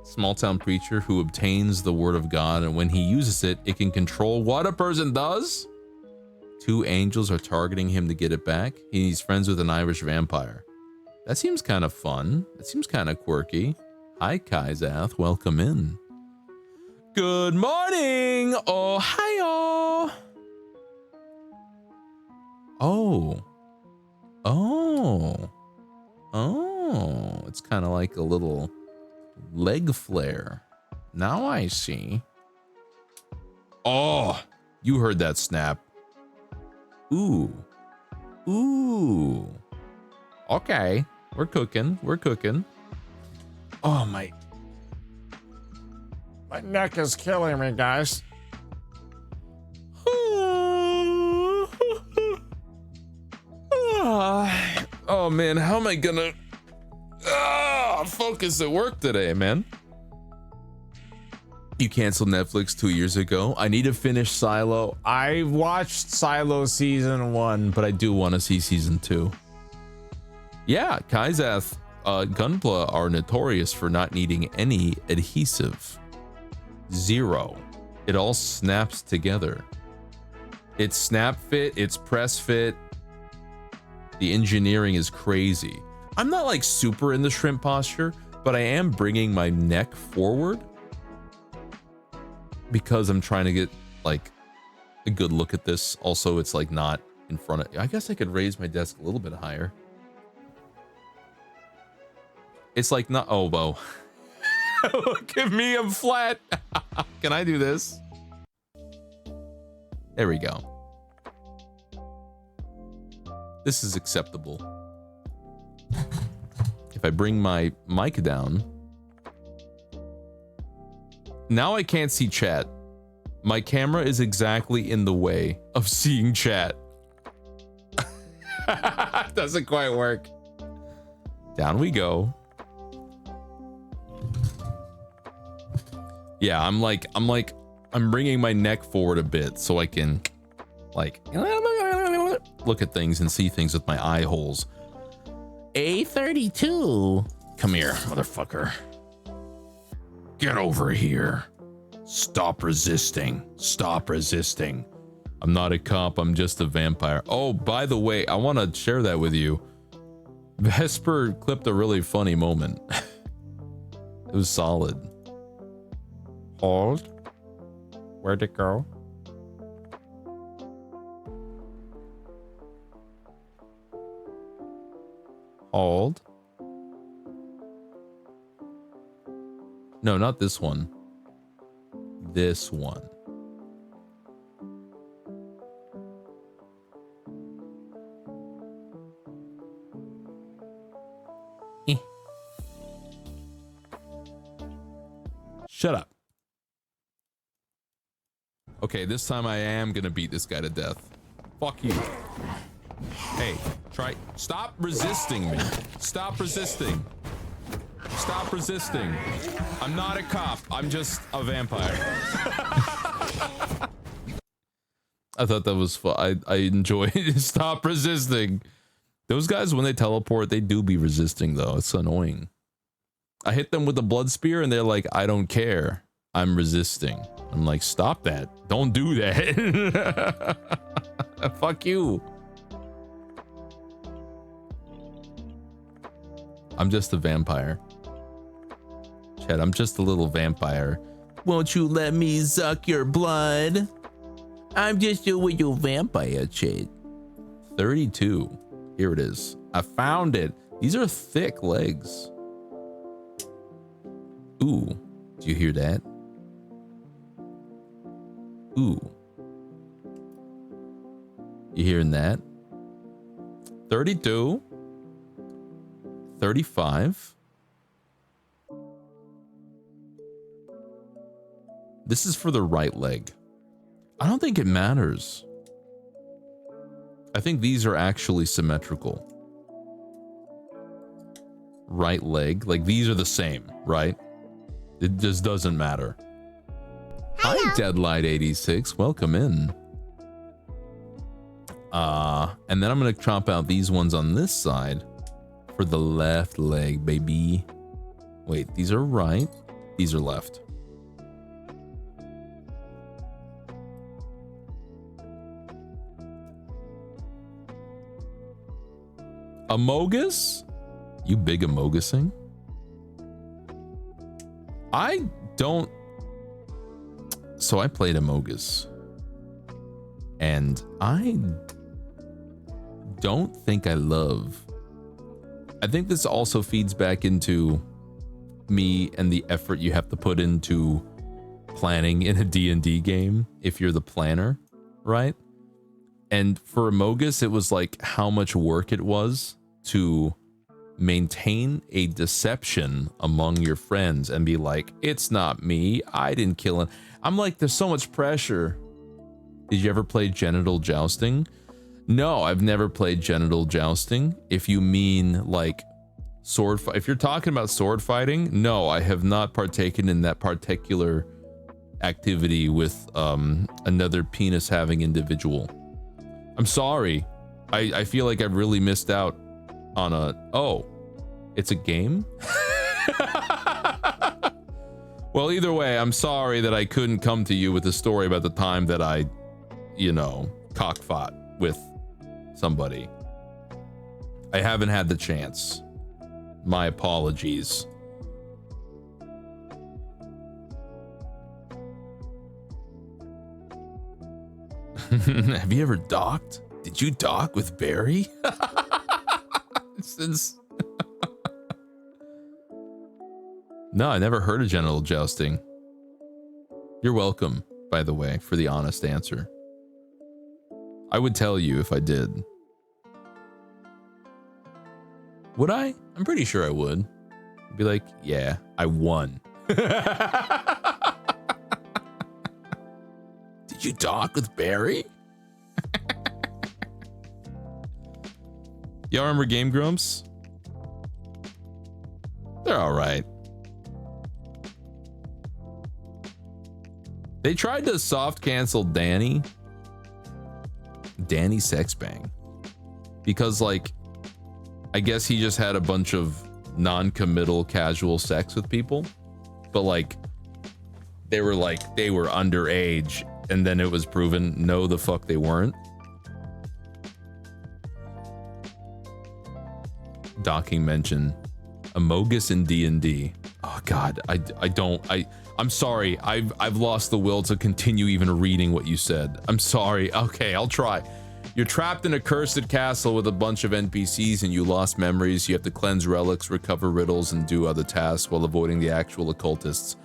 Small town preacher who obtains the word of God, and when he uses it, it can control what a person does. Two angels are targeting him to get it back. He's friends with an Irish vampire. That seems kind of fun. That seems kind of quirky. Hi, Kaizath. Welcome in. Good morning. Oh, hi. Oh. Oh. Oh. It's kind of like a little leg flare. Now I see. Oh, you heard that snap. Ooh. Ooh. Okay. We're cooking. We're cooking. Oh, my neck is killing me, guys. Oh, man. How am I gonna focus at work today, man? You canceled Netflix 2 years ago. I need to finish Silo. I watched Silo season 1, but I do want to see season 2. Yeah, Kaizath, Gunpla are notorious for not needing any adhesive. Zero. It all snaps together. It's snap fit, it's press fit. The engineering is crazy. I'm not like super in the shrimp posture, but but I am bringing my neck forward because I'm trying to get like a good look at this. Also, it's like not in front of, I guess I could raise my desk a little bit higher. It's like not, oh, whoa. Look at me, I'm flat. Can I do this? There we go. This is acceptable. If I bring my mic down. Now I can't see chat. My camera is exactly in the way of seeing chat. Doesn't quite work. Down we go. Yeah, I'm bringing my neck forward a bit so I can like look at things and see things with my eye holes. A32. Come here, motherfucker. Get over here. Stop resisting. Stop resisting. I'm not a cop, I'm just a vampire. Oh, by the way, I want to share that with you. Vesper clipped a really funny moment. It was solid. Hold. Where'd it go? Hold. No, not this one. This one. Shut up. Okay, this time I am gonna beat this guy to death. Fuck you. Hey, stop resisting me. Stop resisting. Stop resisting. I'm not a cop. I'm just a vampire. I thought that was fun. I enjoy it. Stop resisting. Those guys, when they teleport, they do be resisting though. It's annoying. I hit them with the blood spear and they're like, I don't care. I'm resisting. I'm like, stop that. Don't do that. Fuck you. I'm just a vampire. Chad, I'm just a little vampire. Won't you let me suck your blood? I'm just a little vampire, Chad. 32. Here it is. I found it. These are thick legs. Ooh, do you hear that? Ooh. You hearing that? 32. 35. This is for the right leg. I don't think it matters. I think these are actually symmetrical. Right leg, like these are the same, right? It just doesn't matter. Hi, Deadlight86. Welcome in. And then I'm gonna chop out these ones on this side for the left leg, baby. Wait, these are right. These are left. Amogus? You big amogusing? I don't. So I played Amogus. And I don't think I love. I think this also feeds back into me and the effort you have to put into planning in a D&D game if you're the planner, right? And for Amogus, it was like how much work it was to maintain a deception among your friends and be like, it's not me, I didn't kill him. I'm like, there's so much pressure. Did you ever play genital jousting? No, I've never played genital jousting. If you mean like sword fight, if you're talking about sword fighting, no, I have not partaken in that particular activity with another penis having individual. I'm sorry. I feel like I've really missed out on a, oh, it's a game? Well, either way, I'm sorry that I couldn't come to you with a story about the time that I, you know, cockfought with somebody. I haven't had the chance. My apologies. Have you ever docked? Did you dock with Barry? Since no, I never heard of genital jousting. You're welcome, by the way, for the honest answer. I would tell you if I did. Would I? I'm pretty sure I would. I'd be like, yeah, I won. Did you dock with Barry? Y'all remember Game Grumps? They're all right. They tried to soft cancel Danny Sexbang because, like, I guess he just had a bunch of non-committal casual sex with people, but like they were underage, and then it was proven no, the fuck they weren't. Docking mention Amogus in D&D. Oh god, I'm sorry. I've lost the will to continue even reading what you said. I'm sorry. Okay, I'll try. You're trapped in a cursed castle with a bunch of NPCs and you lost memories. You have to cleanse relics, recover riddles, and do other tasks while avoiding the actual occultists.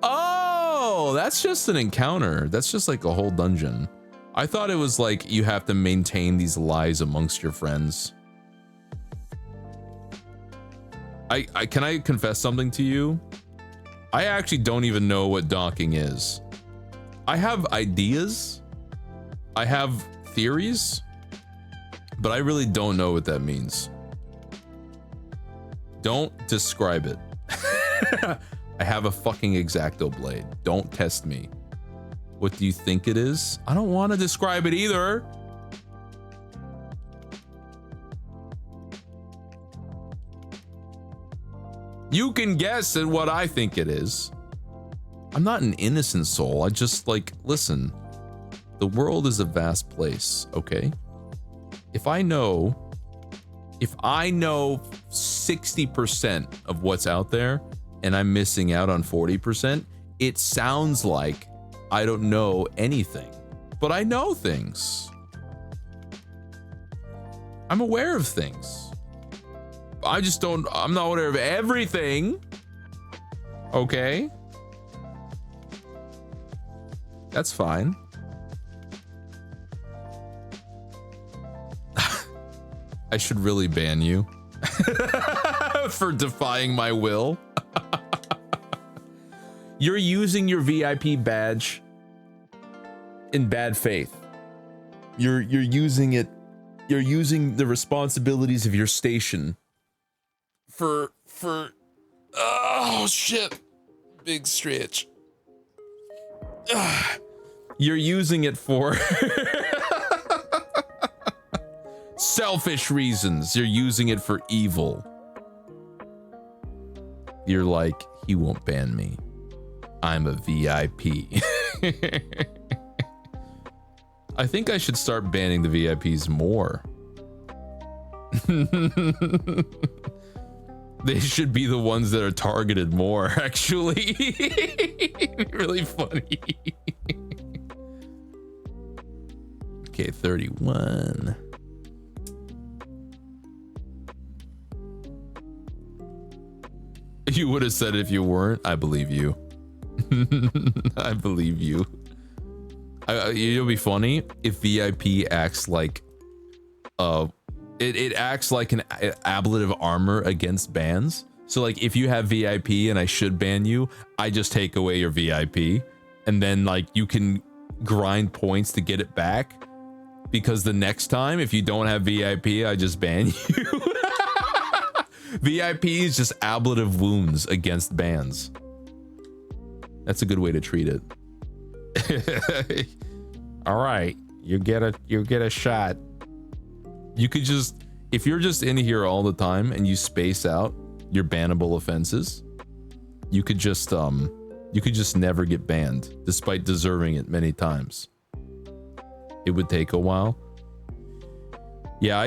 Oh, that's just an encounter. That's just like a whole dungeon. I thought it was like you have to maintain these lies amongst your friends. Can I confess something to you? I actually don't even know what docking is. I have ideas. I have theories, but I really don't know what that means. Don't describe it. I have a fucking X-Acto blade. Don't test me. What do you think it is? I don't want to describe it either. You can guess at what I think it is. I'm not an innocent soul. I just like, listen, the world is a vast place, okay? If I know 60% of what's out there and I'm missing out on 40%, it sounds like I don't know anything, but I know things. I'm aware of things. I'm not aware of everything. Okay. That's fine. I should really ban you for defying my will. You're using your VIP badge in bad faith. You're using it. You're using the responsibilities of your station for oh shit, big stretch. You're using it for selfish reasons. You're using it for evil. You're like, he won't ban me. I'm a VIP. I think I should start banning the VIPs more. They should be the ones that are targeted more, actually. Really funny. Okay, 31. You would have said it if you weren't. I believe you. I believe you. It'll be funny if VIP acts like it acts like an ablative armor against bans. So like if you have VIP and I should ban you, I just take away your VIP, and then like you can grind points to get it back, because the next time if you don't have VIP, I just ban you. VIP is just ablative wounds against bans. That's a good way to treat it. All right, you get a shot. You could just, if you're just in here all the time and you space out your bannable offenses, you could just never get banned despite deserving it many times. It would take a while. Yeah,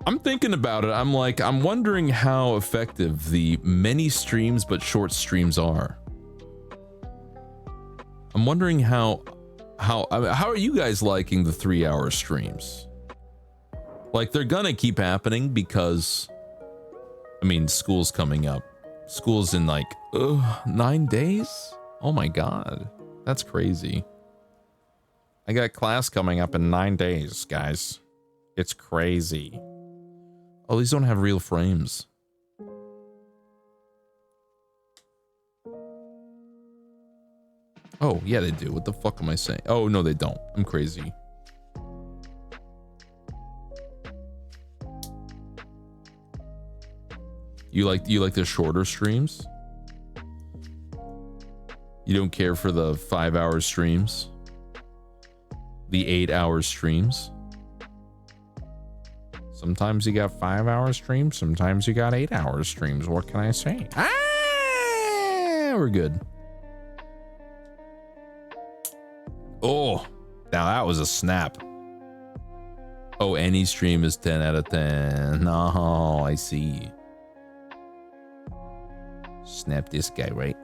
I'm thinking about it. I'm wondering how effective the many streams but short streams are. I'm wondering how how are you guys liking the 3-hour streams? Like, they're gonna keep happening because, I mean, school's coming up. School's in like 9 days. Oh my god, that's crazy. I got class coming up in 9 days, guys. It's crazy. Oh, these don't have real frames. Oh, yeah, they do. What the fuck am I saying? Oh, no, they don't. I'm crazy. You like the shorter streams? You don't care for the 5-hour streams? The 8-hour streams? Sometimes you got 5-hour streams, sometimes you got 8-hour streams. What can I say? We're good. Oh, now that was a snap. Oh, any stream is 10 out of 10. No, I see. Snap this guy, right?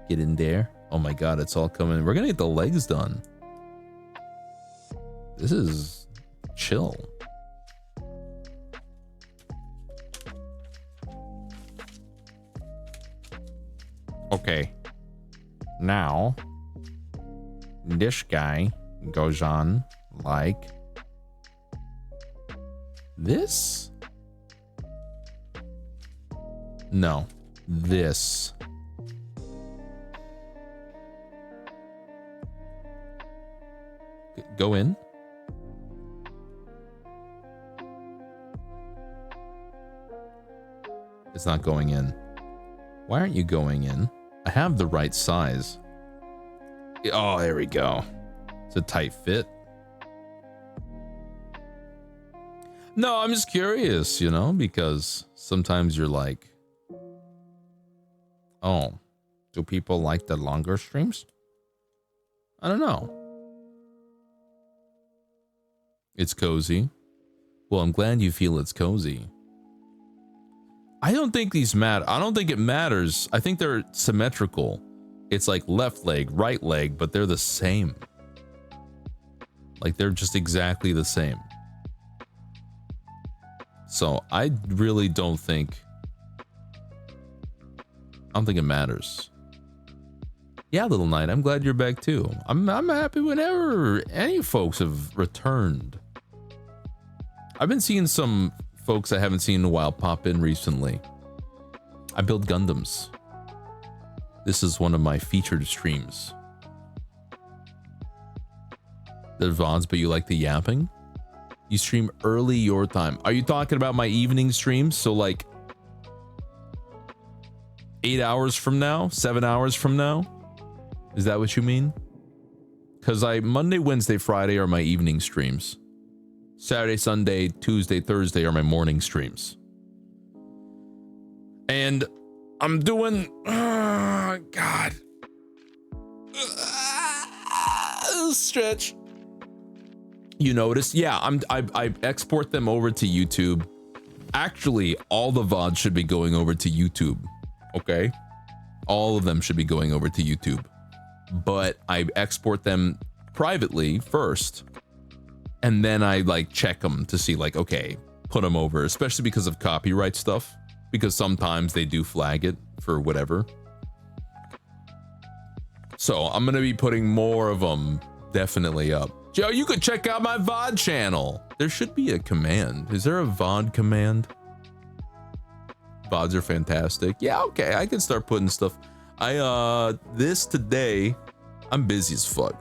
Get in there. Oh my god, it's all coming. We're gonna get the legs done. This is chill. Okay. Now, this guy goes on like this? No, this. Go in. It's not going in. Why aren't you going in? I have the right size. Oh, there we go. It's a tight fit. No, I'm just curious, you know, because sometimes you're like, oh, do people like the longer streams? I don't know. It's cozy. Well, I'm glad you feel it's cozy. I don't think these matter. I don't think it matters. I think they're symmetrical. It's like left leg, right leg, but they're the same. Like they're just exactly the same. So I really don't think it matters. Yeah, Little Knight, I'm glad you're back too. I'm happy whenever any folks have returned. I've been seeing some folks I haven't seen in a while pop in recently. I build Gundams. This is one of my featured streams. They're VODs, but you like the yapping? You stream early your time. Are you talking about my evening streams? So like 8 hours from now? 7 hours from now? Is that what you mean? Because Monday, Wednesday, Friday are my evening streams. Saturday, Sunday, Tuesday, Thursday are my morning streams. And I'm doing, God. Stretch. You notice? Yeah, I export them over to YouTube. Actually, all the VODs should be going over to YouTube. Okay? All of them should be going over to YouTube. But I export them privately first. And then I like check them to see like, okay, put them over, especially because of copyright stuff. Because sometimes they do flag it for whatever. So I'm going to be putting more of them definitely up. Joe, you could check out my VOD channel. There should be a command. Is there a VOD command? VODs are fantastic. Yeah, okay, I can start putting stuff. This today, I'm busy as fuck.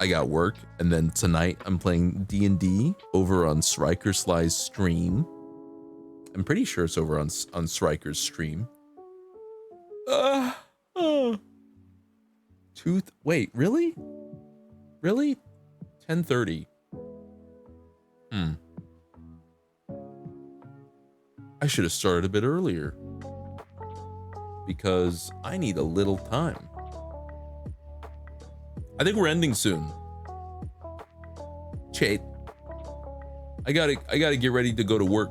I got work, and then tonight I'm playing D&D over on Striker Sly's stream. I'm pretty sure it's over on Striker's stream. Wait, really? Really? 10:30. I should have started a bit earlier. Because I need a little time. I think we're ending soon. Chait. I gotta get ready to go to work.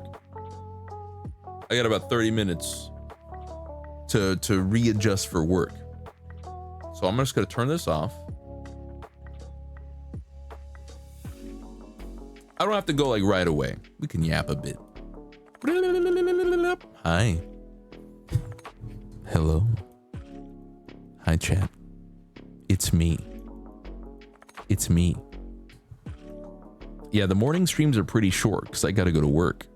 I got about 30 minutes to readjust for work. So I'm just gonna turn this off. I don't have to go like right away. We can yap a bit. Hi. Hello. Hi, chat. It's me. It's me. Yeah, the morning streams are pretty short because I gotta go to work.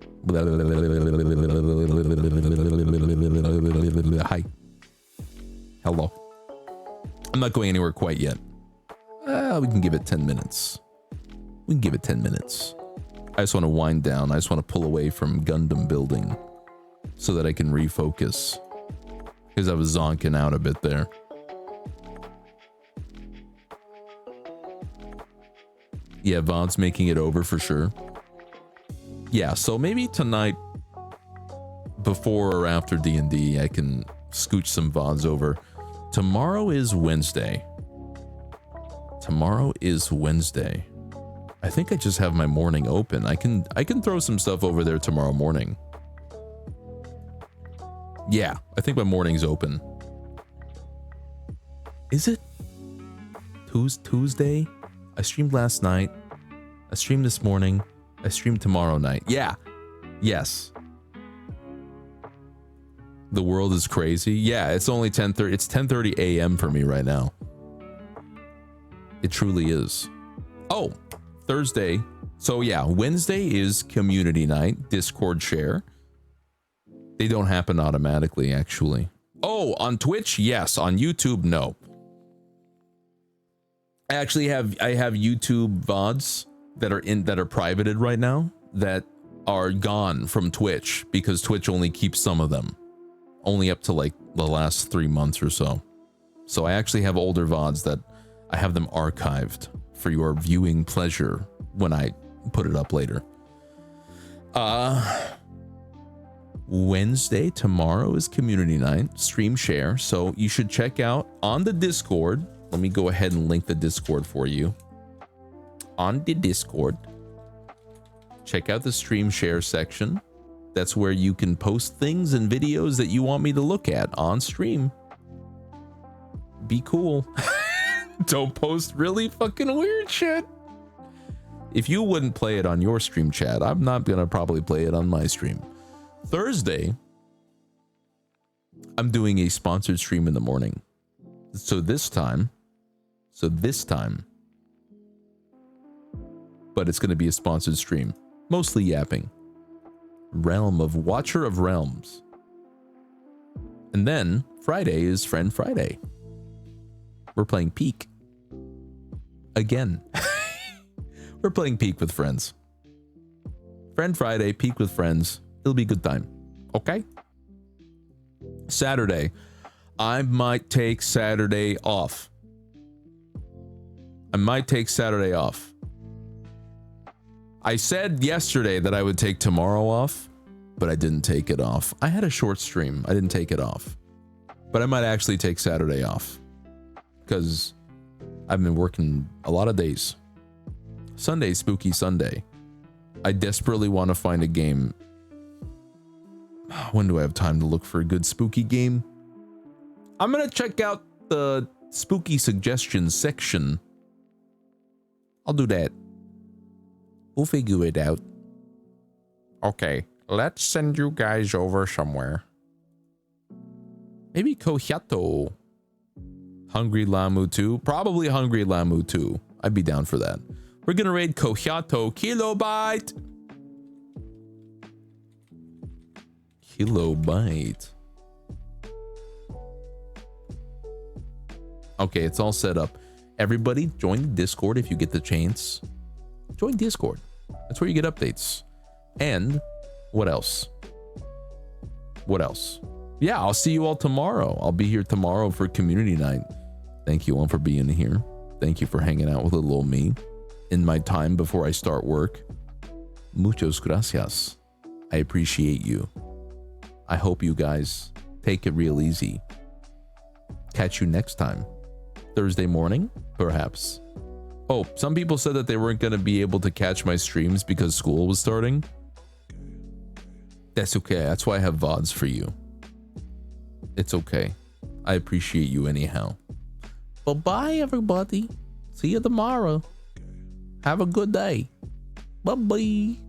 Hi. Hello. I'm not going anywhere quite yet. We can give it 10 minutes. We can give it 10 minutes. I just want to wind down. I just want to pull away from Gundam building so that I can refocus. Because I was zonking out a bit there. Yeah, Vaughn's making it over for sure. Yeah, so maybe tonight, before or after D&D, I can scooch some VODs over. Tomorrow is Wednesday. Tomorrow is Wednesday. I think I just have my morning open. I can throw some stuff over there tomorrow morning. Yeah, I think my morning's open. Is it Tuesday? I streamed last night. I streamed this morning. I stream tomorrow night. Yeah. Yes. The world is crazy. Yeah, it's only 10:30. It's 10:30 a.m. for me right now. It truly is. Oh, Thursday. So yeah, Wednesday is community night, Discord share. They don't happen automatically, actually. Oh, on Twitch? Yes. On YouTube? No. I actually have YouTube VODs that are privated right now that are gone from Twitch because Twitch only keeps some of them. Only up to like the last 3 months or so. So I actually have older VODs that I have them archived for your viewing pleasure when I put it up later. Wednesday, tomorrow is community night, stream share. So you should check out on the Discord. Let me go ahead and link the Discord for you. On the Discord, check out the stream share section. That's where you can post things and videos that you want me to look at on stream. Be cool. Don't post really fucking weird shit. If you wouldn't play it on your stream, chat, I'm not gonna probably play it on my stream. Thursday, I'm doing a sponsored stream in the morning. So this time, but it's gonna be a sponsored stream, mostly yapping. Realm of Watcher of Realms. And then Friday is Friend Friday. We're playing Peak. Again. We're playing Peak with friends. Friend Friday, Peak with friends. It'll be a good time. Okay? Saturday. I might take Saturday off. I said yesterday that I would take tomorrow off, but I didn't take it off. I had a short stream. I didn't take it off. But I might actually take Saturday off because I've been working a lot of days. Sunday, Spooky Sunday. I desperately want to find a game. When do I have time to look for a good spooky game? I'm going to check out the spooky suggestions section. I'll do that. We'll figure it out. Okay, let's send you guys over somewhere. Maybe Kohato. Hungry Lamu 2? Probably Hungry Lamu 2. I'd be down for that. We're gonna raid Kohato Kilobyte. Kilobyte. Okay, it's all set up. Everybody join the Discord if you get the chance. Join Discord. That's where you get updates. And what else? What else? Yeah, I'll see you all tomorrow. I'll be here tomorrow for community night. Thank you all for being here. Thank you for hanging out with little old me in my time before I start work. Muchos gracias. I appreciate you. I hope you guys take it real easy. Catch you next time. Thursday morning, perhaps. Oh, some people said that they weren't going to be able to catch my streams because school was starting. That's okay. That's why I have VODs for you. It's okay. I appreciate you anyhow. Bye-bye, everybody. See you tomorrow. Have a good day. Bye-bye.